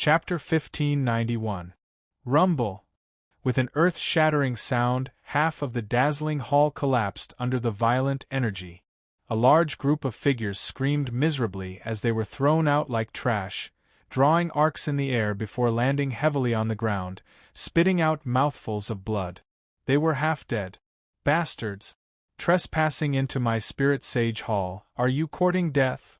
Chapter 1591. Rumble. With an earth-shattering sound, half of the dazzling hall collapsed under the violent energy. A large group of figures screamed miserably as they were thrown out like trash, drawing arcs in the air before landing heavily on the ground, spitting out mouthfuls of blood. They were half dead. Bastards! Trespassing into my spirit sage hall, are you courting death?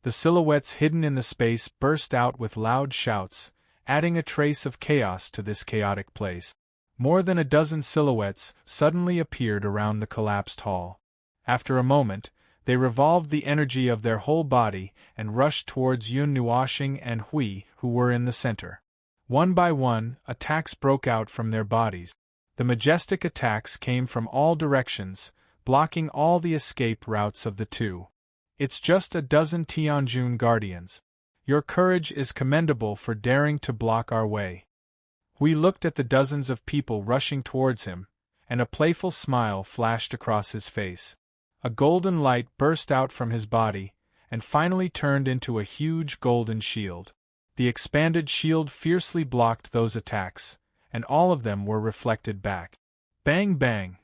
The silhouettes hidden in the space burst out with loud shouts, adding a trace of chaos to this chaotic place. More than a dozen silhouettes suddenly appeared around the collapsed hall. After a moment, they revolved the energy of their whole body and rushed towards Yun Nuoshing and Hui, who were in the center. One by one, attacks broke out from their bodies. The majestic attacks came from all directions, blocking all the escape routes of the two. It's just a dozen Tianjun guardians. Your courage is commendable for daring to block our way. We looked at the dozens of people rushing towards him, and a playful smile flashed across his face. A golden light burst out from his body, and finally turned into a huge golden shield. The expanded shield fiercely blocked those attacks, and all of them were reflected back. Bang bang!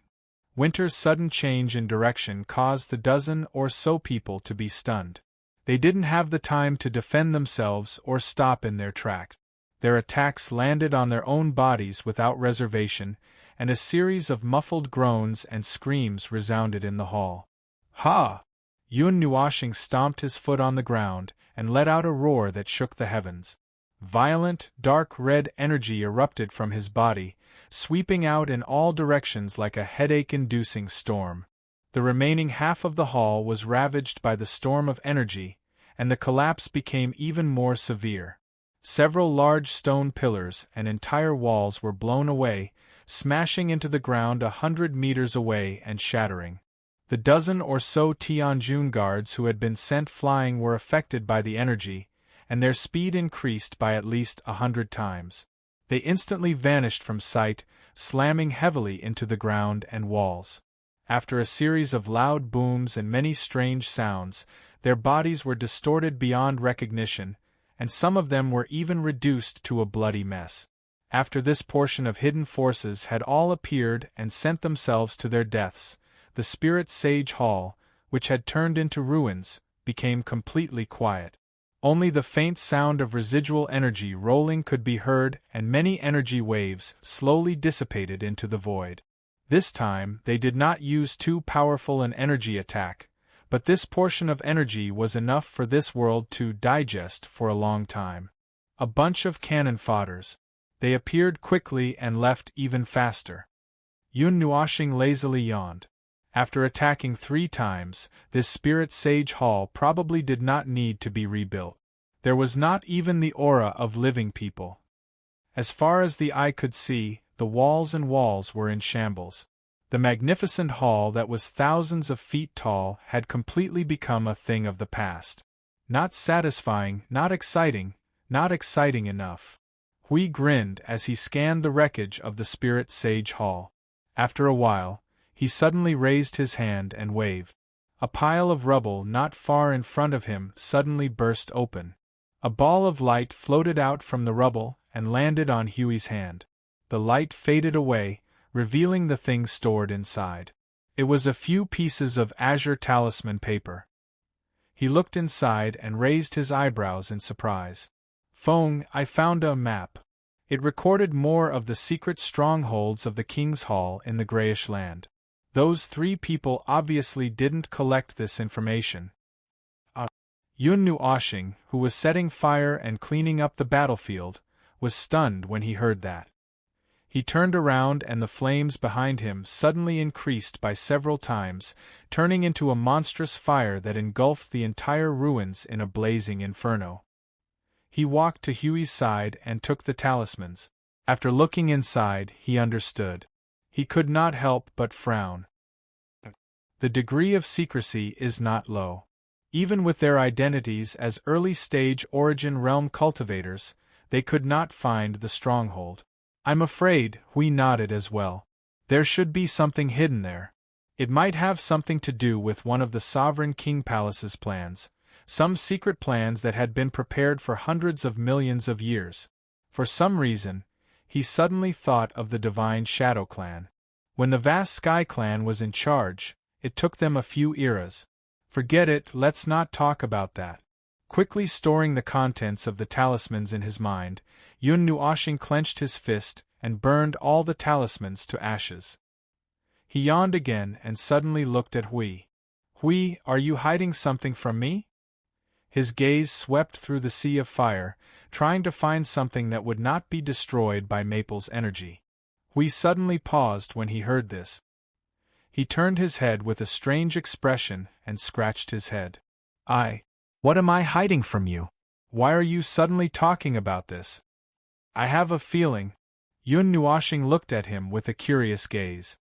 Winter's sudden change in direction caused the dozen or so people to be stunned. They didn't have the time to defend themselves or stop in their tracks. Their attacks landed on their own bodies without reservation, and a series of muffled groans and screams resounded in the hall. Ha! Yun Nuoshing stomped his foot on the ground and let out a roar that shook the heavens. Violent, dark red energy erupted from his body, sweeping out in all directions like a headache-inducing storm. The remaining half of the hall was ravaged by the storm of energy, and the collapse became even more severe. Several large stone pillars and entire walls were blown away, smashing into the ground 100 meters away and shattering. The dozen or so Tianjun guards who had been sent flying were affected by the energy, and their speed increased by at least 100 times. They instantly vanished from sight, slamming heavily into the ground and walls. After a series of loud booms and many strange sounds, their bodies were distorted beyond recognition, and some of them were even reduced to a bloody mess. After this portion of hidden forces had all appeared and sent themselves to their deaths, the Spirit Sage Hall, which had turned into ruins, became completely quiet. Only the faint sound of residual energy rolling could be heard, and many energy waves slowly dissipated into the void. This time, they did not use too powerful an energy attack, but this portion of energy was enough for this world to digest for a long time. A bunch of cannon fodders. They appeared quickly and left even faster. Yun Nuoshing lazily yawned. After attacking 3 times, this Spirit Sage Hall probably did not need to be rebuilt. There was not even the aura of living people. As far as the eye could see, the walls and walls were in shambles. The magnificent hall that was thousands of feet tall had completely become a thing of the past. Not satisfying, not exciting enough. Hui grinned as he scanned the wreckage of the Spirit Sage Hall. After a while, he suddenly raised his hand and waved. A pile of rubble not far in front of him suddenly burst open. A ball of light floated out from the rubble and landed on Huey's hand. The light faded away, revealing the thing stored inside. It was a few pieces of azure talisman paper. He looked inside and raised his eyebrows in surprise. Feng, I found a map. It recorded more of the secret strongholds of the King's Hall in the Grayish Land. Those 3 people obviously didn't collect this information. Yun Nuoshing, who was setting fire and cleaning up the battlefield, was stunned when he heard that. He turned around and the flames behind him suddenly increased by several times, turning into a monstrous fire that engulfed the entire ruins in a blazing inferno. He walked to Huey's side and took the talismans. After looking inside, he understood. He could not help but frown. The degree of secrecy is not low. Even with their identities as early-stage Origin Realm cultivators, they could not find the stronghold. I'm afraid, Hui nodded as well. There should be something hidden there. It might have something to do with one of the Sovereign King Palace's plans, Some secret plans that had been prepared for hundreds of millions of years. For some reason, he suddenly thought of the divine Shadow Clan. When the vast Sky Clan was in charge, it took them a few eras. Forget it, let's not talk about that. Quickly storing the contents of the talismans in his mind, Yun Nuoshing clenched his fist and burned all the talismans to ashes. He yawned again and suddenly looked at Hui. Hui, are you hiding something from me? His gaze swept through the sea of fire, trying to find something that would not be destroyed by Maple's energy. Hui suddenly paused when he heard this. He turned his head with a strange expression and scratched his head. What am I hiding from you? Why are you suddenly talking about this? I have a feeling. Yun Nuoshing looked at him with a curious gaze.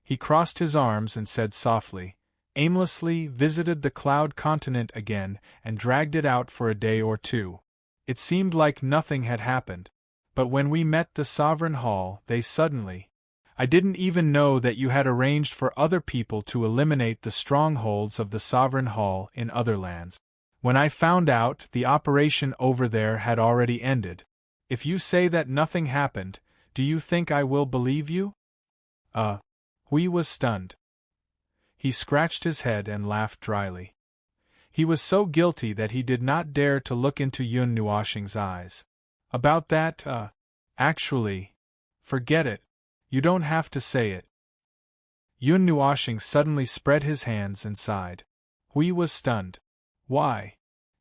He crossed his arms and said softly, aimlessly visited the cloud continent again and dragged it out for a day or two. It seemed like nothing had happened. But when we met the Sovereign Hall, they suddenly... I didn't even know that you had arranged for other people to eliminate the strongholds of the Sovereign Hall in other lands. When I found out, the operation over there had already ended. If you say that nothing happened, do you think I will believe you? Hui was stunned. He scratched his head and laughed dryly. He was so guilty that he did not dare to look into Yun Nuoshing's eyes. About that, actually, forget it. You don't have to say it. Yun Nuoshing suddenly spread his hands and sighed. Hui was stunned. Why?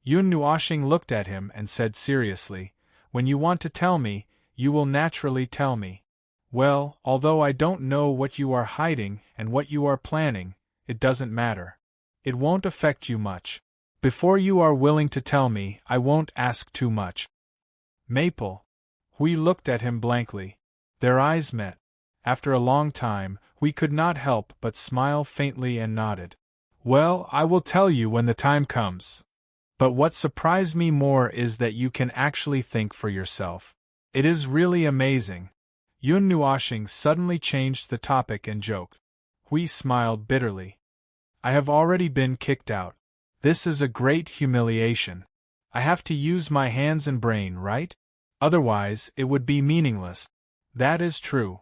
Yun Nuoshing looked at him and said seriously, when you want to tell me, you will naturally tell me. Well, although I don't know what you are hiding and what you are planning, it doesn't matter. It won't affect you much. Before you are willing to tell me, I won't ask too much. Maple. Hui looked at him blankly. Their eyes met. After a long time, Hui could not help but smile faintly and nodded. Well, I will tell you when the time comes. But what surprised me more is that you can actually think for yourself. It is really amazing. Yun Nuoshing suddenly changed the topic and joked. Hui smiled bitterly. I have already been kicked out. This is a great humiliation. I have to use my hands and brain, right? Otherwise, it would be meaningless. That is true.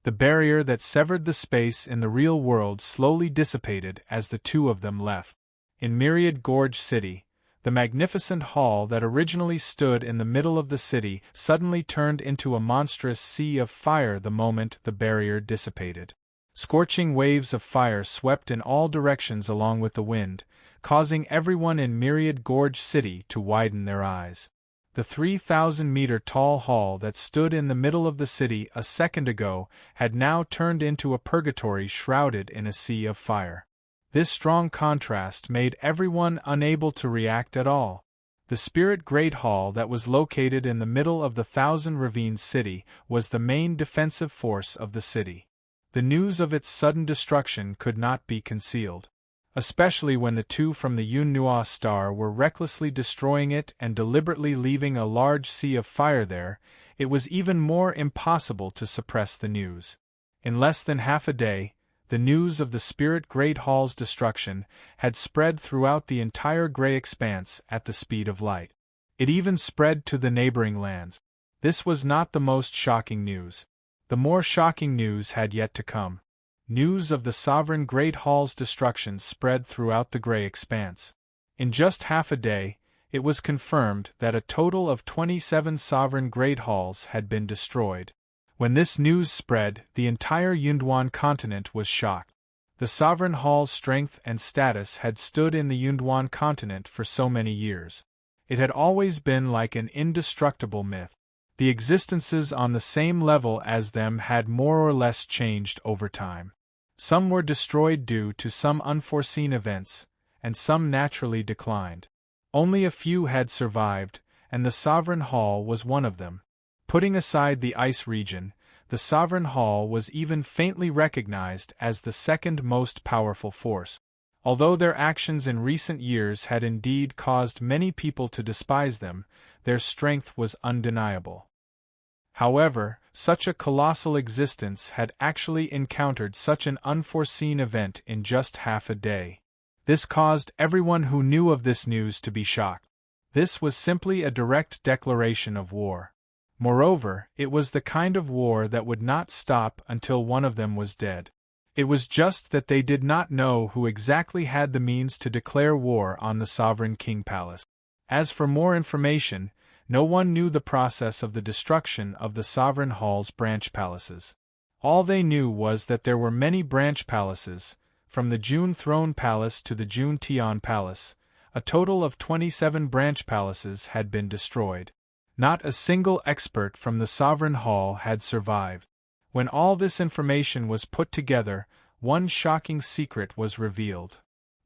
The barrier that severed the space in the real world slowly dissipated as the two of them left. In Myriad Gorge City, the magnificent hall that originally stood in the middle of the city suddenly turned into a monstrous sea of fire the moment the barrier dissipated. Scorching waves of fire swept in all directions along with the wind, causing everyone in Myriad Gorge City to widen their eyes. The 3,000-meter-tall hall that stood in the middle of the city a second ago had now turned into a purgatory shrouded in a sea of fire. This strong contrast made everyone unable to react at all. The Spirit Great Hall that was located in the middle of the Thousand Ravines city was the main defensive force of the city. The news of its sudden destruction could not be concealed. Especially when the two from the Yun Nuo star were recklessly destroying it and deliberately leaving a large sea of fire there, it was even more impossible to suppress the news. In less than half a day, the news of the Spirit Great Hall's destruction had spread throughout the entire gray expanse at the speed of light. It even spread to the neighboring lands. This was not the most shocking news. The more shocking news had yet to come. News of the Sovereign Great Hall's destruction spread throughout the gray expanse. In just half a day, it was confirmed that a total of 27 Sovereign Great Halls had been destroyed. When this news spread, the entire Yunduan continent was shocked. The Sovereign Hall's strength and status had stood in the Yunduan continent for so many years. It had always been like an indestructible myth. The existences on the same level as them had more or less changed over time. Some were destroyed due to some unforeseen events, and some naturally declined. Only a few had survived, and the Sovereign Hall was one of them. Putting aside the ice region, the Sovereign Hall was even faintly recognized as the second most powerful force. Although their actions in recent years had indeed caused many people to despise them, their strength was undeniable. However, such a colossal existence had actually encountered such an unforeseen event in just half a day. This caused everyone who knew of this news to be shocked. This was simply a direct declaration of war. Moreover, it was the kind of war that would not stop until one of them was dead. It was just that they did not know who exactly had the means to declare war on the Sovereign King Palace. As for more information, no one knew the process of the destruction of the Sovereign Hall's branch palaces. All they knew was that there were many branch palaces, from the June Throne Palace to the June Tian Palace. A total of 27 branch palaces had been destroyed. Not a single expert from the Sovereign Hall had survived. When all this information was put together, one shocking secret was revealed.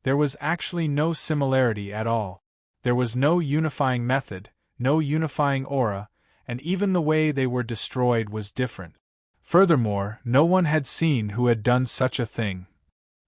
There was actually no similarity at all. There was no unifying method, no unifying aura, and even the way they were destroyed was different. Furthermore, no one had seen who had done such a thing.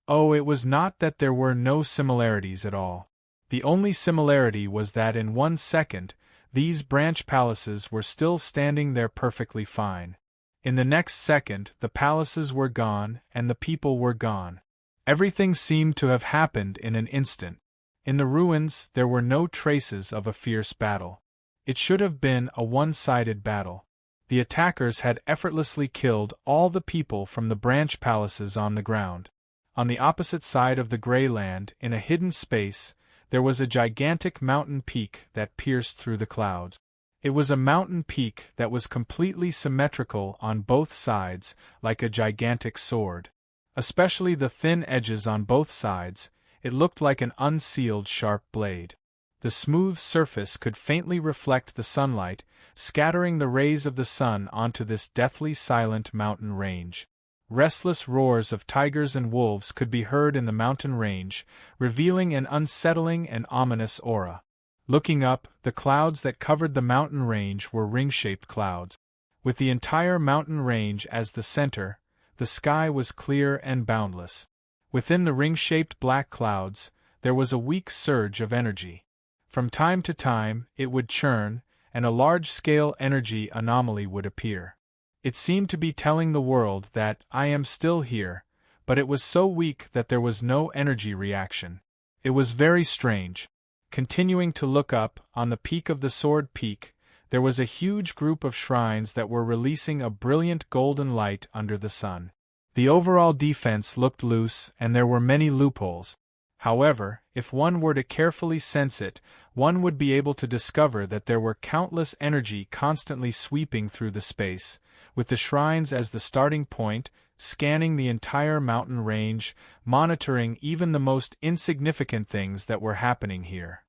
Oh, it was not that there were no similarities at all. The only similarity was that in 1 second, these branch palaces were still standing there perfectly fine. In the next second, the palaces were gone and the people were gone. Everything seemed to have happened in an instant. In the ruins, there were no traces of a fierce battle. It should have been a one-sided battle. The attackers had effortlessly killed all the people from the branch palaces on the ground. On the opposite side of the gray land, in a hidden space, there was a gigantic mountain peak that pierced through the clouds. It was a mountain peak that was completely symmetrical on both sides, like a gigantic sword. Especially the thin edges on both sides, it looked like an unsealed sharp blade. The smooth surface could faintly reflect the sunlight, scattering the rays of the sun onto this deathly silent mountain range. Restless roars of tigers and wolves could be heard in the mountain range, revealing an unsettling and ominous aura. Looking up, the clouds that covered the mountain range were ring-shaped clouds. With the entire mountain range as the center, the sky was clear and boundless. Within the ring-shaped black clouds, there was a weak surge of energy. From time to time, it would churn, and a large-scale energy anomaly would appear. It seemed to be telling the world that, I am still here, but it was so weak that there was no energy reaction. It was very strange. Continuing to look up, on the peak of the Sword Peak, there was a huge group of shrines that were releasing a brilliant golden light under the sun. The overall defense looked loose and there were many loopholes. However, if one were to carefully sense it, one would be able to discover that there were countless energy constantly sweeping through the space, with the shrines as the starting point, scanning the entire mountain range, monitoring even the most insignificant things that were happening here.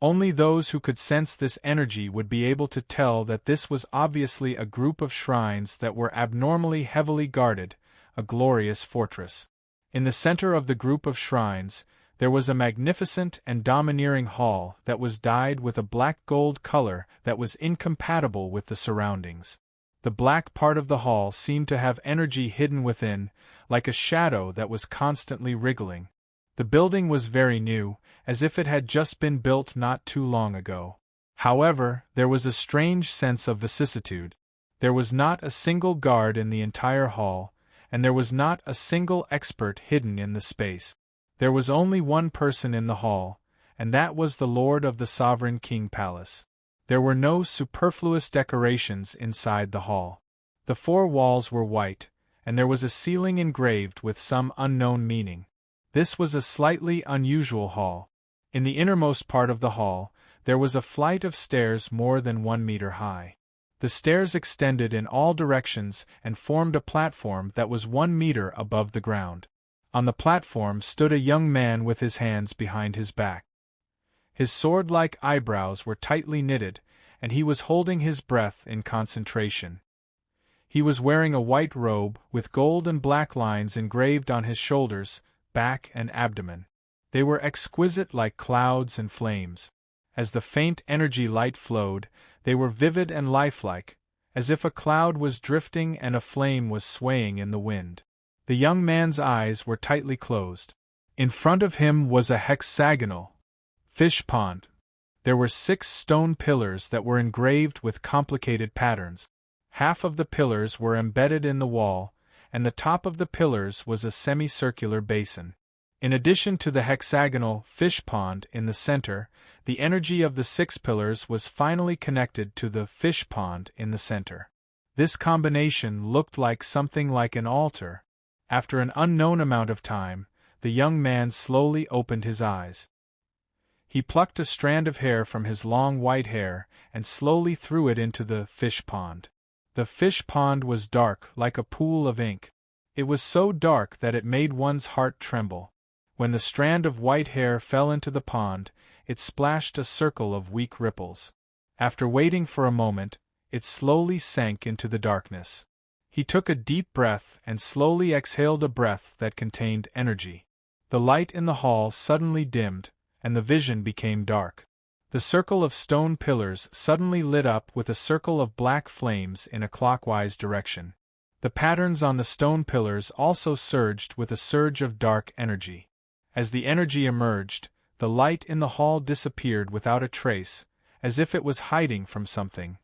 Only those who could sense this energy would be able to tell that this was obviously a group of shrines that were abnormally heavily guarded, a glorious fortress. In the center of the group of shrines, there was a magnificent and domineering hall that was dyed with a black-gold color that was incompatible with the surroundings. The black part of the hall seemed to have energy hidden within, like a shadow that was constantly wriggling. The building was very new, as if it had just been built not too long ago. However, there was a strange sense of vicissitude. There was not a single guard in the entire hall, and there was not a single expert hidden in the space. There was only one person in the hall, and that was the Lord of the Sovereign King Palace. There were no superfluous decorations inside the hall. The four walls were white, and there was a ceiling engraved with some unknown meaning. This was a slightly unusual hall. In the innermost part of the hall, there was a flight of stairs more than 1 meter high. The stairs extended in all directions and formed a platform that was 1 meter above the ground. On the platform stood a young man with his hands behind his back. His sword-like eyebrows were tightly knitted, and he was holding his breath in concentration. He was wearing a white robe with gold and black lines engraved on his shoulders, back and abdomen. They were exquisite like clouds and flames. As the faint energy light flowed, they were vivid and lifelike, as if a cloud was drifting and a flame was swaying in the wind. The young man's eyes were tightly closed. In front of him was a hexagonal fish pond. There were 6 stone pillars that were engraved with complicated patterns. Half of the pillars were embedded in the wall, and the top of the pillars was a semicircular basin. In addition to the hexagonal fish pond in the center, the energy of the 6 pillars was finally connected to the fish pond in the center. This combination looked like something like an altar. After an unknown amount of time, the young man slowly opened his eyes. He plucked a strand of hair from his long white hair and slowly threw it into the fish pond. The fish pond was dark like a pool of ink. It was so dark that it made one's heart tremble. When the strand of white hair fell into the pond, it splashed a circle of weak ripples. After waiting for a moment, it slowly sank into the darkness. He took a deep breath and slowly exhaled a breath that contained energy. The light in the hall suddenly dimmed, and the vision became dark. The circle of stone pillars suddenly lit up with a circle of black flames in a clockwise direction. The patterns on the stone pillars also surged with a surge of dark energy. As the energy emerged, the light in the hall disappeared without a trace, as if it was hiding from something.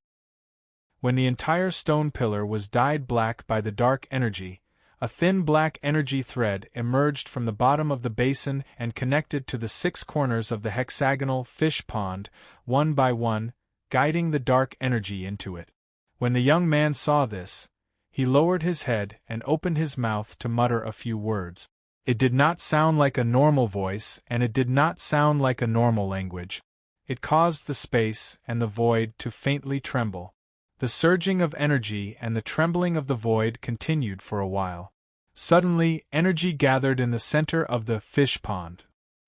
When the entire stone pillar was dyed black by the dark energy, a thin black energy thread emerged from the bottom of the basin and connected to the 6 corners of the hexagonal fish pond, one by one, guiding the dark energy into it. When the young man saw this, he lowered his head and opened his mouth to mutter a few words. It did not sound like a normal voice, and it did not sound like a normal language. It caused the space and the void to faintly tremble. The surging of energy and the trembling of the void continued for a while. Suddenly, energy gathered in the center of the fish pond.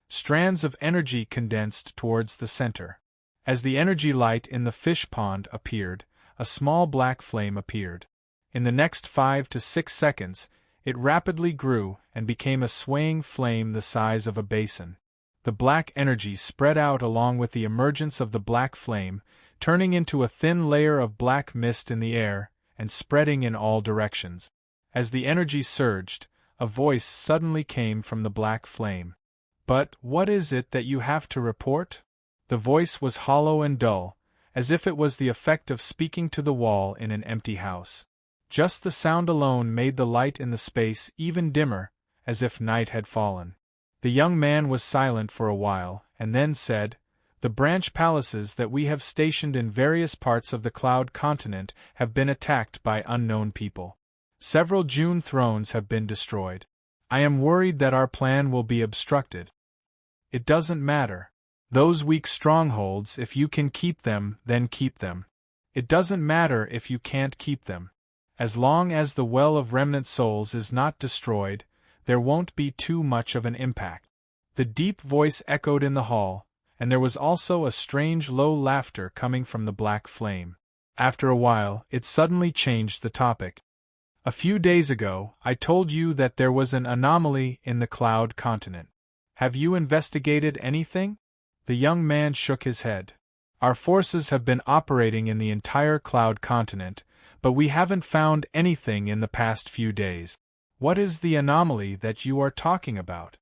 Strands of energy condensed towards the center. As the energy light in the fish pond appeared, a small black flame appeared. In the next 5 to 6 seconds, it rapidly grew and became a swaying flame the size of a basin. The black energy spread out along with the emergence of the black flame, turning into a thin layer of black mist in the air and spreading in all directions. As the energy surged, a voice suddenly came from the black flame. "But what is it that you have to report?" The voice was hollow and dull, as if it was the effect of speaking to the wall in an empty house. Just the sound alone made the light in the space even dimmer, as if night had fallen. The young man was silent for a while, and then said, "The branch palaces that we have stationed in various parts of the Cloud Continent have been attacked by unknown people. Several June thrones have been destroyed. I am worried that our plan will be obstructed." "It doesn't matter. Those weak strongholds, if you can keep them, then keep them. It doesn't matter if you can't keep them. As long as the well of remnant souls is not destroyed, there won't be too much of an impact." The deep voice echoed in the hall, and there was also a strange low laughter coming from the black flame. After a while, it suddenly changed the topic. "A few days ago, I told you that there was an anomaly in the Cloud Continent. Have you investigated anything?" The young man shook his head. "Our forces have been operating in the entire Cloud Continent, but we haven't found anything in the past few days." "What is the anomaly that you are talking about?"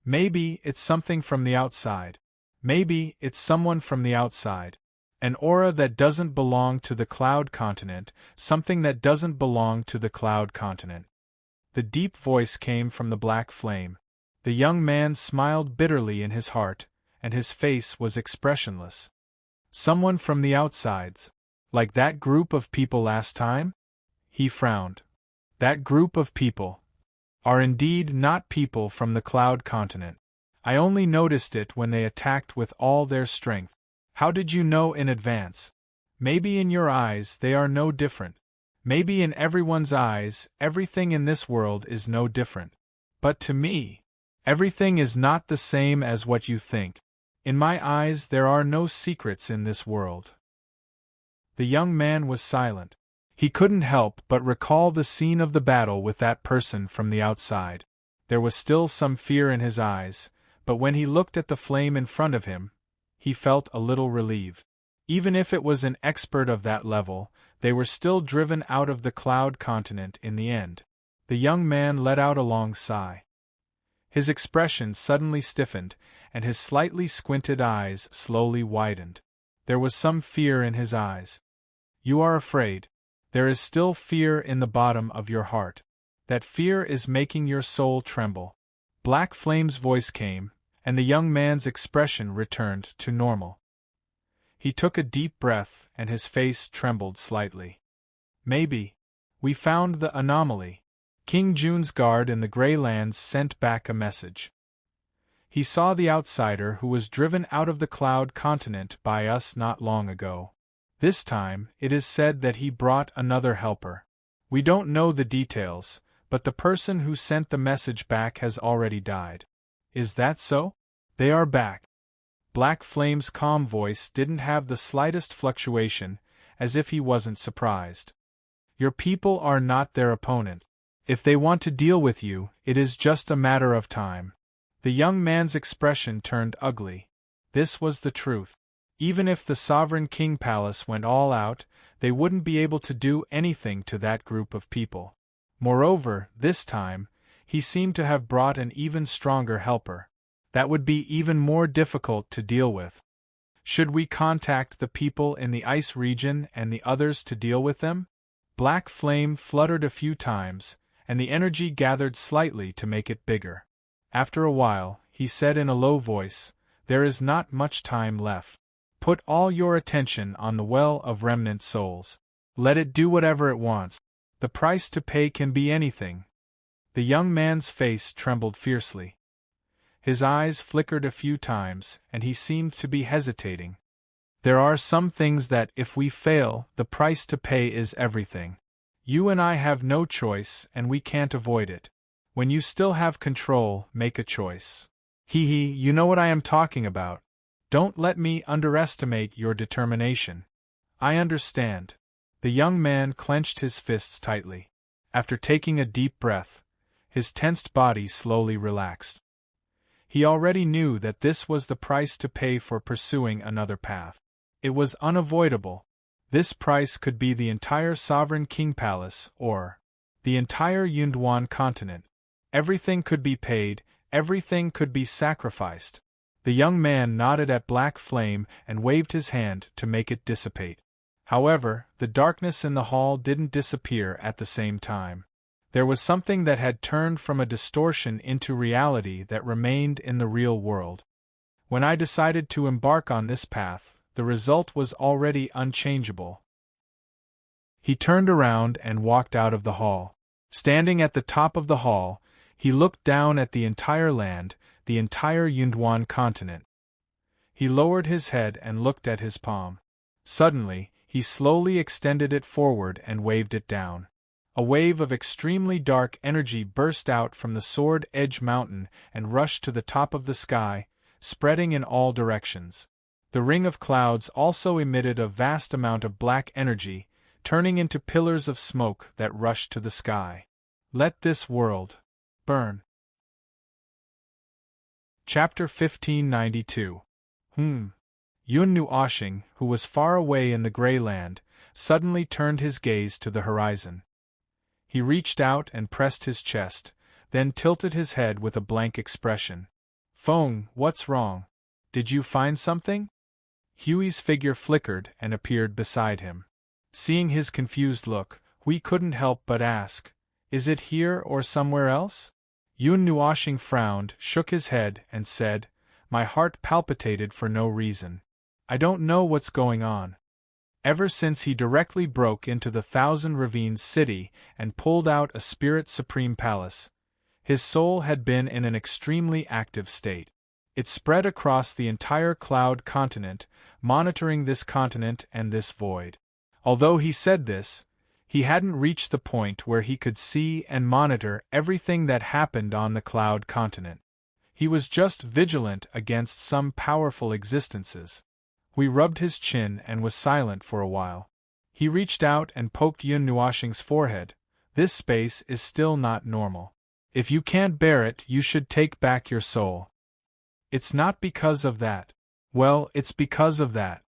"Maybe it's something from the outside. Maybe it's someone from the outside. An aura that doesn't belong to the Cloud Continent, something that doesn't belong to the Cloud Continent." The deep voice came from the black flame. The young man smiled bitterly in his heart, and his face was expressionless. "Someone from the outsides. Like that group of people last time?" He frowned. "That group of people are indeed not people from the Cloud Continent. I only noticed it when they attacked with all their strength." "How did you know in advance?" "Maybe in your eyes they are no different. Maybe in everyone's eyes everything in this world is no different. But to me, everything is not the same as what you think. In my eyes there are no secrets in this world." The young man was silent. He couldn't help but recall the scene of the battle with that person from the outside. There was still some fear in his eyes, but when he looked at the flame in front of him, he felt a little relieved. Even if it was an expert of that level, they were still driven out of the Cloud Continent in the end. The young man let out a long sigh. His expression suddenly stiffened, and his slightly squinted eyes slowly widened. There was some fear in his eyes. "You are afraid. There is still fear in the bottom of your heart. That fear is making your soul tremble. Black Flame's voice came, and the young man's expression returned to normal. He took a deep breath and his face trembled slightly. Maybe. We found the anomaly. King June's guard in the Grey Lands sent back a message. He saw the outsider who was driven out of the Cloud Continent by us not long ago. This time, it is said that he brought another helper. We don't know the details, but the person who sent the message back has already died. Is that so? They are back. Black Flame's calm voice didn't have the slightest fluctuation, as if he wasn't surprised. Your people are not their opponent. If they want to deal with you, it is just a matter of time. The young man's expression turned ugly. This was the truth. Even if the Sovereign King Palace went all out, they wouldn't be able to do anything to that group of people. Moreover, this time, he seemed to have brought an even stronger helper. That would be even more difficult to deal with. Should we contact the people in the ice region and the others to deal with them? Black Flame fluttered a few times, and the energy gathered slightly to make it bigger. After a while, he said in a low voice, "There is not much time left. Put all your attention on the Well of Remnant Souls. Let it do whatever it wants. The price to pay can be anything." The young man's face trembled fiercely. His eyes flickered a few times, and he seemed to be hesitating. There are some things that, if we fail, the price to pay is everything. You and I have no choice, and we can't avoid it. When you still have control, make a choice. You know what I am talking about. Don't let me underestimate your determination. I understand. The young man clenched his fists tightly. After taking a deep breath, his tensed body slowly relaxed. He already knew that this was the price to pay for pursuing another path. It was unavoidable. This price could be the entire Sovereign King Palace, or the entire Yunduan continent. Everything could be paid, everything could be sacrificed. The young man nodded at Black Flame and waved his hand to make it dissipate. However, the darkness in the hall didn't disappear at the same time. There was something that had turned from a distortion into reality that remained in the real world. When I decided to embark on this path, the result was already unchangeable. He turned around and walked out of the hall. Standing at the top of the hall, he looked down at the entire land, the entire Yunduan continent. He lowered his head and looked at his palm. Suddenly, he slowly extended it forward and waved it down. A wave of extremely dark energy burst out from the Sword Edge Mountain and rushed to the top of the sky, spreading in all directions. The ring of clouds also emitted a vast amount of black energy, turning into pillars of smoke that rushed to the sky. Let this world burn. Chapter 1592. Yun Nuoshing, who was far away in the Grey Land, suddenly turned his gaze to the horizon. He reached out and pressed his chest, then tilted his head with a blank expression. "Feng, what's wrong? Did you find something?" Huey's figure flickered and appeared beside him. Seeing his confused look, we couldn't help but ask, "Is it here or somewhere else?" Yun Nuoshing frowned, shook his head, and said, "My heart palpitated for no reason. I don't know what's going on." Ever since he directly broke into the Thousand Ravines city and pulled out a Spirit Supreme Palace, his soul had been in an extremely active state. It spread across the entire Cloud Continent, monitoring this continent and this void. Although he said this, he hadn't reached the point where he could see and monitor everything that happened on the Cloud Continent. He was just vigilant against some powerful existences. We rubbed his chin and was silent for a while. He reached out and poked Yun Nuoshing's forehead. "This space is still not normal. If you can't bear it, you should take back your soul." "It's not because of that." "Well, it's because of that."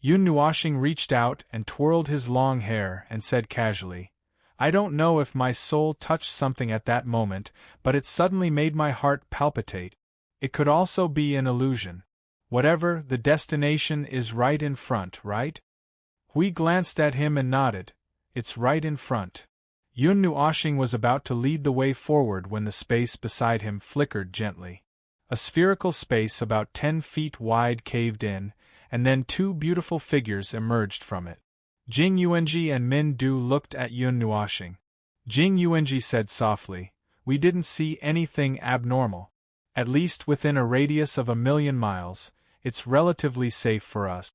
Yun Nuoshing reached out and twirled his long hair and said casually, "I don't know if my soul touched something at that moment, but it suddenly made my heart palpitate. It could also be an illusion. Whatever, the destination is right in front, right?" We glanced at him and nodded. "It's right in front." Yun Nuoshing was about to lead the way forward when the space beside him flickered gently. A spherical space about 10 feet wide caved in, and then two beautiful figures emerged from it. Jing Yuanji and Min Du looked at Yun Nuoshing. Jing Yuanji said softly, "We didn't see anything abnormal. At least within a radius of 1,000,000 miles, it's relatively safe for us.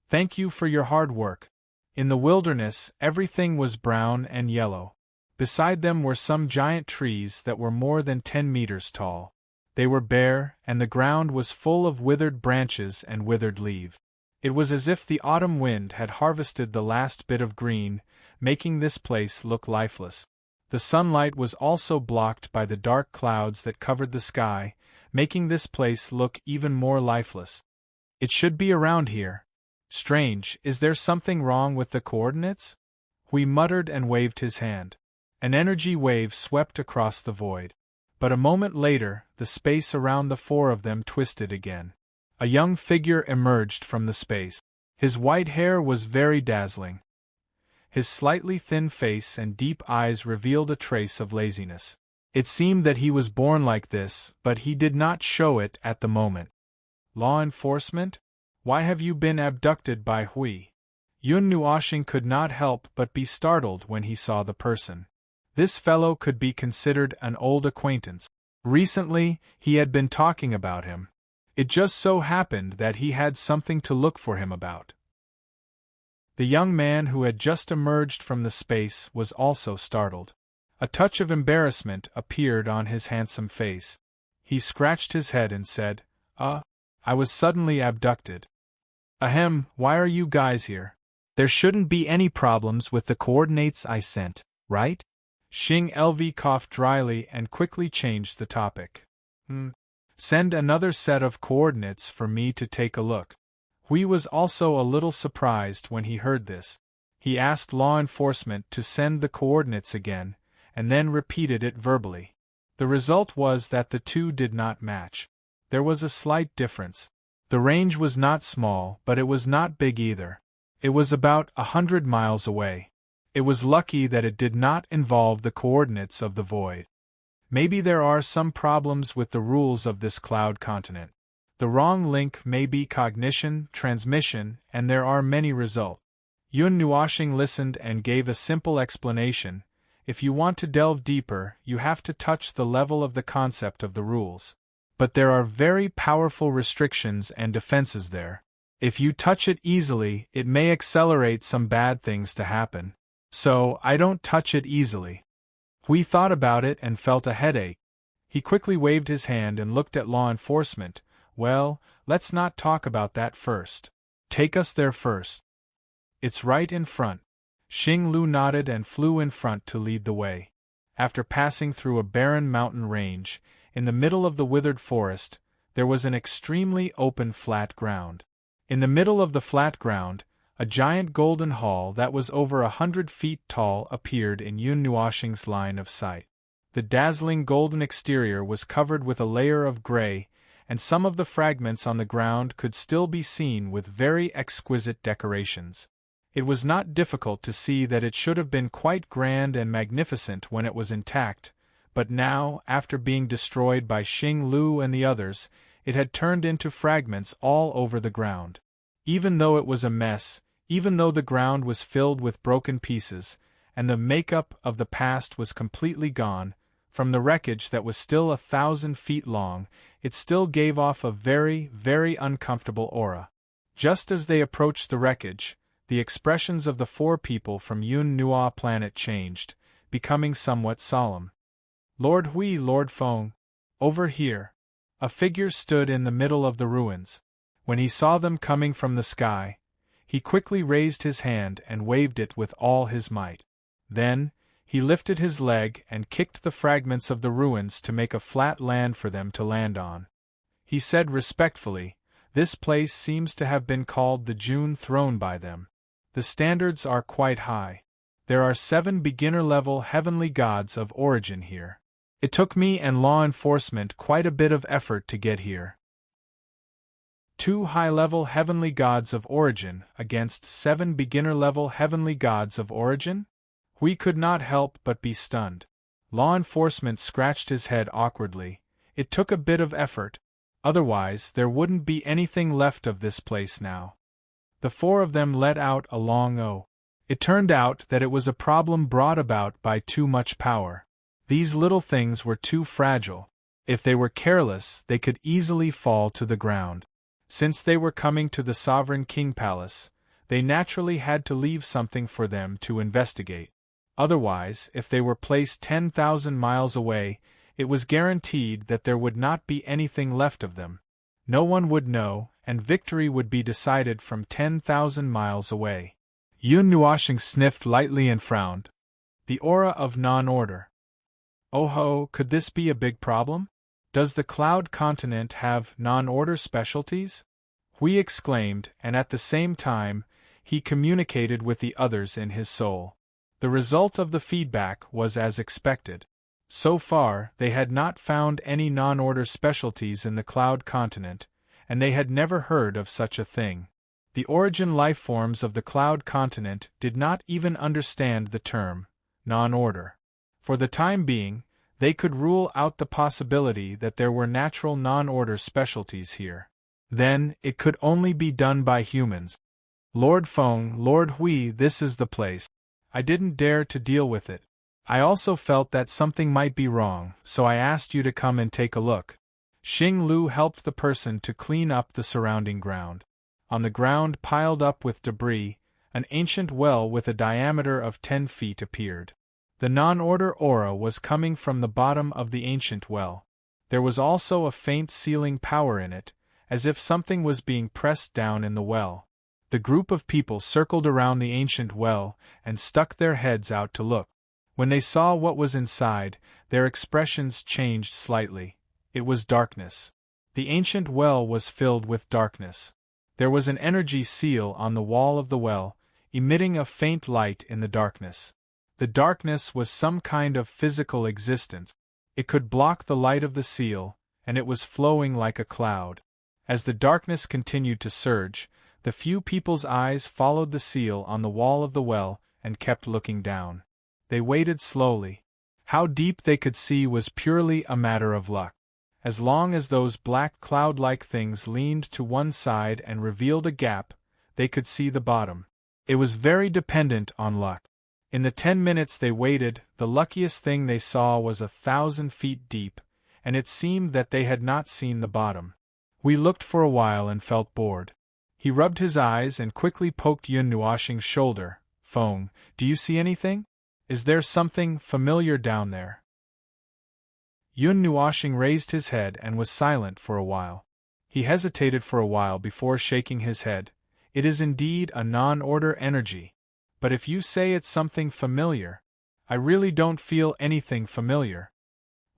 Thank you for your hard work." In the wilderness, everything was brown and yellow. Beside them were some giant trees that were more than 10 meters tall. They were bare, and the ground was full of withered branches and withered leaves. It was as if the autumn wind had harvested the last bit of green, making this place look lifeless. The sunlight was also blocked by the dark clouds that covered the sky, making this place look even more lifeless. "It should be around here. Strange, is there something wrong with the coordinates?" Hui muttered and waved his hand. An energy wave swept across the void. But a moment later, the space around the four of them twisted again. A young figure emerged from the space. His white hair was very dazzling. His slightly thin face and deep eyes revealed a trace of laziness. It seemed that he was born like this, but he did not show it at the moment. "Law enforcement? Why have you been abducted by Hui?" Yun Nuoshing could not help but be startled when he saw the person. This fellow could be considered an old acquaintance. Recently, he had been talking about him. It just so happened that he had something to look for him about. The young man who had just emerged from the space was also startled. A touch of embarrassment appeared on his handsome face. He scratched his head and said, I was suddenly abducted." "Ahem, why are you guys here? There shouldn't be any problems with the coordinates I sent, right?" Xing Lv coughed dryly and quickly changed the topic. Send another set of coordinates for me to take a look." Hui was also a little surprised when he heard this. He asked law enforcement to send the coordinates again, and then repeated it verbally. The result was that the two did not match. There was a slight difference. The range was not small, but it was not big either. It was about 100 miles away. It was lucky that it did not involve the coordinates of the void. Maybe there are some problems with the rules of this cloud continent. The wrong link may be cognition, transmission, and there are many results. Yun Nuoshing listened and gave a simple explanation. If you want to delve deeper, you have to touch the level of the concept of the rules. But there are very powerful restrictions and defenses there. If you touch it easily, it may accelerate some bad things to happen. So, I don't touch it easily. Hui thought about it and felt a headache. He quickly waved his hand and looked at law enforcement. "Well, let's not talk about that first. Take us there first." "It's right in front." Xing Lu nodded and flew in front to lead the way. After passing through a barren mountain range, in the middle of the withered forest, there was an extremely open flat ground. In the middle of the flat ground, a giant golden hall that was over 100 feet tall appeared in Yun Nuoshing's line of sight. The dazzling golden exterior was covered with a layer of gray, and some of the fragments on the ground could still be seen with very exquisite decorations. It was not difficult to see that it should have been quite grand and magnificent when it was intact, but now, after being destroyed by Xing Lu and the others, it had turned into fragments all over the ground. Even though it was a mess, even though the ground was filled with broken pieces, and the makeup of the past was completely gone, from the wreckage that was still 1,000 feet long, it still gave off a very, very uncomfortable aura. Just as they approached the wreckage, the expressions of the four people from Yun Nuo planet changed, becoming somewhat solemn. "Lord Hui, Lord Feng, over here." A figure stood in the middle of the ruins. When he saw them coming from the sky, he quickly raised his hand and waved it with all his might. Then, he lifted his leg and kicked the fragments of the ruins to make a flat land for them to land on. He said respectfully, "This place seems to have been called the June Throne by them. The standards are quite high. There are 7 beginner-level heavenly gods of origin here. It took me and law enforcement quite a bit of effort to get here." 2 high-level heavenly gods of origin against 7 beginner-level heavenly gods of origin? Hui could not help but be stunned. Law enforcement scratched his head awkwardly. It took a bit of effort. Otherwise, there wouldn't be anything left of this place now. The four of them let out a long "oh." It turned out that it was a problem brought about by too much power. These little things were too fragile. If they were careless, they could easily fall to the ground. Since they were coming to the Sovereign King Palace, they naturally had to leave something for them to investigate. Otherwise, if they were placed 10,000 miles away, it was guaranteed that there would not be anything left of them. No one would know, and victory would be decided from 10,000 miles away. Yun Nuoshing sniffed lightly and frowned. The aura of non-order. Oh ho, could this be a big problem? Does the Cloud Continent have non-order specialties? Hui exclaimed, and at the same time, he communicated with the others in his soul. The result of the feedback was as expected. So far, they had not found any non-order specialties in the Cloud Continent, and they had never heard of such a thing. The origin lifeforms of the Cloud Continent did not even understand the term non-order. For the time being, they could rule out the possibility that there were natural non-order specialties here. Then, it could only be done by humans. Lord Feng, Lord Hui, this is the place. I didn't dare to deal with it. I also felt that something might be wrong, so I asked you to come and take a look. Xing Lu helped the person to clean up the surrounding ground. On the ground piled up with debris, an ancient well with a diameter of 10 feet appeared. The non-order aura was coming from the bottom of the ancient well. There was also a faint sealing power in it, as if something was being pressed down in the well. The group of people circled around the ancient well and stuck their heads out to look. When they saw what was inside, their expressions changed slightly. It was darkness. The ancient well was filled with darkness. There was an energy seal on the wall of the well, emitting a faint light in the darkness. The darkness was some kind of physical existence. It could block the light of the seal, and it was flowing like a cloud. As the darkness continued to surge, the few people's eyes followed the seal on the wall of the well and kept looking down. They waited slowly. How deep they could see was purely a matter of luck. As long as those black cloud-like things leaned to one side and revealed a gap, they could see the bottom. It was very dependent on luck. In the 10 minutes they waited, the luckiest thing they saw was 1,000 feet deep, and it seemed that they had not seen the bottom. We looked for a while and felt bored. He rubbed his eyes and quickly poked Yun Nuoshing's shoulder. Feng, do you see anything? Is there something familiar down there? Yun Nuoshing raised his head and was silent for a while. He hesitated for a while before shaking his head. It is indeed a non-order energy. But if you say it's something familiar, I really don't feel anything familiar.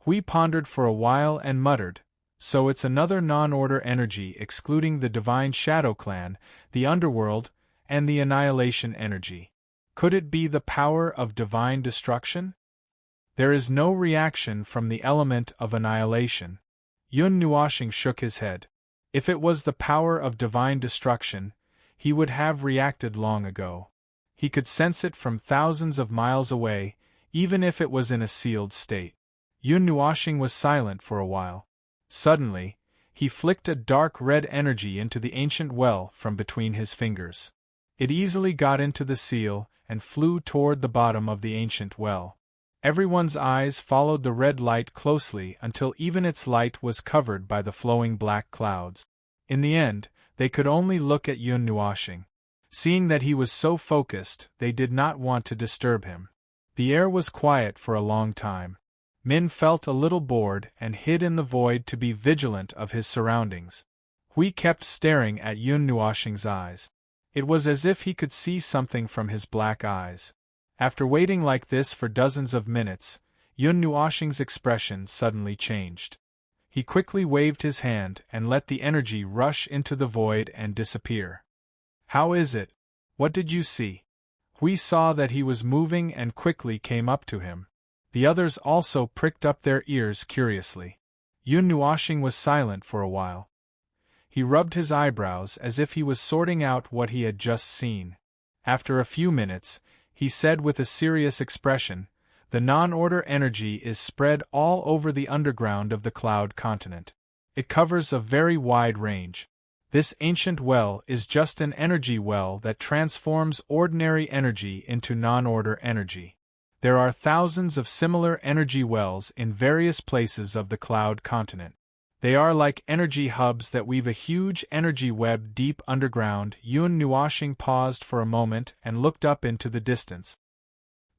Hui pondered for a while and muttered, so it's another non-order energy excluding the Divine Shadow Clan, the Underworld, and the Annihilation energy. Could it be the power of divine destruction? There is no reaction from the element of annihilation. Yun Nuoshing shook his head. If it was the power of divine destruction, he would have reacted long ago. He could sense it from thousands of miles away, even if it was in a sealed state. Yun Nuoshing was silent for a while. Suddenly, he flicked a dark red energy into the ancient well from between his fingers. It easily got into the seal and flew toward the bottom of the ancient well. Everyone's eyes followed the red light closely until even its light was covered by the flowing black clouds. In the end, they could only look at Yun Nuoshing. Seeing that he was so focused, they did not want to disturb him. The air was quiet for a long time. Min felt a little bored and hid in the void to be vigilant of his surroundings. Hui kept staring at Yun Nuoshing's eyes. It was as if he could see something from his black eyes. After waiting like this for dozens of minutes, Yun Nuoshing's expression suddenly changed. He quickly waved his hand and let the energy rush into the void and disappear. How is it? What did you see? Hui saw that he was moving and quickly came up to him. The others also pricked up their ears curiously. Yun Nuoshing was silent for a while. He rubbed his eyebrows as if he was sorting out what he had just seen. After a few minutes, he said with a serious expression. The non-order energy is spread all over the underground of the cloud continent. It covers a very wide range. This ancient well is just an energy well that transforms ordinary energy into non-order energy. There are thousands of similar energy wells in various places of the cloud continent. They are like energy hubs that weave a huge energy web deep underground. Yun Nuashing paused for a moment and looked up into the distance.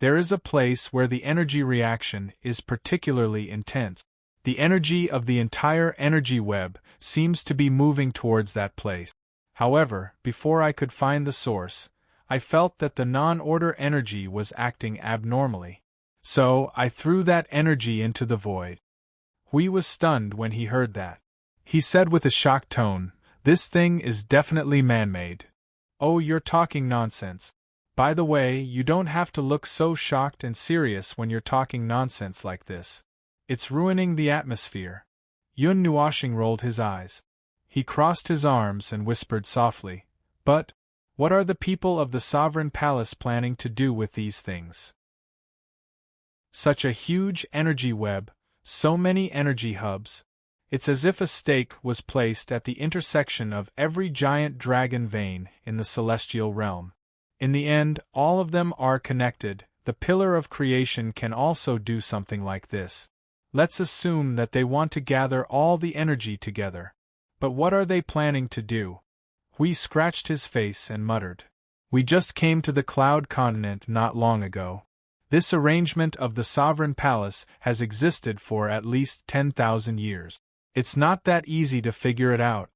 There is a place where the energy reaction is particularly intense. The energy of the entire energy web seems to be moving towards that place. However, before I could find the source, I felt that the non-order energy was acting abnormally. So, I threw that energy into the void. Hui was stunned when he heard that. He said with a shocked tone, "This thing is definitely man-made." "Oh, you're talking nonsense. By the way, you don't have to look so shocked and serious when you're talking nonsense like this. It's ruining the atmosphere." Yun Nuashing rolled his eyes. He crossed his arms and whispered softly, "But, what are the people of the Sovereign Palace planning to do with these things? Such a huge energy web, so many energy hubs. It's as if a stake was placed at the intersection of every giant dragon vein in the celestial realm. In the end, all of them are connected. The pillar of creation can also do something like this. Let's assume that they want to gather all the energy together. But what are they planning to do?" Hui scratched his face and muttered, "We just came to the cloud continent not long ago. This arrangement of the Sovereign Palace has existed for at least 10,000 years. It's not that easy to figure it out."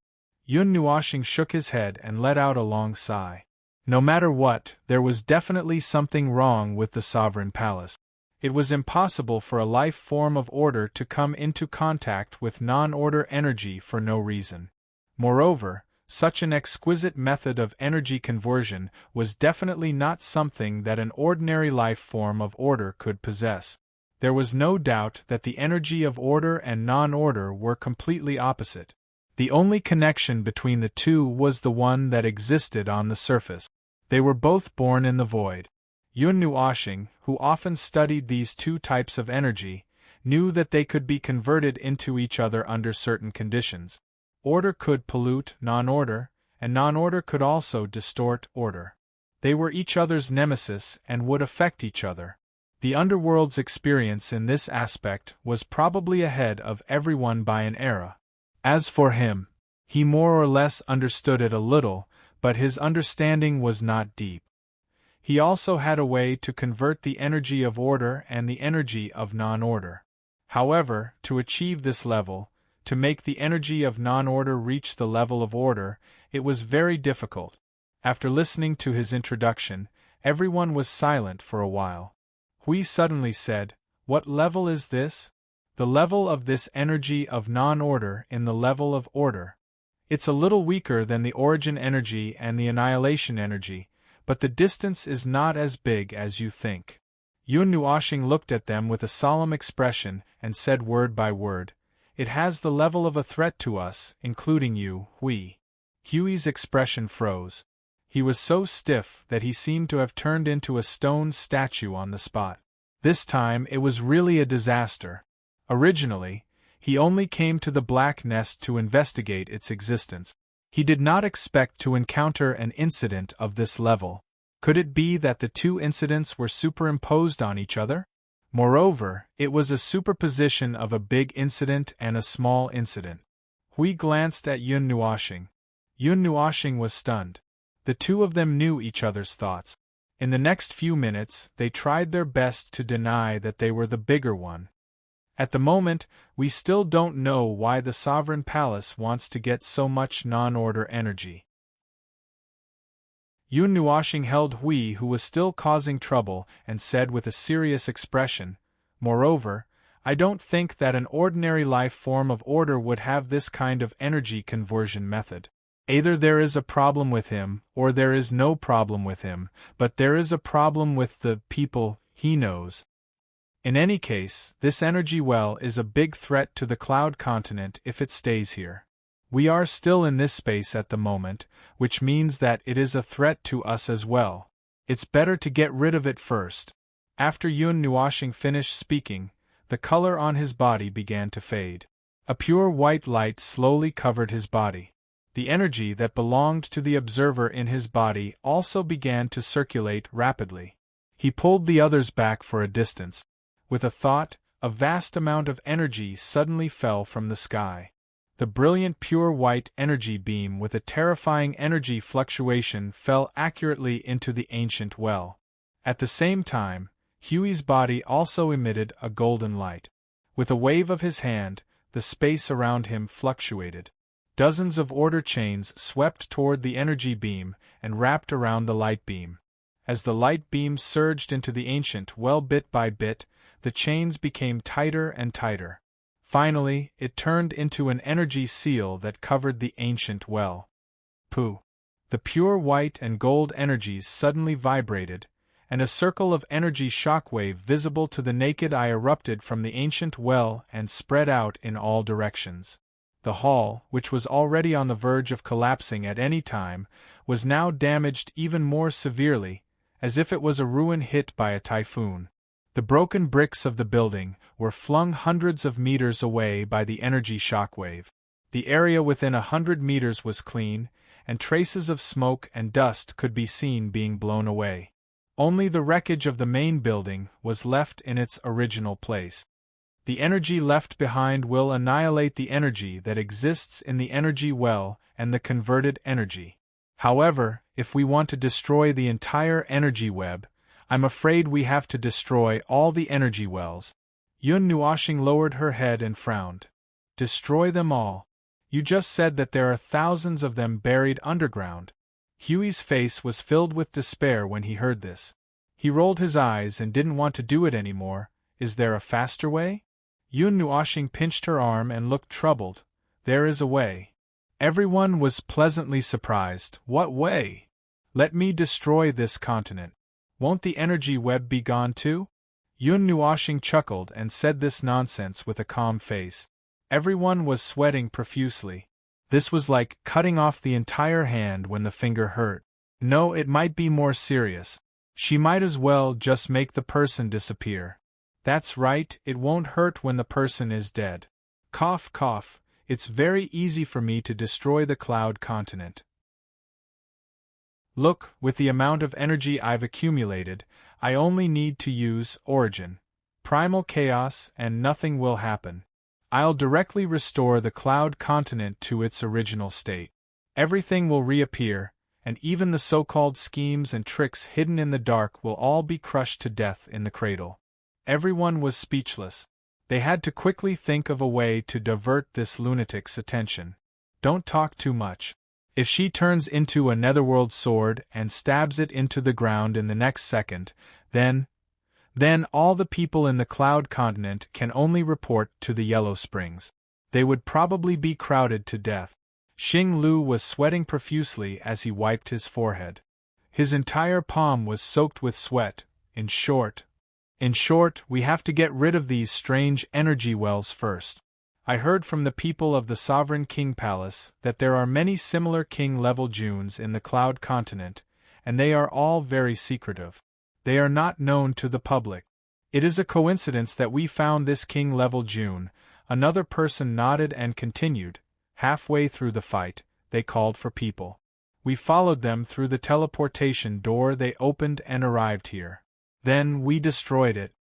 Yun Nuashing shook his head and let out a long sigh. No matter what, there was definitely something wrong with the Sovereign Palace. It was impossible for a life form of order to come into contact with non-order energy for no reason. Moreover, such an exquisite method of energy conversion was definitely not something that an ordinary life form of order could possess. There was no doubt that the energy of order and non-order were completely opposite. The only connection between the two was the one that existed on the surface. They were both born in the void. Yun Nuashing, who often studied these two types of energy, knew that they could be converted into each other under certain conditions. Order could pollute non-order, and non-order could also distort order. They were each other's nemesis and would affect each other. The underworld's experience in this aspect was probably ahead of everyone by an era. As for him, he more or less understood it a little, but his understanding was not deep. He also had a way to convert the energy of order and the energy of non-order. However, to achieve this level, to make the energy of non-order reach the level of order, it was very difficult. After listening to his introduction, everyone was silent for a while. Hui suddenly said, "What level is this?" "The level of this energy of non-order in the level of order. It's a little weaker than the origin energy and the annihilation energy, but the distance is not as big as you think." Yun Nuashing looked at them with a solemn expression and said word by word, "It has the level of a threat to us, including you, Hui." Hui's expression froze. He was so stiff that he seemed to have turned into a stone statue on the spot. This time it was really a disaster. Originally, he only came to the Black Nest to investigate its existence. He did not expect to encounter an incident of this level. Could it be that the two incidents were superimposed on each other? Moreover, it was a superposition of a big incident and a small incident. Hui glanced at Yun Nuashing. Yun Nuashing was stunned. The two of them knew each other's thoughts. In the next few minutes, they tried their best to deny that they were the bigger one. At the moment, we still don't know why the Sovereign Palace wants to get so much non-order energy. Yun Nuashing held Hui, who was still causing trouble, and said with a serious expression, "Moreover, I don't think that an ordinary life form of order would have this kind of energy conversion method. Either there is a problem with him, or there is no problem with him, but there is a problem with the people he knows. In any case, this energy well is a big threat to the cloud continent if it stays here. We are still in this space at the moment, which means that it is a threat to us as well. It's better to get rid of it first. After Yun Nuoshing finished speaking, the color on his body began to fade. A pure white light slowly covered his body. The energy that belonged to the observer in his body also began to circulate rapidly. He pulled the others back for a distance. With a thought, a vast amount of energy suddenly fell from the sky. The brilliant pure white energy beam with a terrifying energy fluctuation fell accurately into the ancient well. At the same time, Huey's body also emitted a golden light. With a wave of his hand, the space around him fluctuated. Dozens of order chains swept toward the energy beam and wrapped around the light beam. As the light beam surged into the ancient well bit by bit, the chains became tighter and tighter. Finally, it turned into an energy seal that covered the ancient well. Pooh! The pure white and gold energies suddenly vibrated, and a circle of energy shockwave visible to the naked eye erupted from the ancient well and spread out in all directions. The hall, which was already on the verge of collapsing at any time, was now damaged even more severely, as if it was a ruin hit by a typhoon. The broken bricks of the building were flung hundreds of meters away by the energy shockwave. The area within 100 meters was clean, and traces of smoke and dust could be seen being blown away. Only the wreckage of the main building was left in its original place. The energy left behind will annihilate the energy that exists in the energy well and the converted energy. However, if we want to destroy the entire energy web, I'm afraid we have to destroy all the energy wells. Yun Nuoshing lowered her head and frowned. Destroy them all? You just said that there are thousands of them buried underground. Huey's face was filled with despair when he heard this. He rolled his eyes and didn't want to do it anymore. Is there a faster way? Yun Nuoshing pinched her arm and looked troubled. There is a way. Everyone was pleasantly surprised. What way? Let me destroy this continent. Won't the energy web be gone too? Yun Nuoshing chuckled and said this nonsense with a calm face. Everyone was sweating profusely. This was like cutting off the entire hand when the finger hurt. No, it might be more serious. She might as well just make the person disappear. That's right, it won't hurt when the person is dead. Cough, cough, it's very easy for me to destroy the cloud continent. Look, with the amount of energy I've accumulated, I only need to use origin, primal chaos, and nothing will happen. I'll directly restore the cloud continent to its original state. Everything will reappear, and even the so-called schemes and tricks hidden in the dark will all be crushed to death in the cradle. Everyone was speechless. They had to quickly think of a way to divert this lunatic's attention. Don't talk too much. If she turns into a netherworld sword and stabs it into the ground in the next second, then all the people in the cloud continent can only report to the Yellow Springs. They would probably be crowded to death. Xing Lu was sweating profusely as he wiped his forehead. His entire palm was soaked with sweat. In short, we have to get rid of these strange energy wells first. I heard from the people of the Sovereign King Palace that there are many similar king-level Junes in the Cloud Continent, and they are all very secretive. They are not known to the public. It is a coincidence that we found this king-level June. Another person nodded and continued. Halfway through the fight, they called for people. We followed them through the teleportation door they opened and arrived here. Then we destroyed it.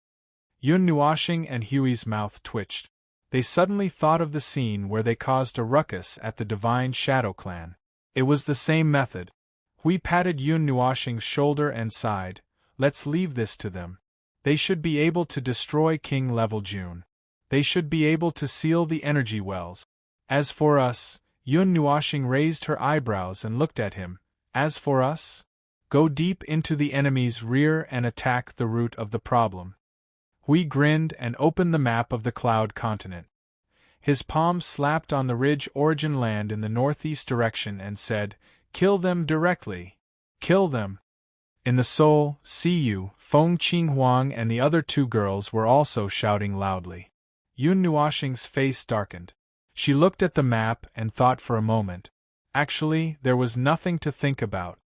Yun Nuoshing and Huey's mouth twitched. They suddenly thought of the scene where they caused a ruckus at the Divine Shadow Clan. It was the same method. Hui patted Yun Nuoshing's shoulder and sighed. Let's leave this to them. They should be able to destroy king-level June. They should be able to seal the energy wells. As for us, Yun Nuoshing raised her eyebrows and looked at him. As for us? Go deep into the enemy's rear and attack the root of the problem. Hui grinned and opened the map of the Cloud Continent. His palm slapped on the ridge origin land in the northeast direction and said, Kill them directly. Kill them. In the Seoul, Siyu, Feng Qinghuang and the other two girls were also shouting loudly. Yun Nuoshing's face darkened. She looked at the map and thought for a moment. Actually, there was nothing to think about.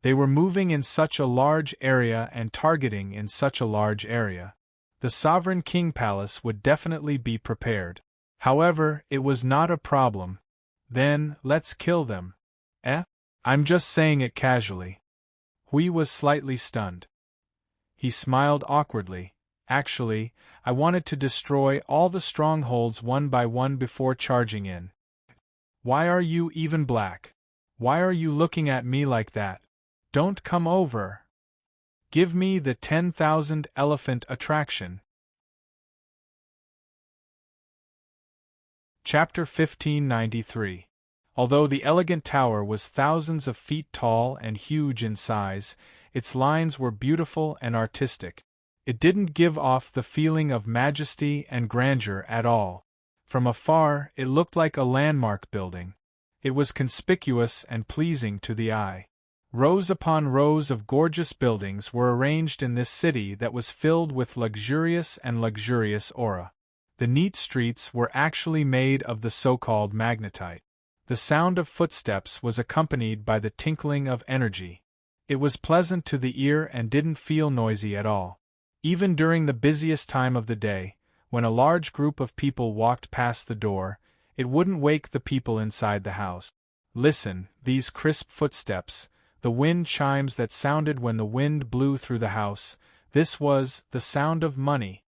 They were moving in such a large area and targeting in such a large area. The Sovereign King Palace would definitely be prepared. However, it was not a problem. Then, let's kill them. Eh? I'm just saying it casually. Hui was slightly stunned. He smiled awkwardly. Actually, I wanted to destroy all the strongholds one by one before charging in. Why are you even black? Why are you looking at me like that? Don't come over. Give me the 10,000 elephant attraction. Chapter 1593. Although the elegant tower was thousands of feet tall and huge in size, its lines were beautiful and artistic. It didn't give off the feeling of majesty and grandeur at all. From afar, it looked like a landmark building. It was conspicuous and pleasing to the eye. Rows upon rows of gorgeous buildings were arranged in this city that was filled with luxurious aura. The neat streets were actually made of the so-called magnetite. The sound of footsteps was accompanied by the tinkling of energy. It was pleasant to the ear and didn't feel noisy at all. Even during the busiest time of the day, when a large group of people walked past the door, it wouldn't wake the people inside the house. Listen, these crisp footsteps, the wind chimes that sounded when the wind blew through the house, this was the sound of money.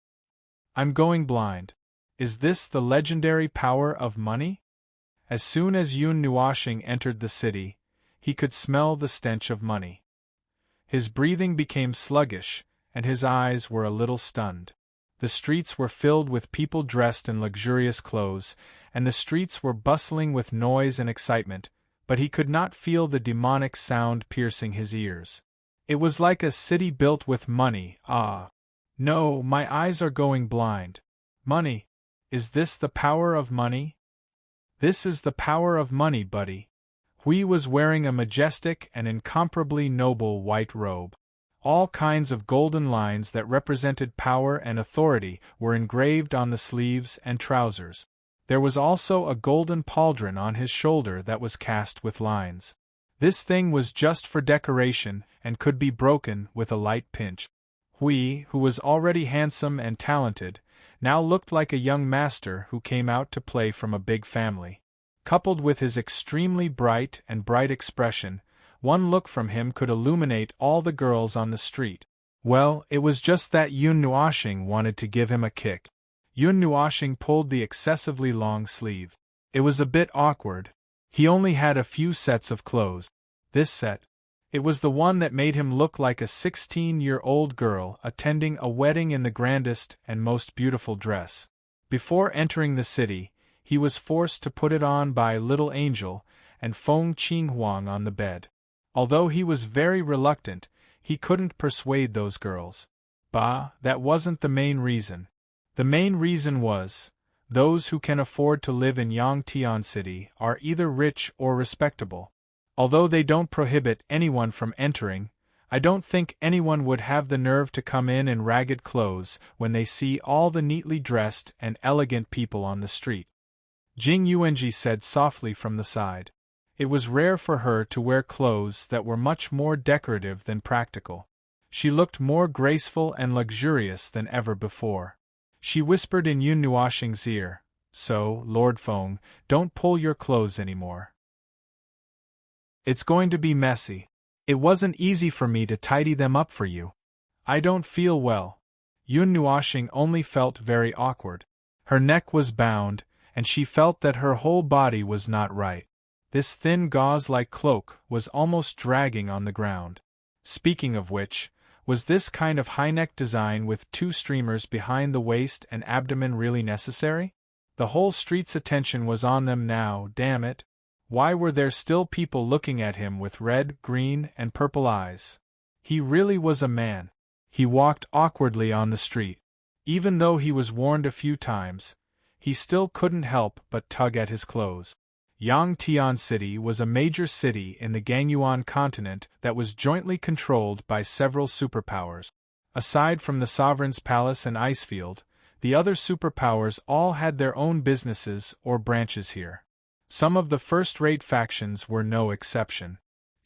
I'm going blind. Is this the legendary power of money? As soon as Yun Nuoshing entered the city, he could smell the stench of money. His breathing became sluggish, and his eyes were a little stunned. The streets were filled with people dressed in luxurious clothes, and the streets were bustling with noise and excitement, but he could not feel the demonic sound piercing his ears. It was like a city built with money. Ah! No, my eyes are going blind. Money. Is this the power of money? This is the power of money, buddy. Hui was wearing a majestic and incomparably noble white robe. All kinds of golden lines that represented power and authority were engraved on the sleeves and trousers. There was also a golden pauldron on his shoulder that was cast with lines. This thing was just for decoration and could be broken with a light pinch. Hui, who was already handsome and talented, now looked like a young master who came out to play from a big family. Coupled with his extremely bright expression, one look from him could illuminate all the girls on the street. Well, it was just that Yun Nuoshing wanted to give him a kick. Yun Nuoshing pulled the excessively long sleeve. It was a bit awkward. He only had a few sets of clothes. This set. It was the one that made him look like a 16-year-old girl attending a wedding in the grandest and most beautiful dress. Before entering the city, he was forced to put it on by Little Angel and Feng Qinghuang on the bed. Although he was very reluctant, he couldn't persuade those girls. Bah, that wasn't the main reason. The main reason was, those who can afford to live in Yangtian City are either rich or respectable. Although they don't prohibit anyone from entering, I don't think anyone would have the nerve to come in ragged clothes when they see all the neatly dressed and elegant people on the street. Jing Yuanji said softly from the side. It was rare for her to wear clothes that were much more decorative than practical. She looked more graceful and luxurious than ever before. She whispered in Yun Nuoshing's ear, "So, Lord Feng, don't pull your clothes anymore. It's going to be messy. It wasn't easy for me to tidy them up for you. I don't feel well." Yun Nuoshing only felt very awkward. Her neck was bound, and she felt that her whole body was not right. This thin gauze-like cloak was almost dragging on the ground. Speaking of which, was this kind of high-neck design with two streamers behind the waist and abdomen really necessary? The whole street's attention was on them now, damn it. Why were there still people looking at him with red, green, and purple eyes? He really was a man. He walked awkwardly on the street. Even though he was warned a few times, he still couldn't help but tug at his clothes. Yangtian City was a major city in the Gangyuan continent that was jointly controlled by several superpowers. Aside from the Sovereign's Palace and Icefield, the other superpowers all had their own businesses or branches here. Some of the first-rate factions were no exception.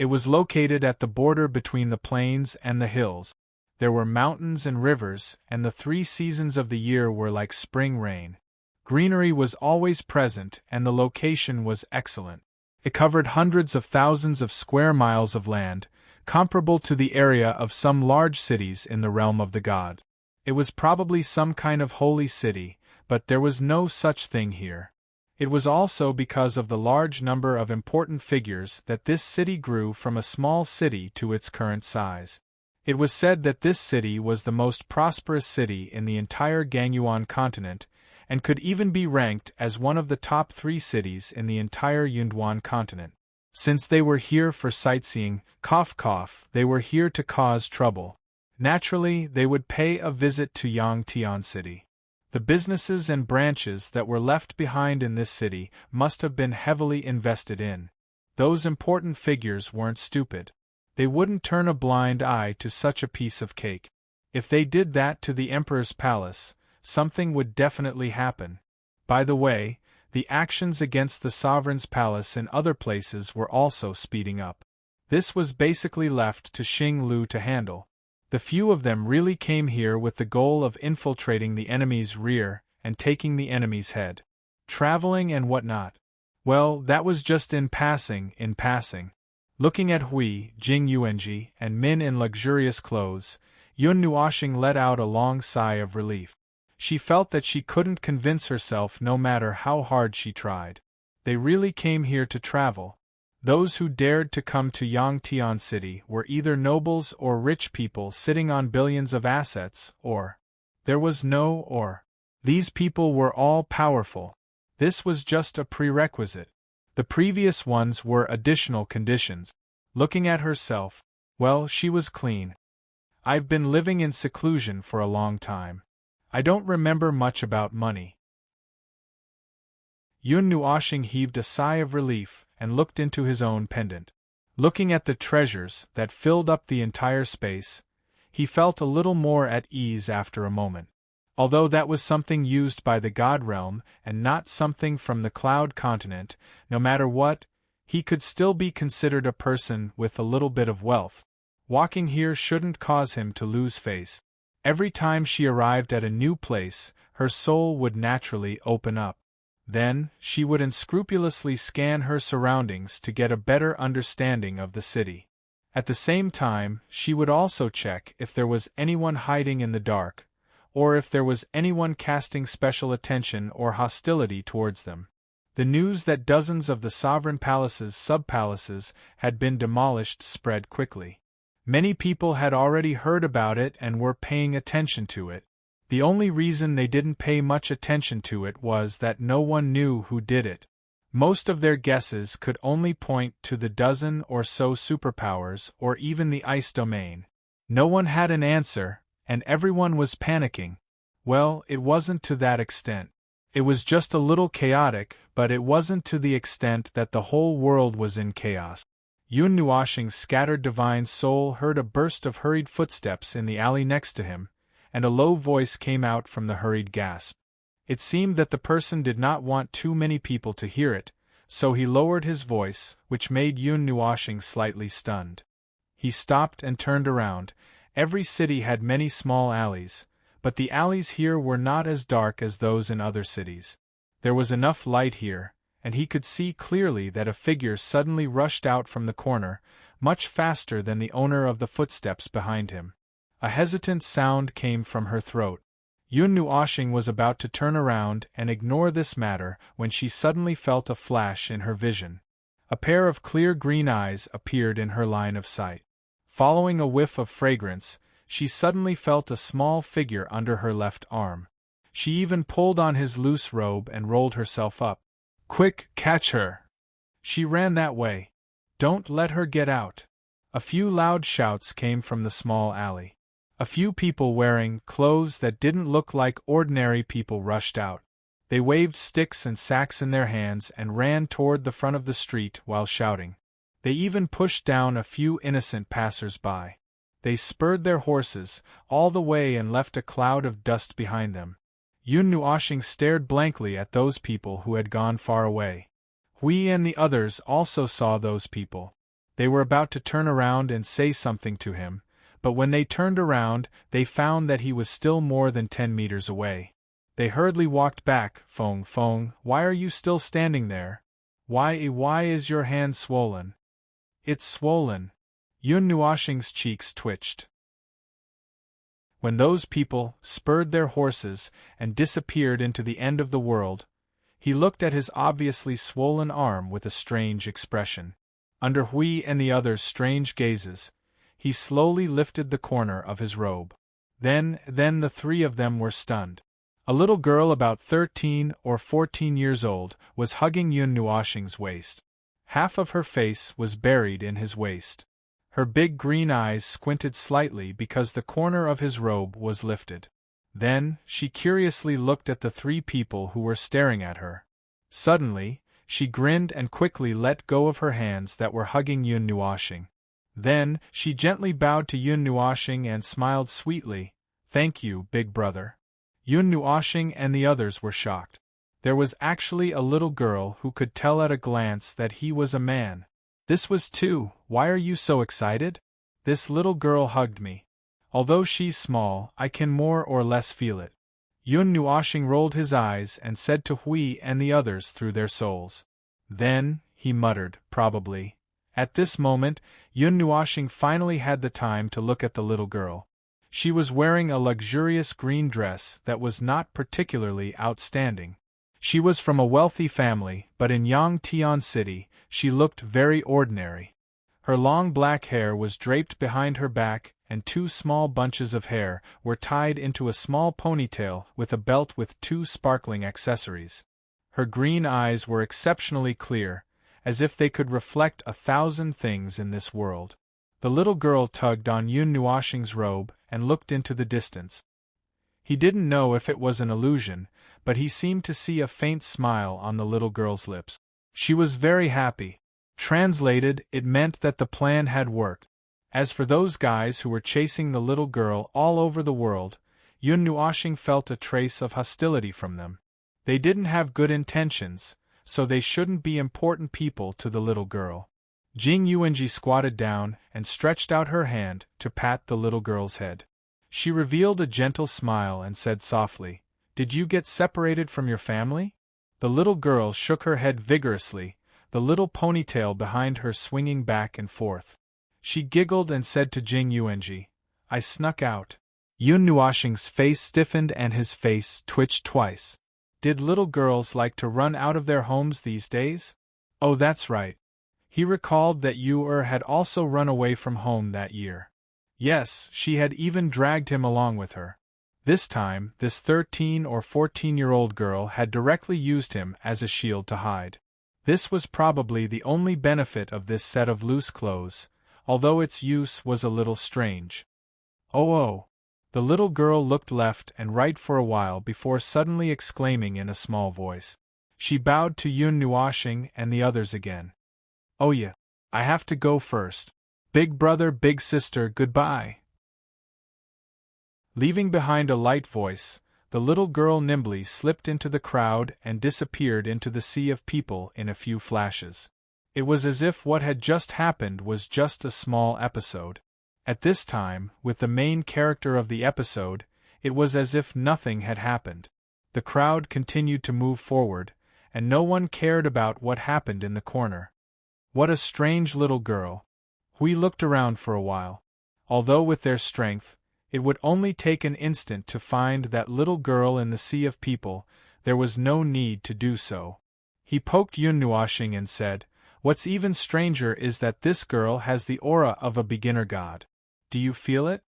It was located at the border between the plains and the hills. There were mountains and rivers, and the 3 seasons of the year were like spring rain. Greenery was always present, and the location was excellent. It covered hundreds of thousands of square miles of land, comparable to the area of some large cities in the realm of the gods. It was probably some kind of holy city, but there was no such thing here. It was also because of the large number of important figures that this city grew from a small city to its current size. It was said that this city was the most prosperous city in the entire Gangwon continent, and could even be ranked as one of the top 3 cities in the entire Yunduan continent. Since they were here for sightseeing, they were here to cause trouble. Naturally, they would pay a visit to Yangtian City. The businesses and branches that were left behind in this city must have been heavily invested in. Those important figures weren't stupid. They wouldn't turn a blind eye to such a piece of cake. If they did that to the emperor's palace, something would definitely happen. By the way, the actions against the sovereign's palace in other places were also speeding up. This was basically left to Xing Lu to handle. The few of them really came here with the goal of infiltrating the enemy's rear and taking the enemy's head. Traveling and whatnot. Well, that was just in passing. Looking at Hui, Jing Yuanji, and Min in luxurious clothes, Yun Nuoxing let out a long sigh of relief. She felt that she couldn't convince herself no matter how hard she tried. They really came here to travel. Those who dared to come to Yangtian City were either nobles or rich people sitting on billions of assets, or there was no or. These people were all powerful. This was just a prerequisite. The previous ones were additional conditions. Looking at herself, well, she was clean. I've been living in seclusion for a long time. I don't remember much about money. Yun Nuoxing heaved a sigh of relief and looked into his own pendant. Looking at the treasures that filled up the entire space, he felt a little more at ease after a moment. Although that was something used by the God Realm and not something from the Cloud Continent, no matter what, he could still be considered a person with a little bit of wealth. Walking here shouldn't cause him to lose face. Every time she arrived at a new place, her soul would naturally open up. Then, she would unscrupulously scan her surroundings to get a better understanding of the city. At the same time, she would also check if there was anyone hiding in the dark, or if there was anyone casting special attention or hostility towards them. The news that dozens of the sovereign palace's sub-palaces had been demolished spread quickly. Many people had already heard about it and were paying attention to it. The only reason they didn't pay much attention to it was that no one knew who did it. Most of their guesses could only point to the dozen or so superpowers or even the ice domain. No one had an answer, and everyone was panicking. Well, it wasn't to that extent. It was just a little chaotic, but it wasn't to the extent that the whole world was in chaos. Yun Nuoxing's scattered divine soul heard a burst of hurried footsteps in the alley next to him, and a low voice came out from the hurried gasp. It seemed that the person did not want too many people to hear it, so he lowered his voice, which made Yun Nuoxing slightly stunned. He stopped and turned around. Every city had many small alleys, but the alleys here were not as dark as those in other cities. There was enough light here, and he could see clearly that a figure suddenly rushed out from the corner, much faster than the owner of the footsteps behind him. A hesitant sound came from her throat. Yun Nuoxing was about to turn around and ignore this matter when she suddenly felt a flash in her vision. A pair of clear green eyes appeared in her line of sight. Following a whiff of fragrance, she suddenly felt a small figure under her left arm. She even pulled on his loose robe and rolled herself up. "Quick, catch her!" She ran that way. "Don't let her get out." A few loud shouts came from the small alley. A few people wearing clothes that didn't look like ordinary people rushed out. They waved sticks and sacks in their hands and ran toward the front of the street while shouting. They even pushed down a few innocent passers-by. They spurred their horses all the way and left a cloud of dust behind them. Yun Nuoxing stared blankly at those people who had gone far away. Hui and the others also saw those people. They were about to turn around and say something to him, but when they turned around, they found that he was still more than 10 meters away. They hurriedly walked back. Fong Fong, why are you still standing there? Why is your hand swollen? It's swollen. Yun Nuoshing's cheeks twitched. When those people spurred their horses and disappeared into the end of the world, he looked at his obviously swollen arm with a strange expression. Under Hui and the others' strange gazes, he slowly lifted the corner of his robe. Then the three of them were stunned. A little girl about 13 or 14 years old was hugging Yun Nuoshing's waist. Half of her face was buried in his waist. Her big green eyes squinted slightly because the corner of his robe was lifted. Then, she curiously looked at the three people who were staring at her. Suddenly, she grinned and quickly let go of her hands that were hugging Yun Nuoshing. Then, she gently bowed to Yun Nuoshing and smiled sweetly. "Thank you, big brother." Yun Nuoshing and the others were shocked. There was actually a little girl who could tell at a glance that he was a man. This was too. Why are you so excited? This little girl hugged me. Although she's small, I can more or less feel it. Yun Nuoshing rolled his eyes and said to Hui and the others through their souls. Then, he muttered, probably. At this moment, Yun Nuoshing finally had the time to look at the little girl. She was wearing a luxurious green dress that was not particularly outstanding. She was from a wealthy family, but in Yangtian City, she looked very ordinary. Her long black hair was draped behind her back, and two small bunches of hair were tied into a small ponytail with a belt with two sparkling accessories. Her green eyes were exceptionally clear, as if they could reflect 1,000 things in this world. The little girl tugged on Yun Nuoshing's robe and looked into the distance. He didn't know if it was an illusion, but he seemed to see a faint smile on the little girl's lips. She was very happy. Translated, it meant that the plan had worked. As for those guys who were chasing the little girl all over the world, Yun Nuoshing felt a trace of hostility from them. They didn't have good intentions, so they shouldn't be important people to the little girl. Jing Yuanji squatted down and stretched out her hand to pat the little girl's head. She revealed a gentle smile and said softly, "Did you get separated from your family?" The little girl shook her head vigorously, the little ponytail behind her swinging back and forth. She giggled and said to Jing Yuanji, "I snuck out." Yun Nuoshing's face stiffened and his face twitched twice. Did little girls like to run out of their homes these days? Oh, that's right. He recalled that Yu had also run away from home that year. Yes, she had even dragged him along with her. This time, this 13 or 14-year-old girl had directly used him as a shield to hide. This was probably the only benefit of this set of loose clothes, although its use was a little strange. Oh! The little girl looked left and right for a while before suddenly exclaiming in a small voice. She bowed to Yun Nuoshing and the others again. "Oh yeah, I have to go first. Big brother, big sister, goodbye." Leaving behind a light voice, the little girl nimbly slipped into the crowd and disappeared into the sea of people in a few flashes. It was as if what had just happened was just a small episode. At this time, with the main character of the episode, it was as if nothing had happened. The crowd continued to move forward, and no one cared about what happened in the corner. What a strange little girl. We looked around for a while. Although with their strength, it would only take an instant to find that little girl in the sea of people, there was no need to do so. He poked Yun Nuoshing and said, "What's even stranger is that this girl has the aura of a beginner god. Do you feel it?"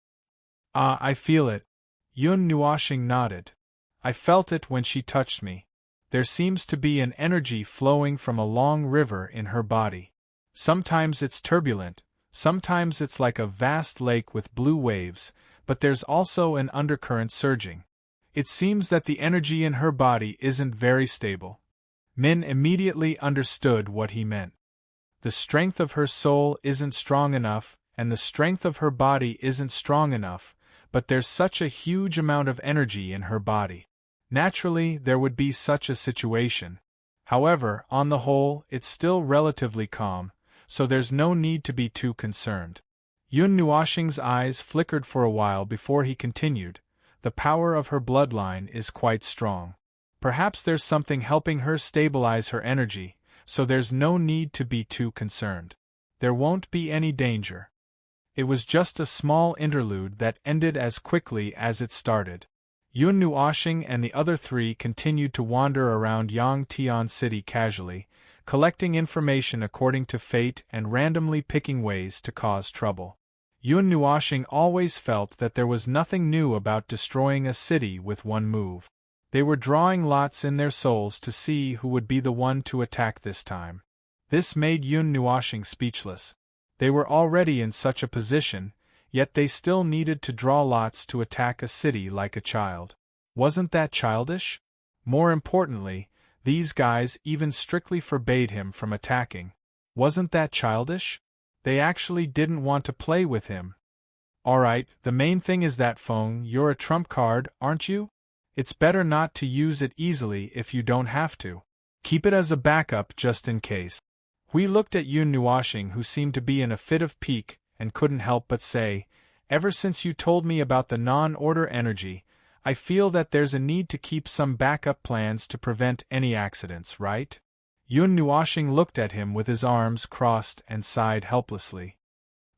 "Ah, I feel it." Yun Nuoshing nodded. "I felt it when she touched me. There seems to be an energy flowing from a long river in her body. Sometimes it's turbulent, sometimes it's like a vast lake with blue waves, but there's also an undercurrent surging. It seems that the energy in her body isn't very stable." Min immediately understood what he meant. The strength of her soul isn't strong enough, and the strength of her body isn't strong enough, but there's such a huge amount of energy in her body. Naturally, there would be such a situation. However, on the whole, it's still relatively calm, so there's no need to be too concerned. Yun Nuoxing's eyes flickered for a while before he continued, the power of her bloodline is quite strong. Perhaps there's something helping her stabilize her energy, so there's no need to be too concerned. There won't be any danger. It was just a small interlude that ended as quickly as it started. Yun Nuoxing and the other three continued to wander around Yangtian City casually, collecting information according to fate and randomly picking ways to cause trouble. Yun Nuoxing always felt that there was nothing new about destroying a city with one move. They were drawing lots in their souls to see who would be the one to attack this time. This made Yun Nuoxing speechless. They were already in such a position, yet they still needed to draw lots to attack a city like a child. Wasn't that childish? More importantly, these guys even strictly forbade him from attacking. Wasn't that childish? They actually didn't want to play with him. Alright, the main thing is that Feng, you're a trump card, aren't you? It's better not to use it easily if you don't have to. Keep it as a backup just in case. We looked at Yun Nuoxing, who seemed to be in a fit of pique, and couldn't help but say, ever since you told me about the non-order energy, I feel that there's a need to keep some backup plans to prevent any accidents, right? Yun Nuoxing looked at him with his arms crossed and sighed helplessly.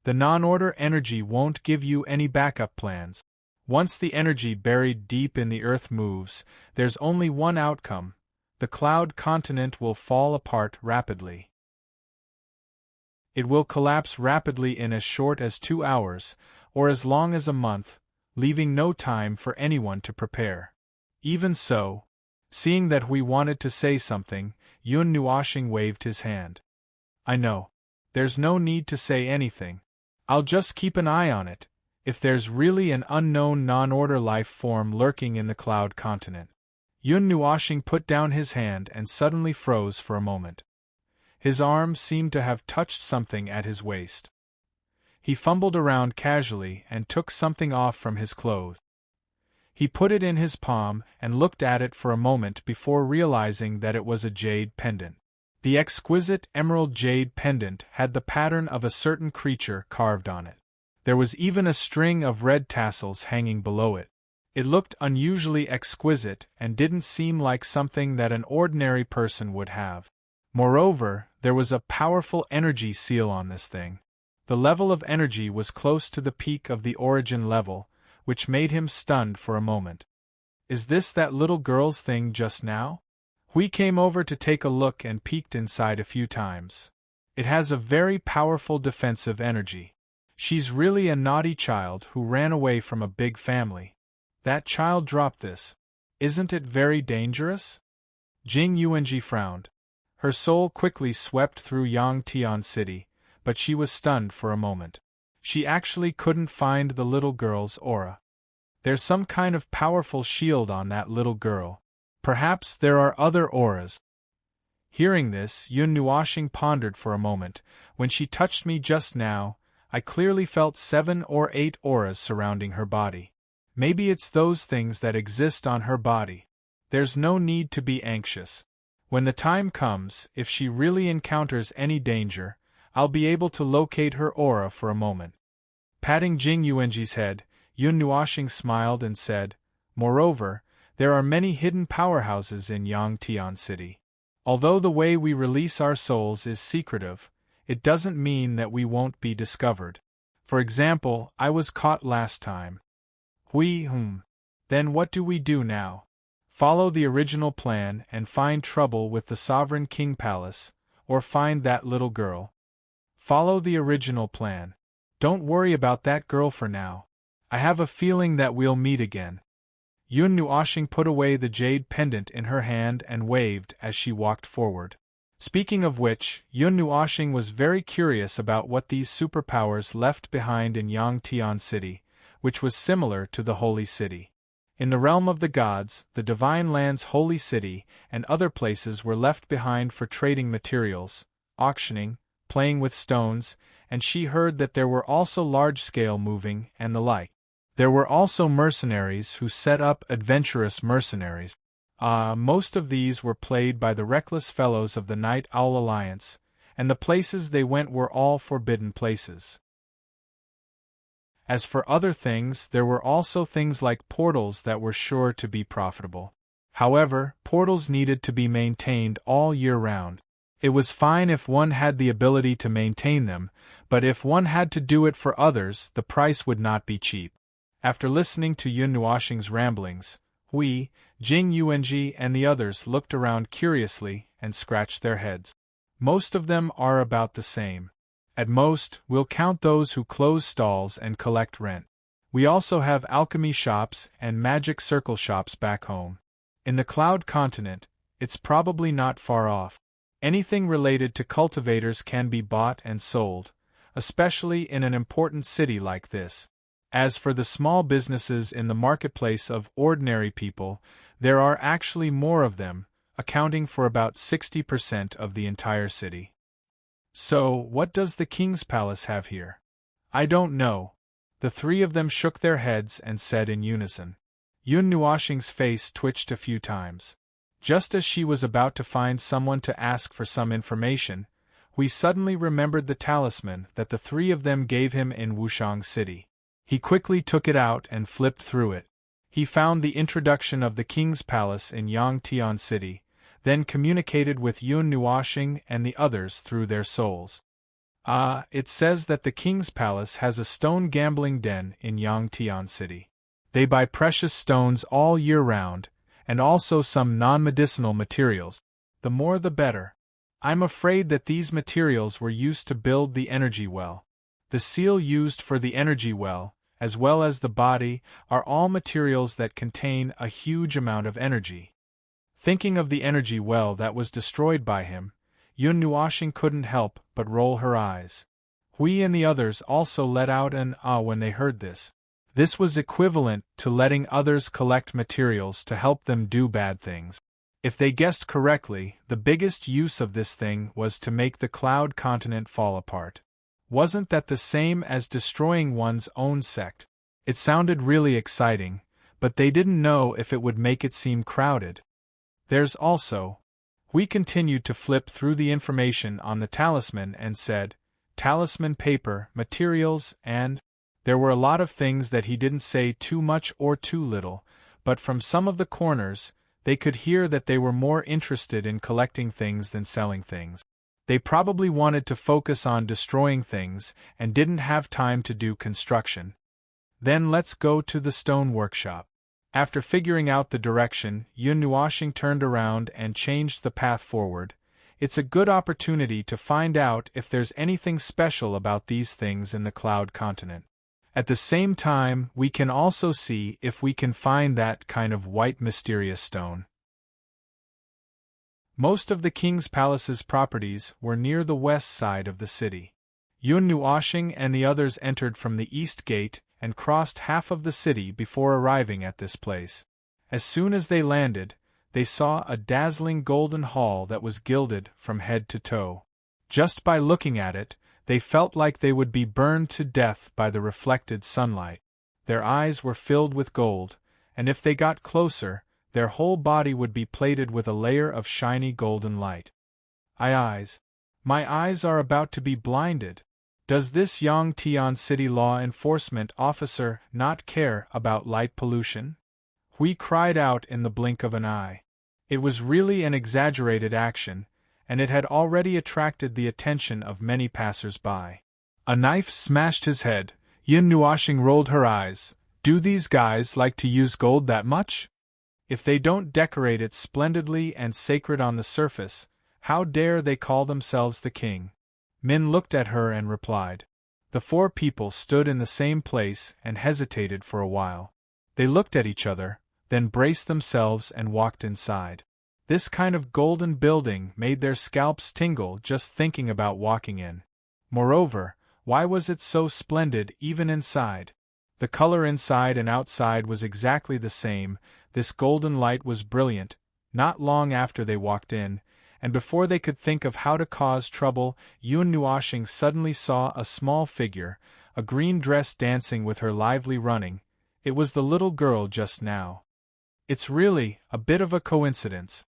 The non-order energy won't give you any backup plans. Once the energy buried deep in the earth moves, there's only one outcome. The cloud continent will fall apart rapidly. It will collapse rapidly in as short as 2 hours, or as long as a month, leaving no time for anyone to prepare. Even so, seeing that we wanted to say something, Yun Nuoxing waved his hand. I know. There's no need to say anything. I'll just keep an eye on it, if there's really an unknown non-order life form lurking in the cloud continent. Yun Nuoxing put down his hand and suddenly froze for a moment. His arm seemed to have touched something at his waist. He fumbled around casually and took something off from his clothes. He put it in his palm and looked at it for a moment before realizing that it was a jade pendant. The exquisite emerald jade pendant had the pattern of a certain creature carved on it. There was even a string of red tassels hanging below it. It looked unusually exquisite and didn't seem like something that an ordinary person would have. Moreover, there was a powerful energy seal on this thing. The level of energy was close to the peak of the origin level, which made him stunned for a moment. Is this that little girl's thing just now? We came over to take a look and peeked inside a few times. It has a very powerful defensive energy. She's really a naughty child who ran away from a big family. That child dropped this. Isn't it very dangerous? Jing Yuanji frowned. Her soul quickly swept through Yangtian City, but she was stunned for a moment. She actually couldn't find the little girl's aura. There's some kind of powerful shield on that little girl. Perhaps there are other auras. Hearing this, Yun Nuoxing pondered for a moment. When she touched me just now, I clearly felt 7 or 8 auras surrounding her body. Maybe it's those things that exist on her body. There's no need to be anxious. When the time comes, if she really encounters any danger, I'll be able to locate her aura for a moment. Patting Jing Yuanji's head, Yun Nuoxing smiled and said, moreover, there are many hidden powerhouses in Yangtian City. Although the way we release our souls is secretive, it doesn't mean that we won't be discovered. For example, I was caught last time. Then what do we do now? Follow the original plan and find trouble with the Sovereign King Palace, or find that little girl? Follow the original plan. Don't worry about that girl for now. I have a feeling that we'll meet again. Yun Nuoxing put away the jade pendant in her hand and waved as she walked forward. Speaking of which, Yun Nuoxing was very curious about what these superpowers left behind in Yangtian City, which was similar to the Holy City. In the realm of the gods, the Divine Land's Holy City and other places were left behind for trading materials, auctioning, playing with stones, and she heard that there were also large-scale moving and the like. There were also mercenaries who set up adventurous mercenaries. Most of these were played by the reckless fellows of the Night Owl Alliance, and the places they went were all forbidden places. As for other things, there were also things like portals that were sure to be profitable. However, portals needed to be maintained all year round. It was fine if one had the ability to maintain them, but if one had to do it for others, the price would not be cheap. After listening to Yun Nuoxing's ramblings, Hui, Jing Yuanji and the others looked around curiously and scratched their heads. Most of them are about the same. At most, we'll count those who close stalls and collect rent. We also have alchemy shops and magic circle shops back home. In the Cloud Continent, it's probably not far off. Anything related to cultivators can be bought and sold, especially in an important city like this. As for the small businesses in the marketplace of ordinary people, there are actually more of them, accounting for about 60% of the entire city. So, what does the king's palace have here? I don't know. The three of them shook their heads and said in unison. Yun Nuoxing's face twitched a few times. Just as she was about to find someone to ask for some information, we suddenly remembered the talisman that the three of them gave him in Wushang City. He quickly took it out and flipped through it. He found the introduction of the king's palace in Yangtian City, then communicated with Yun Nuoxing and the others through their souls. It says that the king's palace has a stone gambling den in Yangtian City. They buy precious stones all year round, and also some non-medicinal materials. The more the better. I'm afraid that these materials were used to build the energy well. The seal used for the energy well, as well as the body, are all materials that contain a huge amount of energy. Thinking of the energy well that was destroyed by him, Yun Nuoxing couldn't help but roll her eyes. Hui and the others also let out an ah when they heard this. This was equivalent to letting others collect materials to help them do bad things. If they guessed correctly, the biggest use of this thing was to make the Cloud Continent fall apart. Wasn't that the same as destroying one's own sect? It sounded really exciting, but they didn't know if it would make it seem crowded. There's also. We continued to flip through the information on the talisman and said, talisman paper, materials, and. There were a lot of things that he didn't say too much or too little, but from some of the corners, they could hear that they were more interested in collecting things than selling things. They probably wanted to focus on destroying things and didn't have time to do construction. Then let's go to the stone workshop. After figuring out the direction, Yun Nuoxing turned around and changed the path forward. It's a good opportunity to find out if there's anything special about these things in the Cloud Continent. At the same time, we can also see if we can find that kind of white mysterious stone. Most of the king's palace's properties were near the west side of the city. Yun Nuoxing and the others entered from the east gate and crossed half of the city before arriving at this place. As soon as they landed, they saw a dazzling golden hall that was gilded from head to toe. Just by looking at it, they felt like they would be burned to death by the reflected sunlight. Their eyes were filled with gold, and if they got closer, their whole body would be plated with a layer of shiny golden light. My eyes are about to be blinded. Does this Yangtian City law enforcement officer not care about light pollution? Hui cried out in the blink of an eye. It was really an exaggerated action, and it had already attracted the attention of many passers-by. A knife smashed his head. Yun Nuoxing rolled her eyes. Do these guys like to use gold that much? If they don't decorate it splendidly and sacred on the surface, how dare they call themselves the king? Min looked at her and replied. The four people stood in the same place and hesitated for a while. They looked at each other, then braced themselves and walked inside. This kind of golden building made their scalps tingle just thinking about walking in. Moreover, why was it so splendid even inside? The color inside and outside was exactly the same. This golden light was brilliant. Not long after they walked in, and before they could think of how to cause trouble, Yun Nuoxing suddenly saw a small figure, a green dress dancing with her lively running. It was the little girl just now. It's really a bit of a coincidence.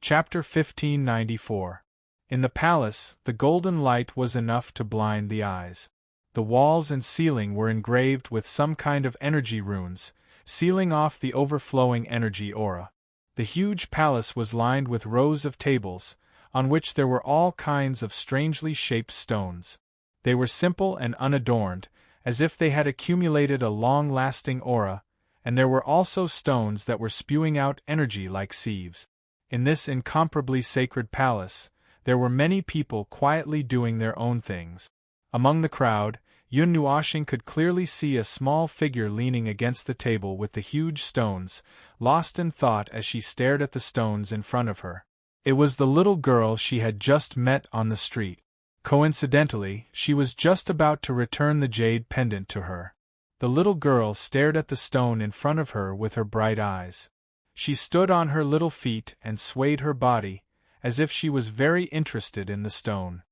Chapter 1594. In the palace, the golden light was enough to blind the eyes. The walls and ceiling were engraved with some kind of energy runes, sealing off the overflowing energy aura. The huge palace was lined with rows of tables, on which there were all kinds of strangely shaped stones. They were simple and unadorned, as if they had accumulated a long-lasting aura, and there were also stones that were spewing out energy like sieves. In this incomparably sacred palace, there were many people quietly doing their own things. Among the crowd, Yun Nuoxing could clearly see a small figure leaning against the table with the huge stones, lost in thought as she stared at the stones in front of her. It was the little girl she had just met on the street. Coincidentally, she was just about to return the jade pendant to her. The little girl stared at the stone in front of her with her bright eyes. She stood on her little feet and swayed her body, as if she was very interested in the stone.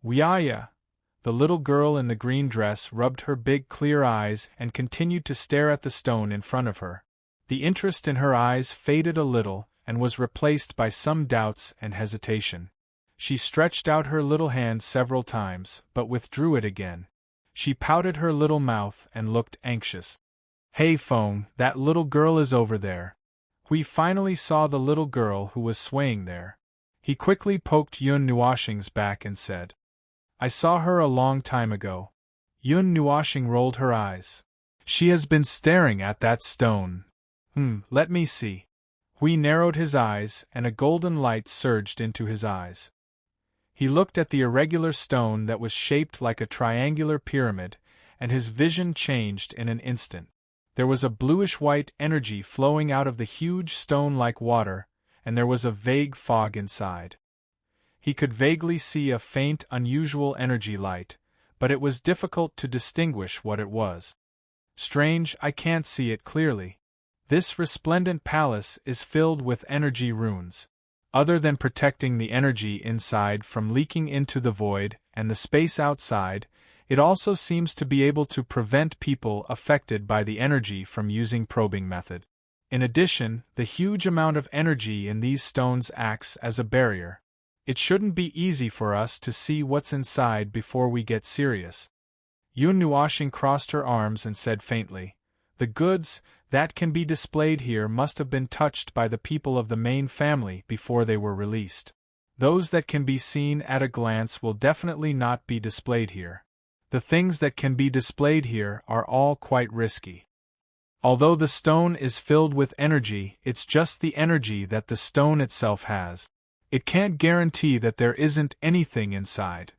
"Weaya!" The little girl in the green dress rubbed her big clear eyes and continued to stare at the stone in front of her. The interest in her eyes faded a little and was replaced by some doubts and hesitation. She stretched out her little hand several times, but withdrew it again. She pouted her little mouth and looked anxious. "Hey Feng, that little girl is over there." We finally saw the little girl who was swaying there. He quickly poked Yun Nuoxing's back and said, "I saw her a long time ago." Yun Nuoxing rolled her eyes. "She has been staring at that stone." Let me see." Hui narrowed his eyes, and a golden light surged into his eyes. He looked at the irregular stone that was shaped like a triangular pyramid, and his vision changed in an instant. There was a bluish-white energy flowing out of the huge stone like water, and there was a vague fog inside. He could vaguely see a faint, unusual energy light, but it was difficult to distinguish what it was. "Strange, I can't see it clearly. This resplendent palace is filled with energy runes. Other than protecting the energy inside from leaking into the void and the space outside, it also seems to be able to prevent people affected by the energy from using probing method. In addition, the huge amount of energy in these stones acts as a barrier. It shouldn't be easy for us to see what's inside before we get serious." Yun Nuoxing crossed her arms and said faintly, "The goods that can be displayed here must have been touched by the people of the main family before they were released. Those that can be seen at a glance will definitely not be displayed here. The things that can be displayed here are all quite risky. Although the stone is filled with energy, it's just the energy that the stone itself has. It can't guarantee that there isn't anything inside.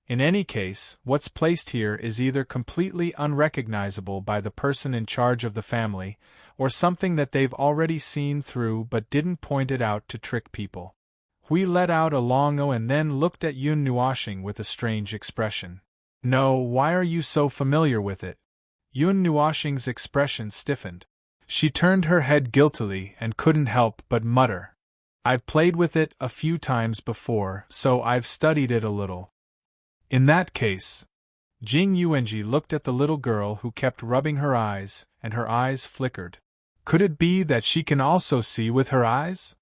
In any case, what's placed here is either completely unrecognizable by the person in charge of the family, or something that they've already seen through but didn't point it out to trick people." Hui let out a long "oh" and then looked at Yun Nuoxing with a strange expression. "No, why are you so familiar with it?" Yun Nuoxing's expression stiffened. She turned her head guiltily and couldn't help but mutter, "I've played with it a few times before, so I've studied it a little." "In that case..." Jing Yuanji looked at the little girl who kept rubbing her eyes, and her eyes flickered. "Could it be that she can also see with her eyes?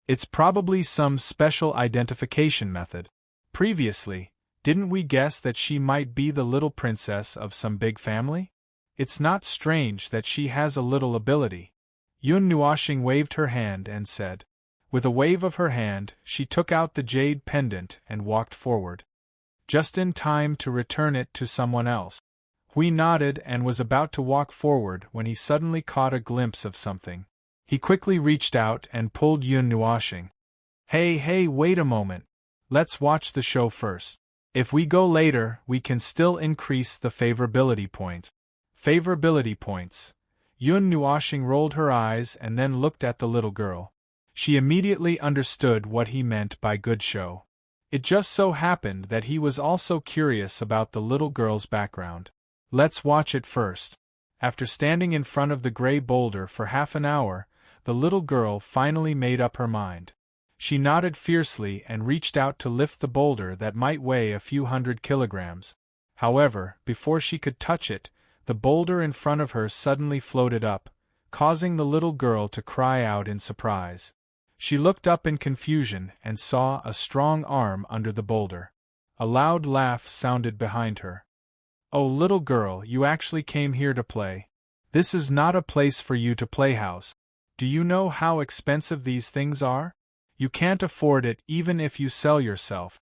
It's probably some special identification method. Previously, didn't we guess that she might be the little princess of some big family? It's not strange that she has a little ability." Yun Nuoxing waved her hand and said. With a wave of her hand, she took out the jade pendant and walked forward. Just in time to return it to someone else. Hui nodded and was about to walk forward when he suddenly caught a glimpse of something. He quickly reached out and pulled Yun Nuoxing. Hey, wait a moment. Let's watch the show first. If we go later, we can still increase the favorability points." Favorability points. Yun Nuoxing rolled her eyes and then looked at the little girl. She immediately understood what he meant by good show. It just so happened that he was also curious about the little girl's background. "Let's watch it first." After standing in front of the gray boulder for half an hour, the little girl finally made up her mind. She nodded fiercely and reached out to lift the boulder that might weigh a few 100 kilograms. However, before she could touch it, the boulder in front of her suddenly floated up, causing the little girl to cry out in surprise. She looked up in confusion and saw a strong arm under the boulder. A loud laugh sounded behind her. "Oh, little girl, you actually came here to play. This is not a place for you to playhouse. Do you know how expensive these things are? You can't afford it even if you sell yourself.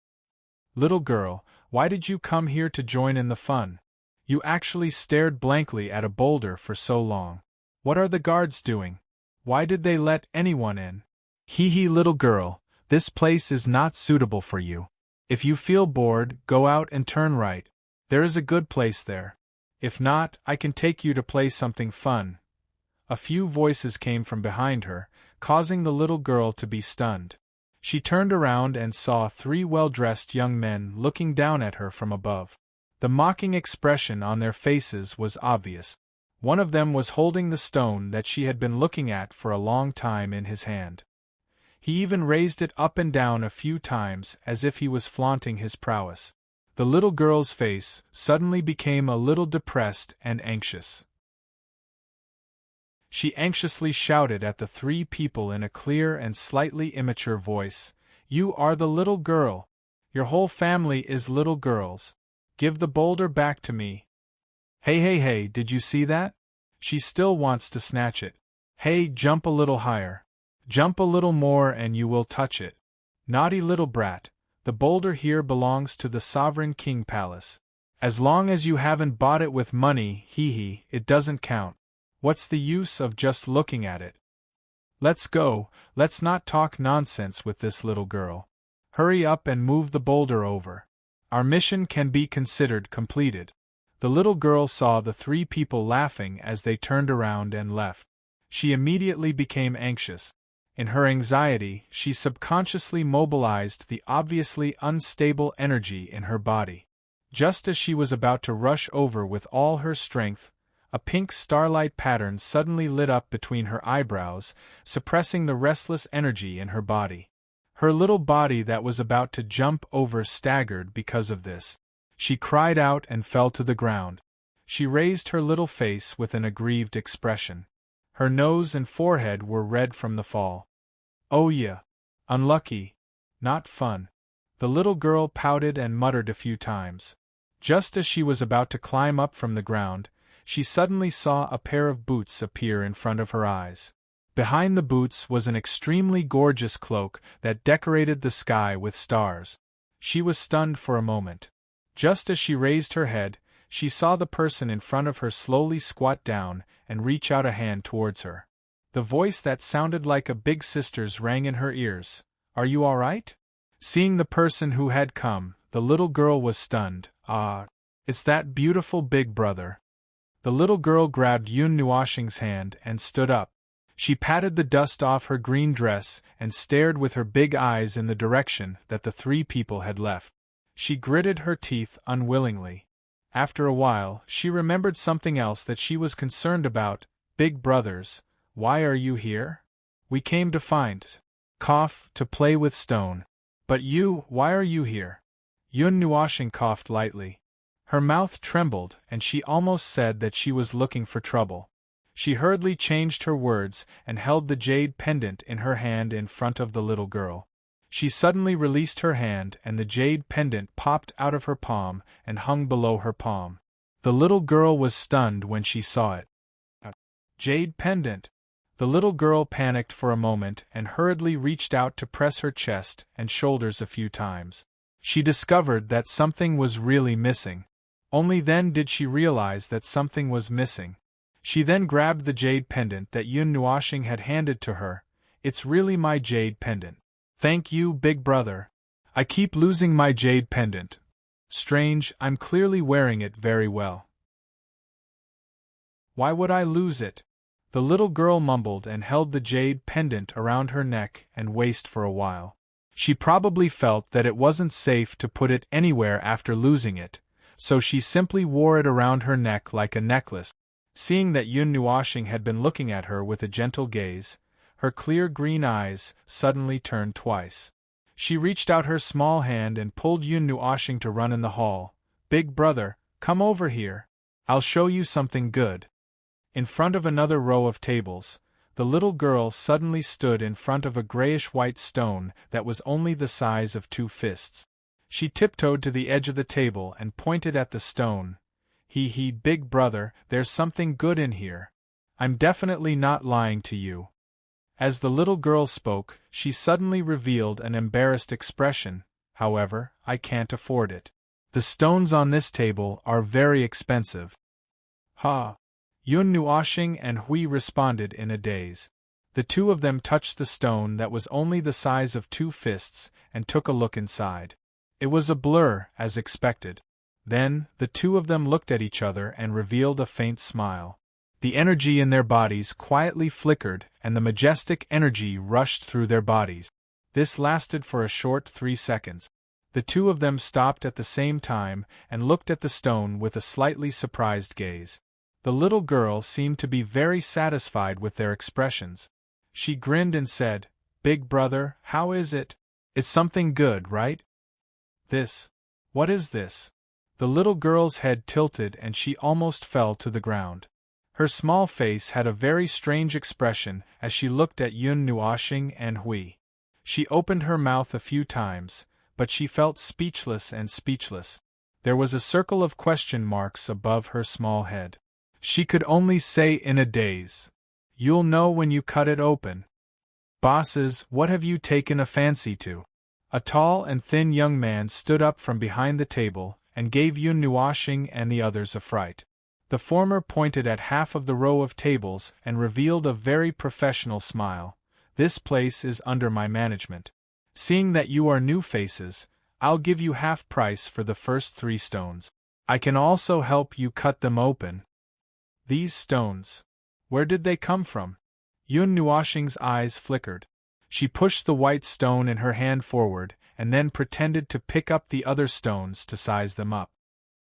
Little girl, why did you come here to join in the fun? You actually stared blankly at a boulder for so long. What are the guards doing? Why did they let anyone in? Hee hee, little girl, this place is not suitable for you. If you feel bored, go out and turn right. There is a good place there. If not, I can take you to play something fun." A few voices came from behind her, causing the little girl to be stunned. She turned around and saw 3 well-dressed young men looking down at her from above. The mocking expression on their faces was obvious. One of them was holding the stone that she had been looking at for a long time in his hand. He even raised it up and down a few times as if he was flaunting his prowess. The little girl's face suddenly became a little depressed and anxious. She anxiously shouted at the 3 people in a clear and slightly immature voice, "You are the little girl. Your whole family is little girls. Give the boulder back to me. Hey, hey, hey, did you see that? She still wants to snatch it. Hey, jump a little higher. Jump a little more and you will touch it. Naughty little brat, the boulder here belongs to the Sovereign King Palace. As long as you haven't bought it with money, hee, it doesn't count. What's the use of just looking at it? Let's go, let's not talk nonsense with this little girl. Hurry up and move the boulder over. Our mission can be considered completed." The little girl saw the 3 people laughing as they turned around and left. She immediately became anxious. In her anxiety, she subconsciously mobilized the obviously unstable energy in her body. Just as she was about to rush over with all her strength, a pink starlight pattern suddenly lit up between her eyebrows, suppressing the restless energy in her body. Her little body that was about to jump over staggered because of this. She cried out and fell to the ground. She raised her little face with an aggrieved expression. Her nose and forehead were red from the fall. "Oh yeah. Unlucky. Not fun." The little girl pouted and muttered a few times. Just as she was about to climb up from the ground, she suddenly saw a pair of boots appear in front of her eyes. Behind the boots was an extremely gorgeous cloak that decorated the sky with stars. She was stunned for a moment. Just as she raised her head, she saw the person in front of her slowly squat down and reach out a hand towards her. The voice that sounded like a big sister's rang in her ears. "Are you all right?" Seeing the person who had come, the little girl was stunned. "Ah, it's that beautiful big brother." The little girl grabbed Yun Nuoshing's hand and stood up. She patted the dust off her green dress and stared with her big eyes in the direction that the 3 people had left. She gritted her teeth unwillingly. After a while, she remembered something else that she was concerned about. "Big brothers, why are you here?" "We came to find to play with stone. But you, why are you here?" Yun Nuoshing coughed lightly. Her mouth trembled and she almost said that she was looking for trouble. She hurriedly changed her words and held the jade pendant in her hand in front of the little girl. She suddenly released her hand and the jade pendant popped out of her palm and hung below her palm. The little girl was stunned when she saw it. A jade pendant! The little girl panicked for a moment and hurriedly reached out to press her chest and shoulders a few times. She discovered that something was really missing. Only then did she realize that something was missing. She then grabbed the jade pendant that Yun Nuoshing had handed to her. "It's really my jade pendant. Thank you, big brother. I keep losing my jade pendant. Strange, I'm clearly wearing it very well. Why would I lose it?" The little girl mumbled and held the jade pendant around her neck and waist for a while. She probably felt that it wasn't safe to put it anywhere after losing it, so she simply wore it around her neck like a necklace. Seeing that Yun Nuoshing had been looking at her with a gentle gaze, her clear green eyes suddenly turned twice. She reached out her small hand and pulled Yun Nuoshing to run in the hall. "Big brother, come over here. I'll show you something good." In front of another row of tables, The little girl suddenly stood in front of a grayish-white stone that was only the size of 2 fists. She tiptoed to the edge of the table and pointed at the stone. Big brother, there's something good in here. I'm definitely not lying to you." As the little girl spoke, she suddenly revealed an embarrassed expression. "However, I can't afford it. The stones on this table are very expensive." "Ha!" Yun Nuoshing and Hui responded in a daze. The two of them touched the stone that was only the size of 2 fists and took a look inside. It was a blur, as expected. Then, the two of them looked at each other and revealed a faint smile. The energy in their bodies quietly flickered, and the majestic energy rushed through their bodies. This lasted for a short 3 seconds. The two of them stopped at the same time and looked at the stone with a slightly surprised gaze. The little girl seemed to be very satisfied with their expressions. She grinned and said, "Big brother, how is it? It's something good, right?" "This? What is this?" The little girl's head tilted and she almost fell to the ground. Her small face had a very strange expression as she looked at Yun Nuoshing and Hui. She opened her mouth a few times, but she felt speechless and speechless. There was a circle of question marks above her small head. She could only say in a daze, "You'll know when you cut it open." "Bosses, what have you taken a fancy to?" A tall and thin young man stood up from behind the table and gave Yun Nuoshing and the others a fright. The former pointed at half of the row of tables and revealed a very professional smile. "This place is under my management. Seeing that you are new faces, I'll give you half price for the first 3 stones. I can also help you cut them open." "These stones? Where did they come from?" Yun Nuoshing's eyes flickered. She pushed the white stone in her hand forward, and then pretended to pick up the other stones to size them up.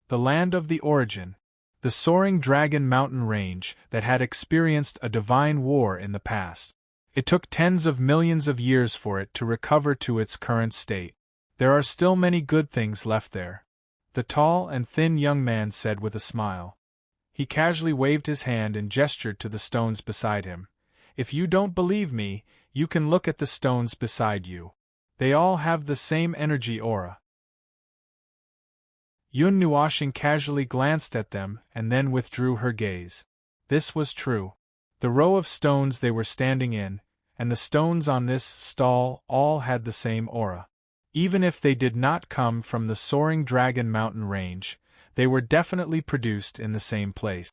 The land of the origin. The soaring dragon mountain range that had experienced a divine war in the past. It took tens of millions of years for it to recover to its current state. There are still many good things left there, the tall and thin young man said with a smile. He casually waved his hand and gestured to the stones beside him. "If you don't believe me, you can look at the stones beside you. They all have the same energy aura." Yun Nuoshing casually glanced at them and then withdrew her gaze. This was true. The row of stones they were standing in, and the stones on this stall all had the same aura. Even if they did not come from the soaring dragon mountain range, they were definitely produced in the same place.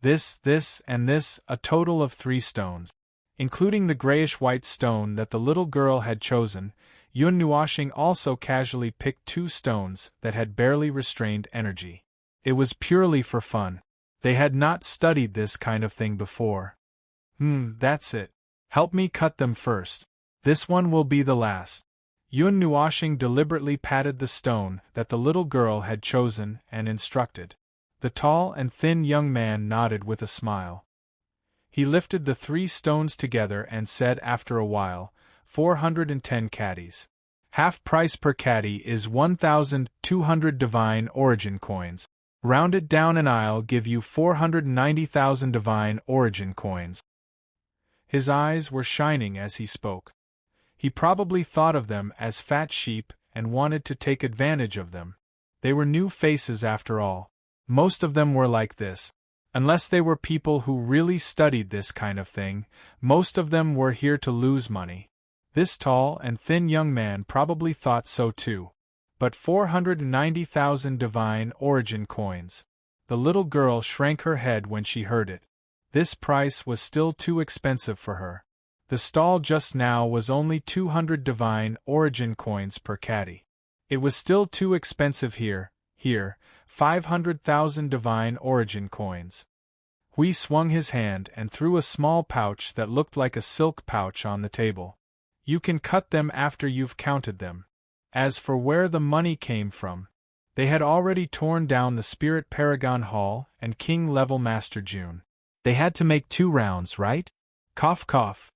This, and this, a total of 3 stones. Including the grayish-white stone that the little girl had chosen, Yun Nuoshing also casually picked 2 stones that had barely restrained energy. It was purely for fun. They had not studied this kind of thing before. That's it. Help me cut them first. This one will be the last." Yun Nuoshing deliberately patted the stone that the little girl had chosen and instructed. The tall and thin young man nodded with a smile. He lifted the 3 stones together and said after a while, 410 caddies. Half price per caddy is 1,200 divine origin coins. Round it down and I'll give you 490,000 divine origin coins. His eyes were shining as he spoke. He probably thought of them as fat sheep and wanted to take advantage of them. They were new faces after all. Most of them were like this. Unless they were people who really studied this kind of thing, most of them were here to lose money. This tall and thin young man probably thought so too. But 490,000 divine origin coins. The little girl shrank her head when she heard it. This price was still too expensive for her. The stall just now was only 200 divine origin coins per caddy. It was still too expensive here, 500,000 divine origin coins. Hui swung his hand and threw a small pouch that looked like a silk pouch on the table. "You can cut them after you've counted them. As for where the money came from, they had already torn down the Spirit Paragon Hall and King Level Master June. They had to make 2 rounds, right? Cough cough.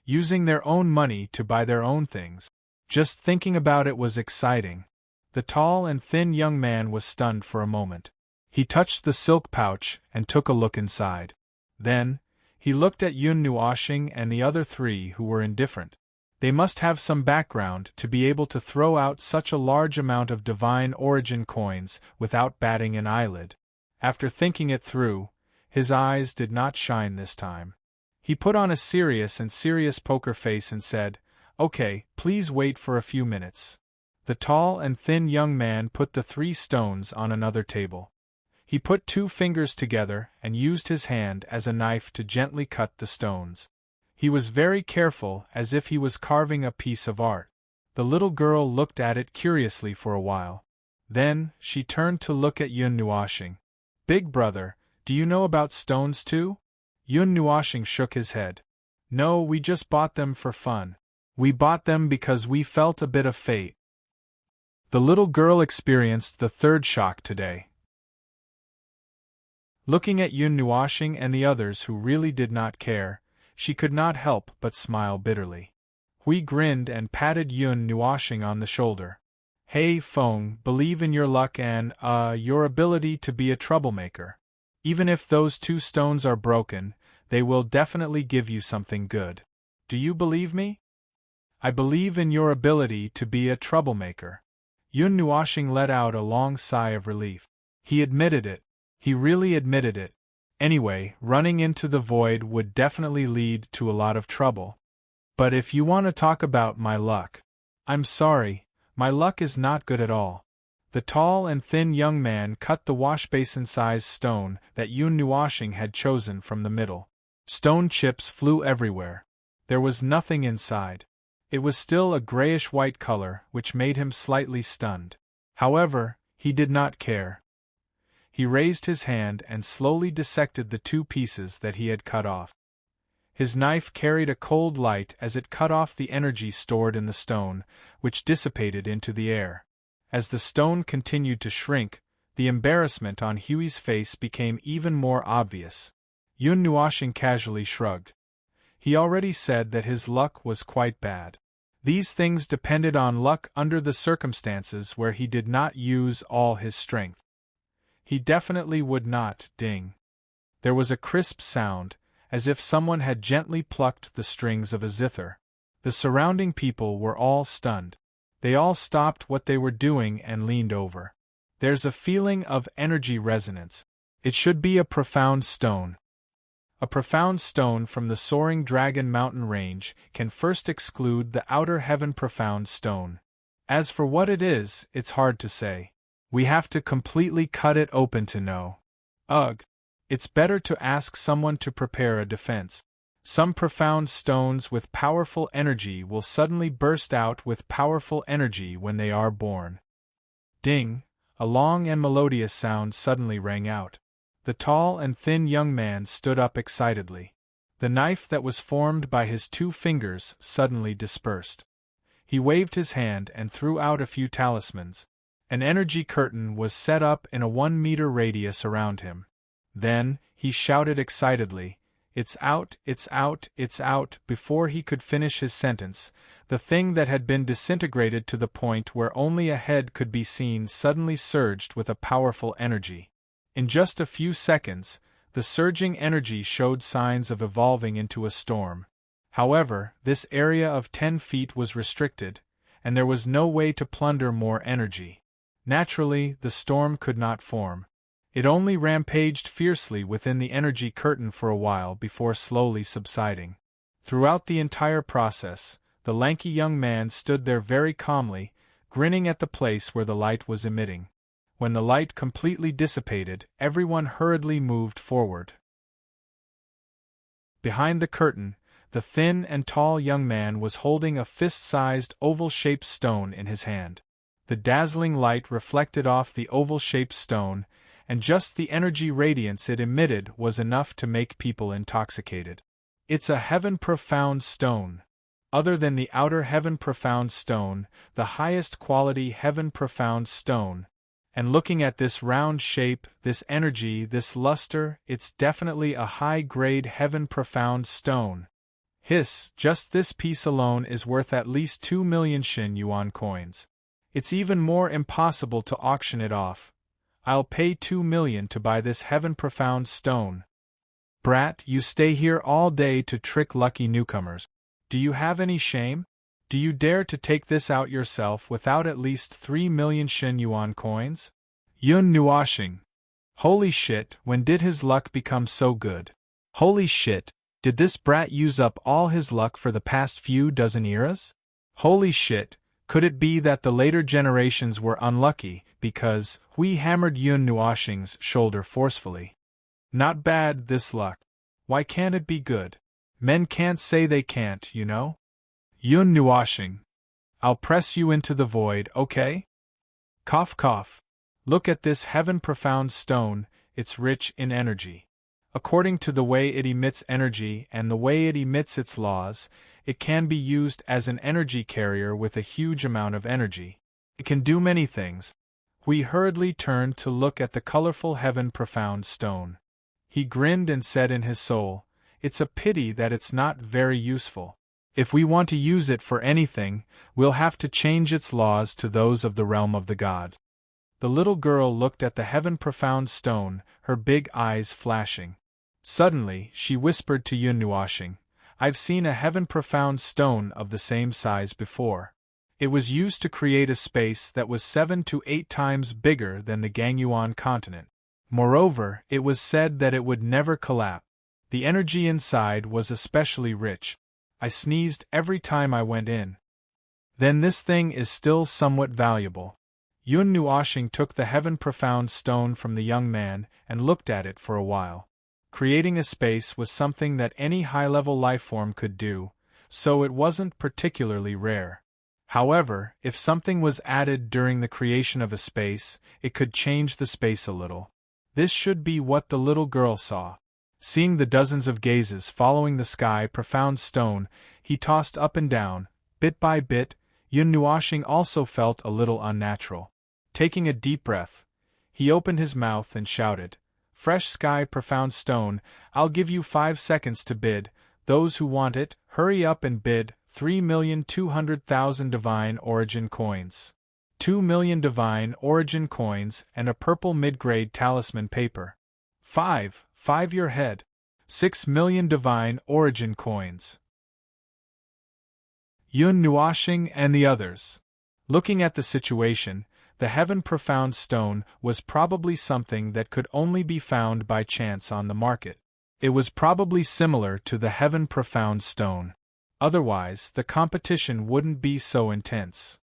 Using their own money to buy their own things. Just thinking about it was exciting." The tall and thin young man was stunned for a moment. He touched the silk pouch and took a look inside. Then, He looked at Yun Nuoshing and the other three who were indifferent. They must have some background to be able to throw out such a large amount of divine origin coins without batting an eyelid. After thinking it through, his eyes did not shine this time. He put on a serious poker face and said, "Okay, please wait for a few minutes." The tall and thin young man put the 3 stones on another table. He put 2 fingers together and used his hand as a knife to gently cut the stones. He was very careful, as if he was carving a piece of art. The little girl looked at it curiously for a while. Then, she turned to look at Yun Nuoshing. "Big brother, do you know about stones too?" Yun Nuoshing shook his head. "No, we just bought them for fun. We bought them because we felt a bit of fate." The little girl experienced the 3rd shock today. Looking at Yun Nuoshing and the others who really did not care, she could not help but smile bitterly. Hui grinned and patted Yun Nuoshing on the shoulder. "Hey Feng, believe in your luck and, your ability to be a troublemaker. Even if those 2 stones are broken, they will definitely give you something good. Do you believe me?" "I believe in your ability to be a troublemaker." Yun Nuoshing let out a long sigh of relief. He admitted it. He really admitted it. Anyway, running into the void would definitely lead to a lot of trouble. "But if you want to talk about my luck, I'm sorry, my luck is not good at all." The tall and thin young man cut the washbasin-sized stone that Yun Nuoshing had chosen from the middle. Stone chips flew everywhere. There was nothing inside. It was still a grayish-white color, which made him slightly stunned. However, he did not care. He raised his hand and slowly dissected the 2 pieces that he had cut off. His knife carried a cold light as it cut off the energy stored in the stone, which dissipated into the air. As the stone continued to shrink, the embarrassment on Hui's face became even more obvious. Yun Nuoshing casually shrugged. He already said that his luck was quite bad. These things depended on luck under the circumstances where he did not use all his strength. He definitely would not, ding. There was a crisp sound, as if someone had gently plucked the strings of a zither. The surrounding people were all stunned. They all stopped what they were doing and leaned over. There's a feeling of energy resonance. It should be a profound stone. A profound stone from the soaring Dragon Mountain range can first exclude the outer heaven profound stone. As for what it is, it's hard to say. We have to completely cut it open to know. Ugh. It's better to ask someone to prepare a defense. Some profound stones with powerful energy will suddenly burst out with powerful energy when they are born. Ding! A long and melodious sound suddenly rang out. The tall and thin young man stood up excitedly. The knife that was formed by his 2 fingers suddenly dispersed. He waved his hand and threw out a few talismans. An energy curtain was set up in a 1-meter radius around him. Then, he shouted excitedly, "It's out, it's out, it's out!" Before he could finish his sentence, the thing that had been disintegrated to the point where only a head could be seen suddenly surged with a powerful energy. In just a few seconds, the surging energy showed signs of evolving into a storm. However, this area of 10 feet was restricted, and there was no way to plunder more energy. Naturally, the storm could not form. It only rampaged fiercely within the energy curtain for a while before slowly subsiding. Throughout the entire process, the lanky young man stood there very calmly, grinning at the place where the light was emitting. When the light completely dissipated, everyone hurriedly moved forward. Behind the curtain, the thin and tall young man was holding a fist-sized oval-shaped stone in his hand. The dazzling light reflected off the oval-shaped stone, and just the energy radiance it emitted was enough to make people intoxicated. It's a heaven-profound stone. Other than the outer heaven-profound stone, the highest quality heaven-profound stone. And looking at this round shape, this energy, this luster, it's definitely a high-grade heaven-profound stone. Hiss, just this piece alone is worth at least 2 million Shin Yuan coins. It's even more impossible to auction it off. I'll pay 2 million to buy this heaven-profound stone. Brat, you stay here all day to trick lucky newcomers. Do you have any shame? Do you dare to take this out yourself without at least 3 million Shin Yuan coins? Yun Nuoshing. Holy shit, when did his luck become so good? Holy shit, did this brat use up all his luck for the past few dozen eras? Holy shit, could it be that the later generations were unlucky because we hammered Yun Nuoshing's shoulder forcefully? Not bad, this luck. Why can't it be good? Men can't say they can't, you know? Yun Nuoshing. I'll press you into the void, okay? Cough cough. Look at this heaven-profound stone, it's rich in energy. According to the way it emits energy and the way it emits its laws, it can be used as an energy carrier with a huge amount of energy. It can do many things. We hurriedly turned to look at the colorful heaven-profound stone. He grinned and said in his soul, "It's a pity that it's not very useful. If we want to use it for anything, we'll have to change its laws to those of the realm of the gods." The little girl looked at the heaven-profound stone, her big eyes flashing. Suddenly, she whispered to Yun Nuoshing, "I've seen a heaven-profound stone of the same size before. It was used to create a space that was 7 to 8 times bigger than the Gangyuan continent. Moreover, it was said that it would never collapse. The energy inside was especially rich. I sneezed every time I went in. Then this thing is still somewhat valuable." Yun Nuoshing took the heaven-profound stone from the young man and looked at it for a while. Creating a space was something that any high-level lifeform could do, so it wasn't particularly rare. However, if something was added during the creation of a space, it could change the space a little. This should be what the little girl saw. Seeing the dozens of gazes following the sky-profound stone, he tossed up and down, bit by bit. Yun Nuoshing also felt a little unnatural. Taking a deep breath, he opened his mouth and shouted, "Fresh sky-profound stone, I'll give you 5 seconds to bid. Those who want it, hurry up and bid. 3,200,000 divine origin coins. 2 million divine origin coins and a purple mid-grade talisman paper. 5 your head. 6 million divine origin coins." Yun Nuoshing and the others. Looking at the situation, the heaven-profound stone was probably something that could only be found by chance on the market. It was probably similar to the heaven-profound stone. Otherwise, the competition wouldn't be so intense.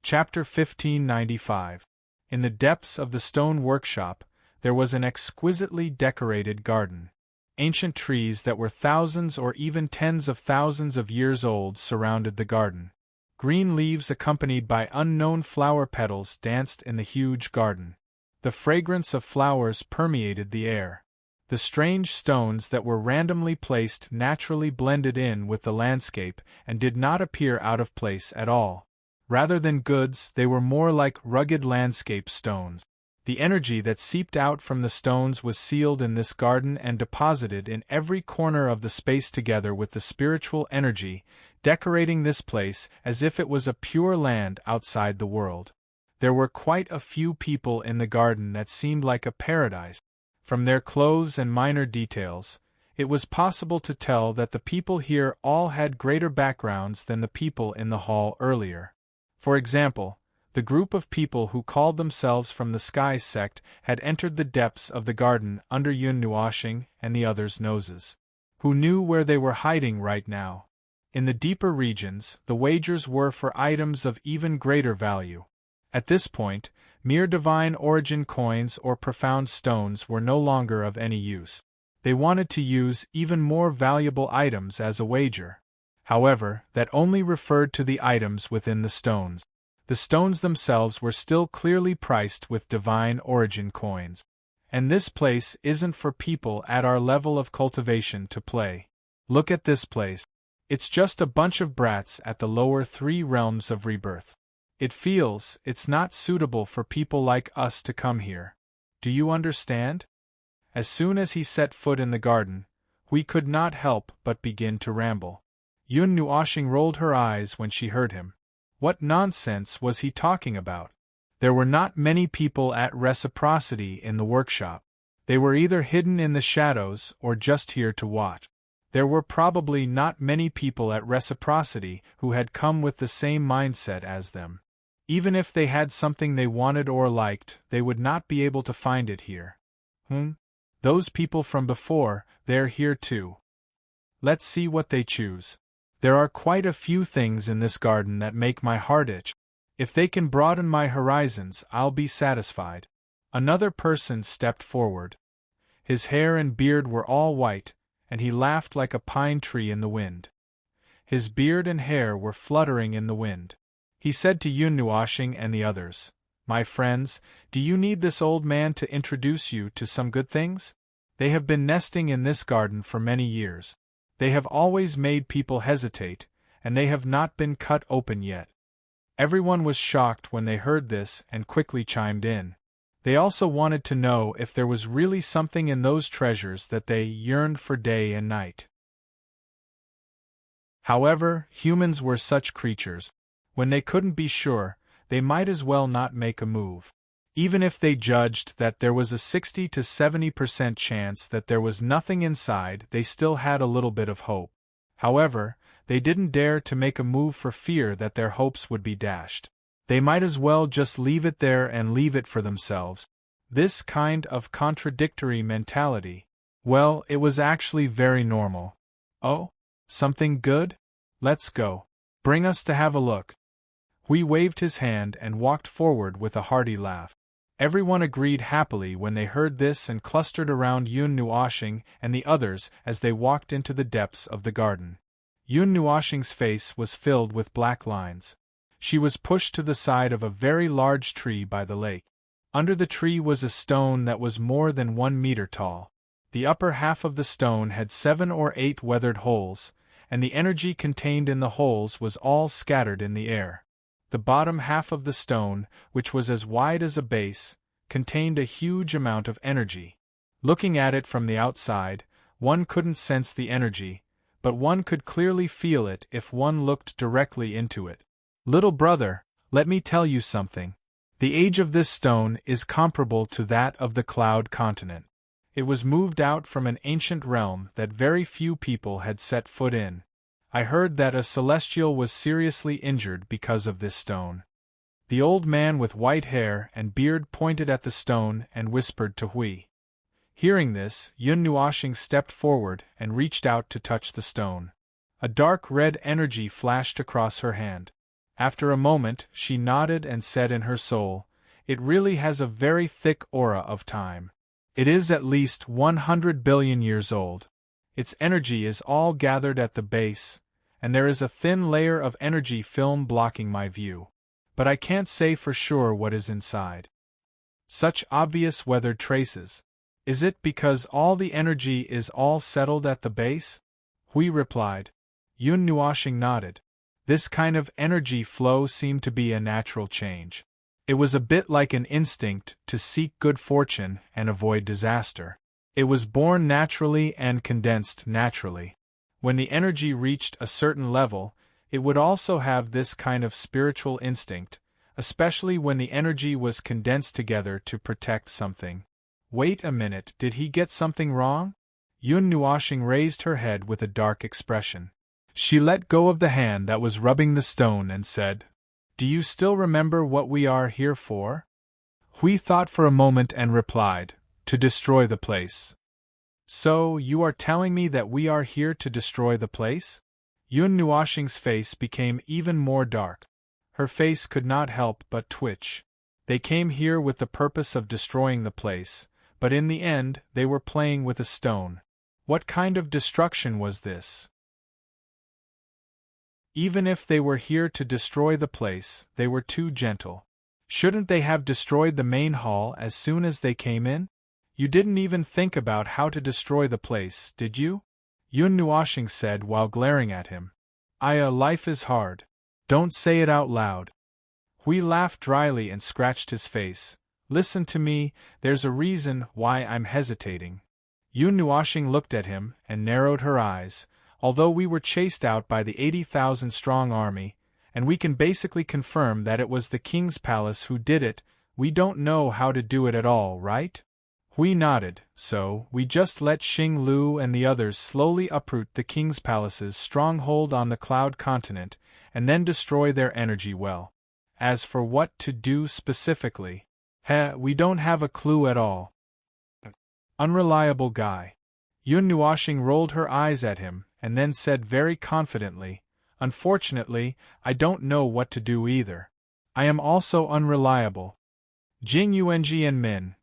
Chapter 1595. In the depths of the stone workshop, there was an exquisitely decorated garden. Ancient trees that were thousands or even tens of thousands of years old surrounded the garden. Green leaves accompanied by unknown flower petals danced in the huge garden. The fragrance of flowers permeated the air. The strange stones that were randomly placed naturally blended in with the landscape and did not appear out of place at all. Rather than goods, they were more like rugged landscape stones. The energy that seeped out from the stones was sealed in this garden and deposited in every corner of the space together with the spiritual energy, decorating this place as if it was a pure land outside the world. There were quite a few people in the garden that seemed like a paradise. From their clothes and minor details, it was possible to tell that the people here all had greater backgrounds than the people in the hall earlier. For example, the group of people who called themselves from the Sky sect had entered the depths of the garden under Yun Nuoshing and the others' noses. Who knew where they were hiding right now? In the deeper regions, the wagers were for items of even greater value. At this point, mere divine origin coins or profound stones were no longer of any use. They wanted to use even more valuable items as a wager. However, that only referred to the items within the stones. The stones themselves were still clearly priced with divine origin coins. And this place isn't for people at our level of cultivation to play. Look at this place. It's just a bunch of brats at the lower 3 realms of rebirth. It's not suitable for people like us to come here. Do you understand? As soon as he set foot in the garden, we could not help but begin to ramble. Yun Nuoshing rolled her eyes when she heard him. What nonsense was he talking about? There were not many people at reciprocity in the workshop. They were either hidden in the shadows or just here to watch. There were probably not many people at reciprocity who had come with the same mindset as them. Even if they had something they wanted or liked, they would not be able to find it here. Those people from before, they're here too. Let's see what they choose. There are quite a few things in this garden that make my heart itch. If they can broaden my horizons, I'll be satisfied. Another person stepped forward. His hair and beard were all white, and he laughed like a pine tree in the wind. His beard and hair were fluttering in the wind. He said to Yunnuashing and the others, "My friends, do you need this old man to introduce you to some good things? They have been nesting in this garden for many years. They have always made people hesitate, and they have not been cut open yet." Everyone was shocked when they heard this and quickly chimed in. They also wanted to know if there was really something in those treasures that they yearned for day and night. However, humans were such creatures. When they couldn't be sure, they might as well not make a move. Even if they judged that there was a 60 to 70% chance that there was nothing inside, they still had a little bit of hope. However, they didn't dare to make a move for fear that their hopes would be dashed. They might as well just leave it there and leave it for themselves. This kind of contradictory mentality, well, it was actually very normal. Oh? Something good? Let's go. Bring us to have a look. Hui waved his hand and walked forward with a hearty laugh. Everyone agreed happily when they heard this and clustered around Yunnuashing and the others as they walked into the depths of the garden. Yunnuashing's face was filled with black lines. She was pushed to the side of a very large tree by the lake. Under the tree was a stone that was more than 1 meter tall. The upper half of the stone had 7 or 8 weathered holes, and the energy contained in the holes was all scattered in the air. The bottom half of the stone, which was as wide as a base, contained a huge amount of energy. Looking at it from the outside, one couldn't sense the energy, but one could clearly feel it if one looked directly into it. Little brother, let me tell you something. The age of this stone is comparable to that of the Cloud Continent. It was moved out from an ancient realm that very few people had set foot in. I heard that a celestial was seriously injured because of this stone. The old man with white hair and beard pointed at the stone and whispered to Hui. Hearing this, Yunnuashing stepped forward and reached out to touch the stone. A dark red energy flashed across her hand. After a moment, she nodded and said in her soul, "It really has a very thick aura of time. It is at least 100 billion years old. Its energy is all gathered at the base, and there is a thin layer of energy film blocking my view. But I can't say for sure what is inside. Such obvious weathered traces. Is it because all the energy is all settled at the base?" Hui replied. Yunnuashing nodded. This kind of energy flow seemed to be a natural change. It was a bit like an instinct to seek good fortune and avoid disaster. It was born naturally and condensed naturally. When the energy reached a certain level, it would also have this kind of spiritual instinct, especially when the energy was condensed together to protect something. Wait a minute, did he get something wrong? Yunnuashing raised her head with a dark expression. She let go of the hand that was rubbing the stone and said, "Do you still remember what we are here for?" Hui thought for a moment and replied, "To destroy the place." "So, you are telling me that we are here to destroy the place?" Yunnuashing's face became even more dark. Her face could not help but twitch. They came here with the purpose of destroying the place, but in the end they were playing with a stone. What kind of destruction was this? Even if they were here to destroy the place, they were too gentle. Shouldn't they have destroyed the main hall as soon as they came in? You didn't even think about how to destroy the place, did you? Yunnuashing said while glaring at him. Life is hard. Don't say it out loud." Hui laughed dryly and scratched his face. "Listen to me, there's a reason why I'm hesitating." Yunnuashing looked at him and narrowed her eyes. "Although we were chased out by the 80,000-strong army, and we can basically confirm that it was the king's palace who did it. We don't know how to do it at all, right? Hui nodded. So, we just let Xing Lu and the others slowly uproot the king's palace's stronghold on the cloud continent, and then destroy their energy well. As for what to do specifically, we don't have a clue at all. Unreliable guy. Yun Nuoxing rolled her eyes at him, and then said very confidently, Unfortunately, I don't know what to do either. I am also unreliable. Jing Yuanji and Min.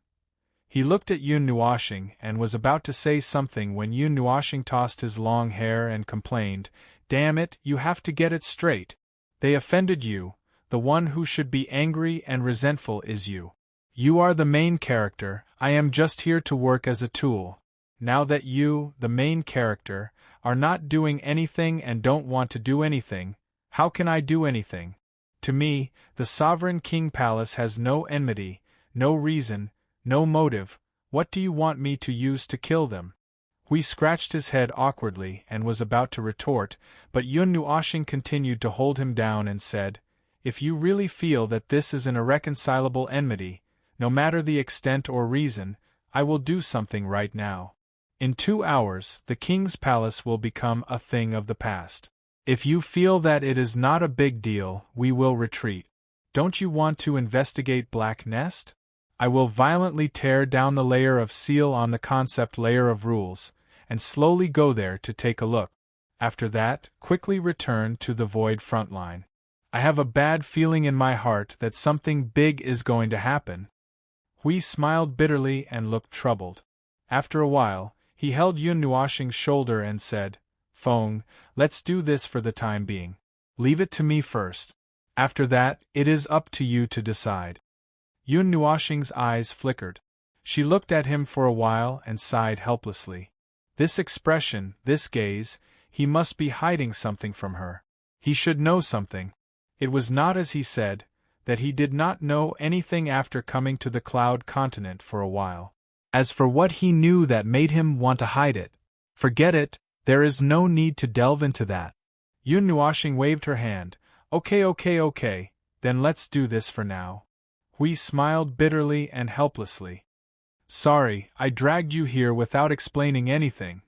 He looked at Yun Nuoxing and was about to say something when Yun Nuoxing tossed his long hair and complained, Damn it, you have to get it straight. They offended you. The one who should be angry and resentful is you. You are the main character, I am just here to work as a tool. Now that you, the main character, are not doing anything and don't want to do anything, how can I do anything? To me, the Sovereign King Palace has no enmity, no reason, no motive. What do you want me to use to kill them? Hui scratched his head awkwardly and was about to retort, but Yun Nuoxing continued to hold him down and said, If you really feel that this is an irreconcilable enmity, no matter the extent or reason, I will do something right now. In 2 hours, the king's palace will become a thing of the past. If you feel that it is not a big deal, we will retreat. Don't you want to investigate Black Nest? I will violently tear down the layer of seal on the concept layer of rules, and slowly go there to take a look. After that, quickly return to the void frontline. I have a bad feeling in my heart that something big is going to happen. Hui smiled bitterly and looked troubled. After a while, he held Yun Nuoxing's shoulder and said, Feng, let's do this for the time being. Leave it to me first. After that, it is up to you to decide. Yun Nuoxing's eyes flickered. She looked at him for a while and sighed helplessly. This expression, this gaze, he must be hiding something from her. He should know something. It was not as he said, that he did not know anything after coming to the Cloud Continent for a while. As for what he knew that made him want to hide it, forget it, there is no need to delve into that. Yun Nuoxing waved her hand. Okay, then let's do this for now. Hui smiled bitterly and helplessly. Sorry, I dragged you here without explaining anything.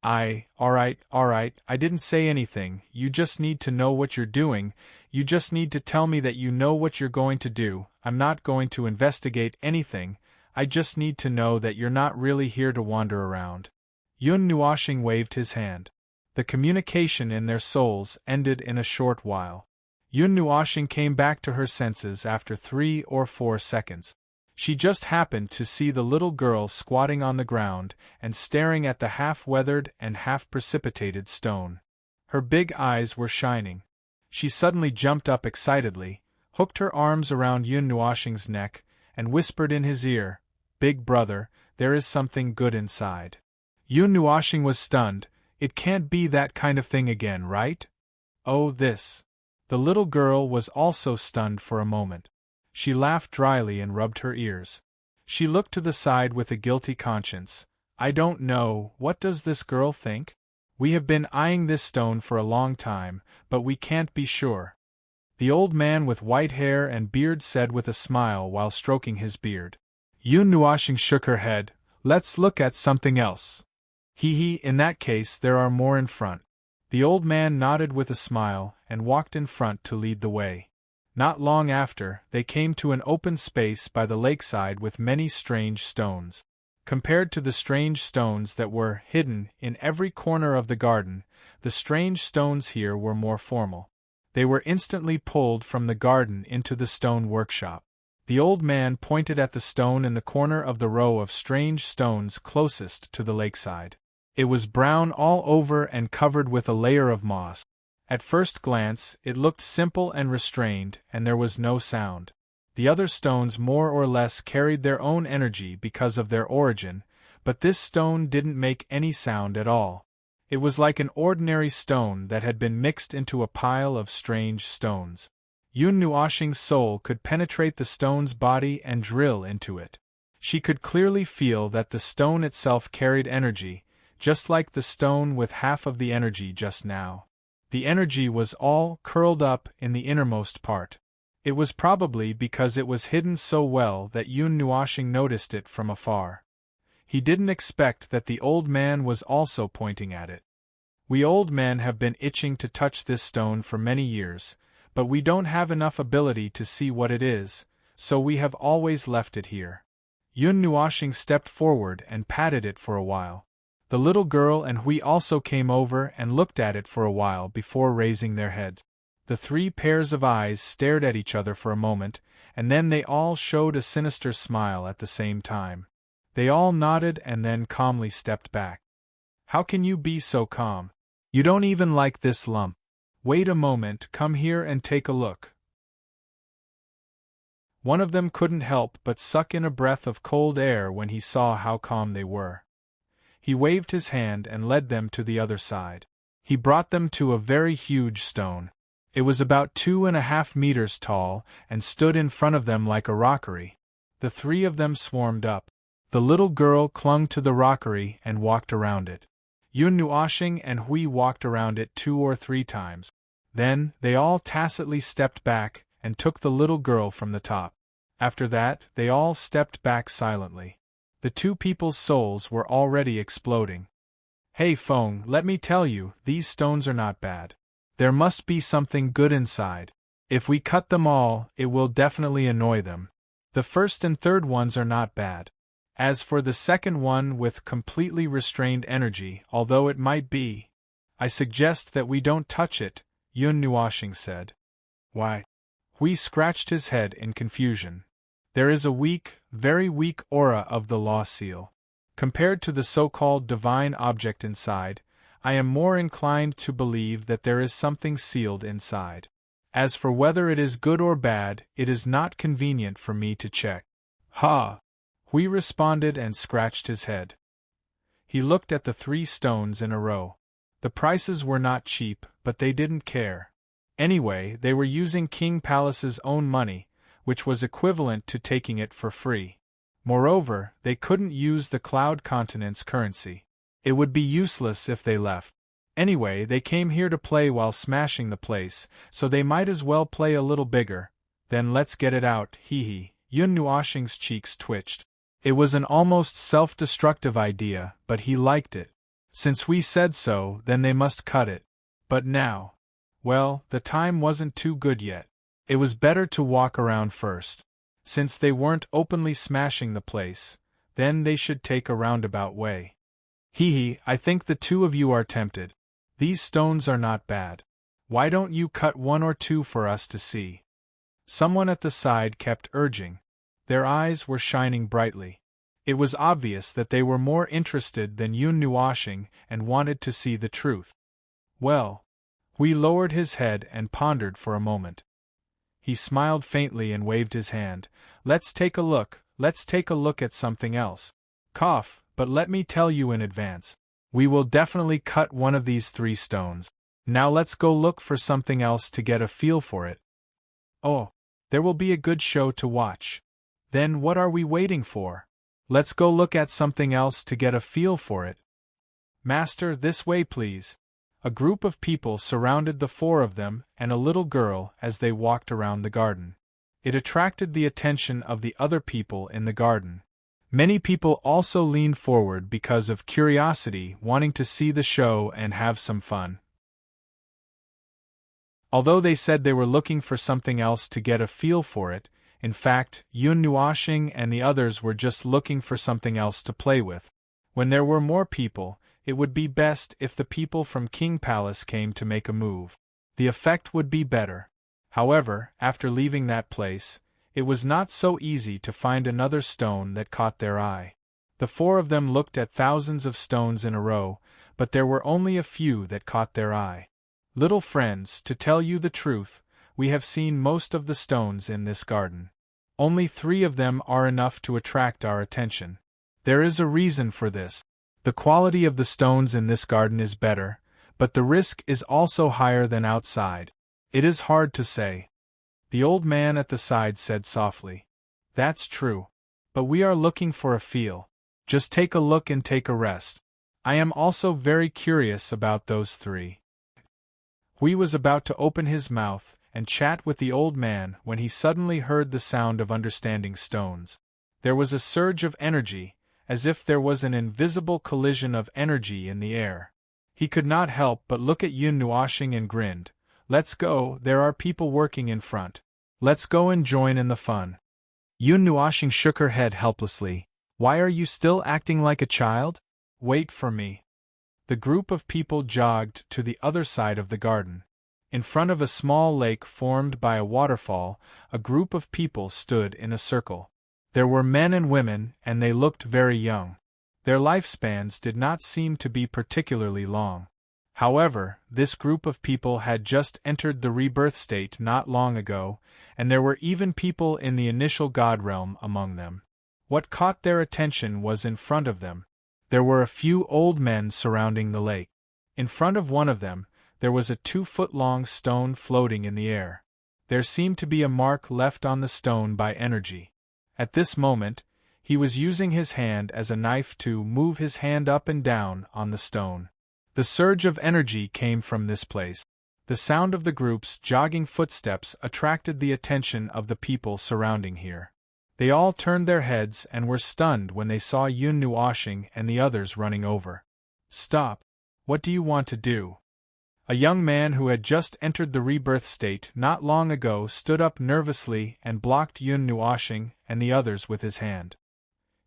Alright, I didn't say anything, you just need to know what you're doing, you just need to tell me that you know what you're going to do. I'm not going to investigate anything, I just need to know that you're not really here to wander around. Yun Nuoxing waved his hand. The communication in their souls ended in a short while. Yun Nuoxing came back to her senses after 3 or 4 seconds. She just happened to see the little girl squatting on the ground and staring at the half-weathered and half-precipitated stone. Her big eyes were shining. She suddenly jumped up excitedly, hooked her arms around Yun Nuoxing's neck, and whispered in his ear, Big brother, there is something good inside. Yun Nuoxing was stunned. It can't be that kind of thing again, right? Oh, this. The little girl was also stunned for a moment. She laughed dryly and rubbed her ears. She looked to the side with a guilty conscience. I don't know, what does this girl think? We have been eyeing this stone for a long time, but we can't be sure. The old man with white hair and beard said with a smile while stroking his beard. Yun Nuoxing shook her head. Let's look at something else. In that case there are more in front. The old man nodded with a smile and walked in front to lead the way. Not long after, they came to an open space by the lakeside with many strange stones. Compared to the strange stones that were hidden in every corner of the garden, the strange stones here were more formal. They were instantly pulled from the garden into the stone workshop. The old man pointed at the stone in the corner of the row of strange stones closest to the lakeside. It was brown all over and covered with a layer of moss. At first glance, it looked simple and restrained, and there was no sound. The other stones more or less carried their own energy because of their origin, but this stone didn't make any sound at all. It was like an ordinary stone that had been mixed into a pile of strange stones. Yun Nuoxing's soul could penetrate the stone's body and drill into it. She could clearly feel that the stone itself carried energy, just like the stone with half of the energy just now. The energy was all curled up in the innermost part. It was probably because it was hidden so well that Yun Nuashing noticed it from afar. He didn't expect that the old man was also pointing at it. We old men have been itching to touch this stone for many years, but we don't have enough ability to see what it is, so we have always left it here. Yun Nuashing stepped forward and patted it for a while. The little girl and Hui also came over and looked at it for a while before raising their heads. The three pairs of eyes stared at each other for a moment, and then they all showed a sinister smile at the same time. They all nodded and then calmly stepped back. How can you be so calm? You don't even like this lump. Wait a moment, come here and take a look. One of them couldn't help but suck in a breath of cold air when he saw how calm they were. He waved his hand and led them to the other side. He brought them to a very huge stone. It was about 2.5 meters tall and stood in front of them like a rockery. The three of them swarmed up. The little girl clung to the rockery and walked around it. Yun Nuashing and Hui walked around it 2 or 3 times. Then, they all tacitly stepped back and took the little girl from the top. After that, they all stepped back silently. The two people's souls were already exploding. Hey Feng, let me tell you, these stones are not bad. There must be something good inside. If we cut them all, it will definitely annoy them. The first and third ones are not bad. As for the second one with completely restrained energy, although it might be, I suggest that we don't touch it, Yun Nuashing said. Why? Hui scratched his head in confusion. There is a weak, very weak aura of the law seal. Compared to the so-called divine object inside, I am more inclined to believe that there is something sealed inside. As for whether it is good or bad, it is not convenient for me to check. Ha! Hui responded and scratched his head. He looked at the 3 stones in a row. The prices were not cheap, but they didn't care. Anyway, they were using King Palace's own money, which was equivalent to taking it for free. Moreover, they couldn't use the Cloud Continent's currency. It would be useless if they left. Anyway, they came here to play while smashing the place, so they might as well play a little bigger. Then let's get it out, hee. Yun Nuashing's cheeks twitched. It was an almost self-destructive idea, but he liked it. Since we said so, then they must cut it. But now, well, the time wasn't too good yet. It was better to walk around first. Since they weren't openly smashing the place, then they should take a roundabout way. I think the 2 of you are tempted. These stones are not bad. Why don't you cut 1 or 2 for us to see? Someone at the side kept urging. Their eyes were shining brightly. It was obvious that they were more interested than Yun Nuashing and wanted to see the truth. Well, Hui lowered his head and pondered for a moment. He smiled faintly and waved his hand. Let's take a look at something else. Cough, but let me tell you in advance. We will definitely cut one of these 3 stones. Now let's go look for something else to get a feel for it. Oh, there will be a good show to watch. Then what are we waiting for? Let's go look at something else to get a feel for it. Master, this way please. A group of people surrounded the 4 of them and a little girl as they walked around the garden. It attracted the attention of the other people in the garden. Many people also leaned forward because of curiosity, wanting to see the show and have some fun. Although they said they were looking for something else to get a feel for it, in fact, Yun Nuashing and the others were just looking for something else to play with. When there were more people, it would be best if the people from King Palace came to make a move. The effect would be better. However, after leaving that place, it was not so easy to find another stone that caught their eye. The 4 of them looked at thousands of stones in a row, but there were only a few that caught their eye. Little friends, to tell you the truth, we have seen most of the stones in this garden. Only 3 of them are enough to attract our attention. There is a reason for this. The quality of the stones in this garden is better, but the risk is also higher than outside. It is hard to say. The old man at the side said softly. That's true. But we are looking for a feel. Just take a look and take a rest. I am also very curious about those 3. Hui was about to open his mouth and chat with the old man when he suddenly heard the sound of understanding stones. There was a surge of energy, as if there was an invisible collision of energy in the air. He could not help but look at Yun Nuoxing and grinned. "Let's go, there are people working in front. Let's go and join in the fun." Yun Nuoxing shook her head helplessly. "Why are you still acting like a child? Wait for me." The group of people jogged to the other side of the garden. In front of a small lake formed by a waterfall, a group of people stood in a circle. There were men and women, and they looked very young. Their lifespans did not seem to be particularly long. However, this group of people had just entered the rebirth state not long ago, and there were even people in the initial God realm among them. What caught their attention was in front of them. There were a few old men surrounding the lake. In front of one of them, there was a 2-foot-long stone floating in the air. There seemed to be a mark left on the stone by energy. At this moment, he was using his hand as a knife to move his hand up and down on the stone. The surge of energy came from this place. The sound of the group's jogging footsteps attracted the attention of the people surrounding here. They all turned their heads and were stunned when they saw Yun Nuoxing and the others running over. "Stop! What do you want to do?" A young man who had just entered the rebirth state not long ago stood up nervously and blocked Yun Nuoxing and the others with his hand.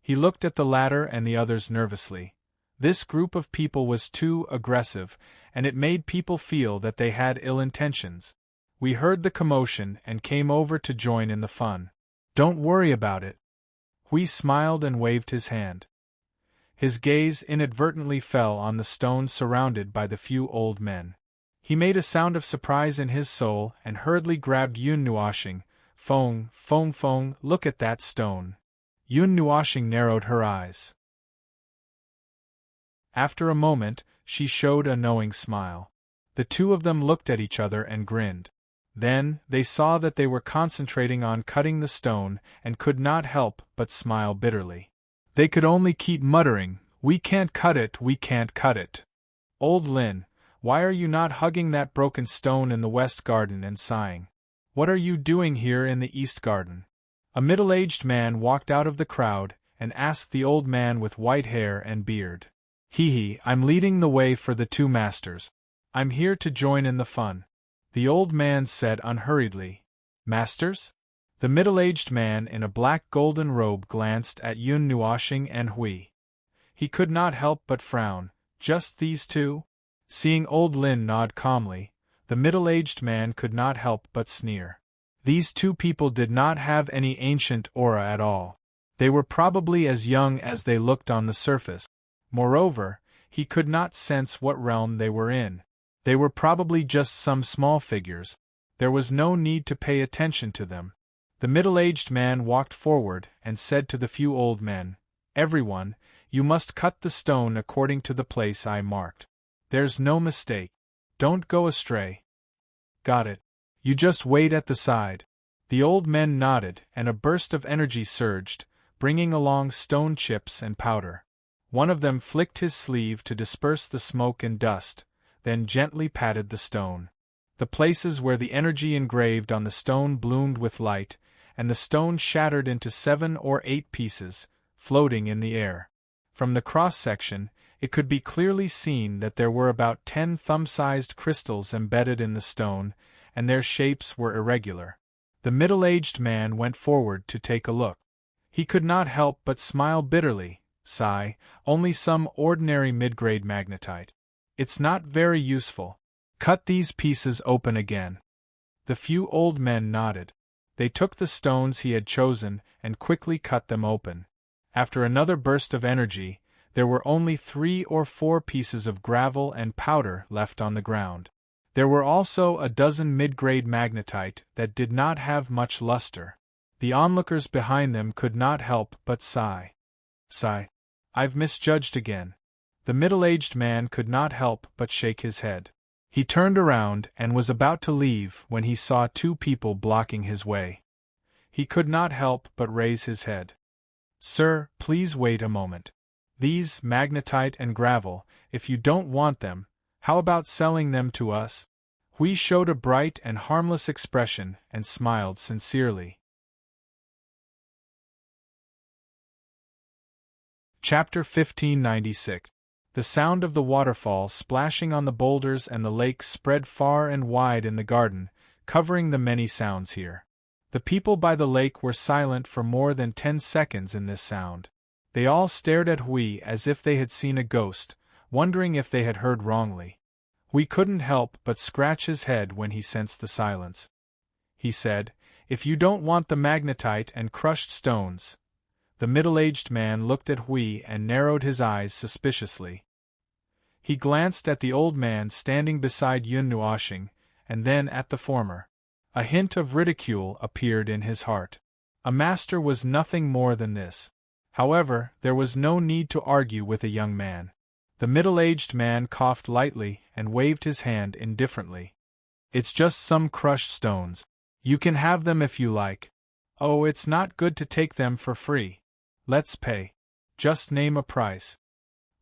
He looked at the latter and the others nervously. This group of people was too aggressive, and it made people feel that they had ill intentions. We heard the commotion and came over to join in the fun. "Don't worry about it." Hui smiled and waved his hand. His gaze inadvertently fell on the stone surrounded by the few old men. He made a sound of surprise in his soul and hurriedly grabbed Yun Nuoxing. "Fong, Fong, Fong, look at that stone." Yun Nuoxing narrowed her eyes. After a moment, she showed a knowing smile. The two of them looked at each other and grinned. Then, they saw that they were concentrating on cutting the stone and could not help but smile bitterly. They could only keep muttering, "We can't cut it, we can't cut it." "Old Lin, why are you not hugging that broken stone in the west garden and sighing? What are you doing here in the east garden?" A middle-aged man walked out of the crowd and asked the old man with white hair and beard. "Hee, I'm leading the way for the two masters. I'm here to join in the fun." The old man said unhurriedly, "Masters?" The middle-aged man in a black golden robe glanced at Yun Nuoxing and Hui. He could not help but frown. Just these two? Seeing old Lin nod calmly, the middle-aged man could not help but sneer. These two people did not have any ancient aura at all. They were probably as young as they looked on the surface. Moreover, he could not sense what realm they were in. They were probably just some small figures. There was no need to pay attention to them. The middle-aged man walked forward and said to the few old men, "Everyone, you must cut the stone according to the place I marked. There's no mistake. Don't go astray." "Got it. You just wait at the side." The old men nodded, and a burst of energy surged, bringing along stone chips and powder. One of them flicked his sleeve to disperse the smoke and dust, then gently patted the stone. The places where the energy engraved on the stone bloomed with light, and the stone shattered into 7 or 8 pieces, floating in the air. From the cross-section, it could be clearly seen that there were about 10 thumb-sized crystals embedded in the stone, and their shapes were irregular. The middle-aged man went forward to take a look. He could not help but smile bitterly. "Sigh, only some ordinary mid-grade magnetite. It's not very useful. Cut these pieces open again." The few old men nodded. They took the stones he had chosen and quickly cut them open. After another burst of energy, there were only 3 or 4 pieces of gravel and powder left on the ground. There were also a dozen mid-grade magnetite that did not have much luster. The onlookers behind them could not help but sigh. "Sigh. I've misjudged again." The middle-aged man could not help but shake his head. He turned around and was about to leave when he saw 2 people blocking his way. He could not help but raise his head. "Sir, please wait a moment. These magnetite and gravel, if you don't want them, how about selling them to us?" Hui showed a bright and harmless expression and smiled sincerely. Chapter 1596. The sound of the waterfall splashing on the boulders and the lake spread far and wide in the garden, covering the many sounds here. The people by the lake were silent for more than 10 seconds in this sound. They all stared at Hui as if they had seen a ghost, wondering if they had heard wrongly. Hui couldn't help but scratch his head when he sensed the silence. He said, "If you don't want the magnetite and crushed stones." The middle-aged man looked at Hui and narrowed his eyes suspiciously. He glanced at the old man standing beside Yun Nuoxing, and then at the former. A hint of ridicule appeared in his heart. A master was nothing more than this. However, there was no need to argue with a young man. The middle-aged man coughed lightly and waved his hand indifferently. "It's just some crushed stones. You can have them if you like. Oh, it's not good to take them for free. Let's pay. Just name a price."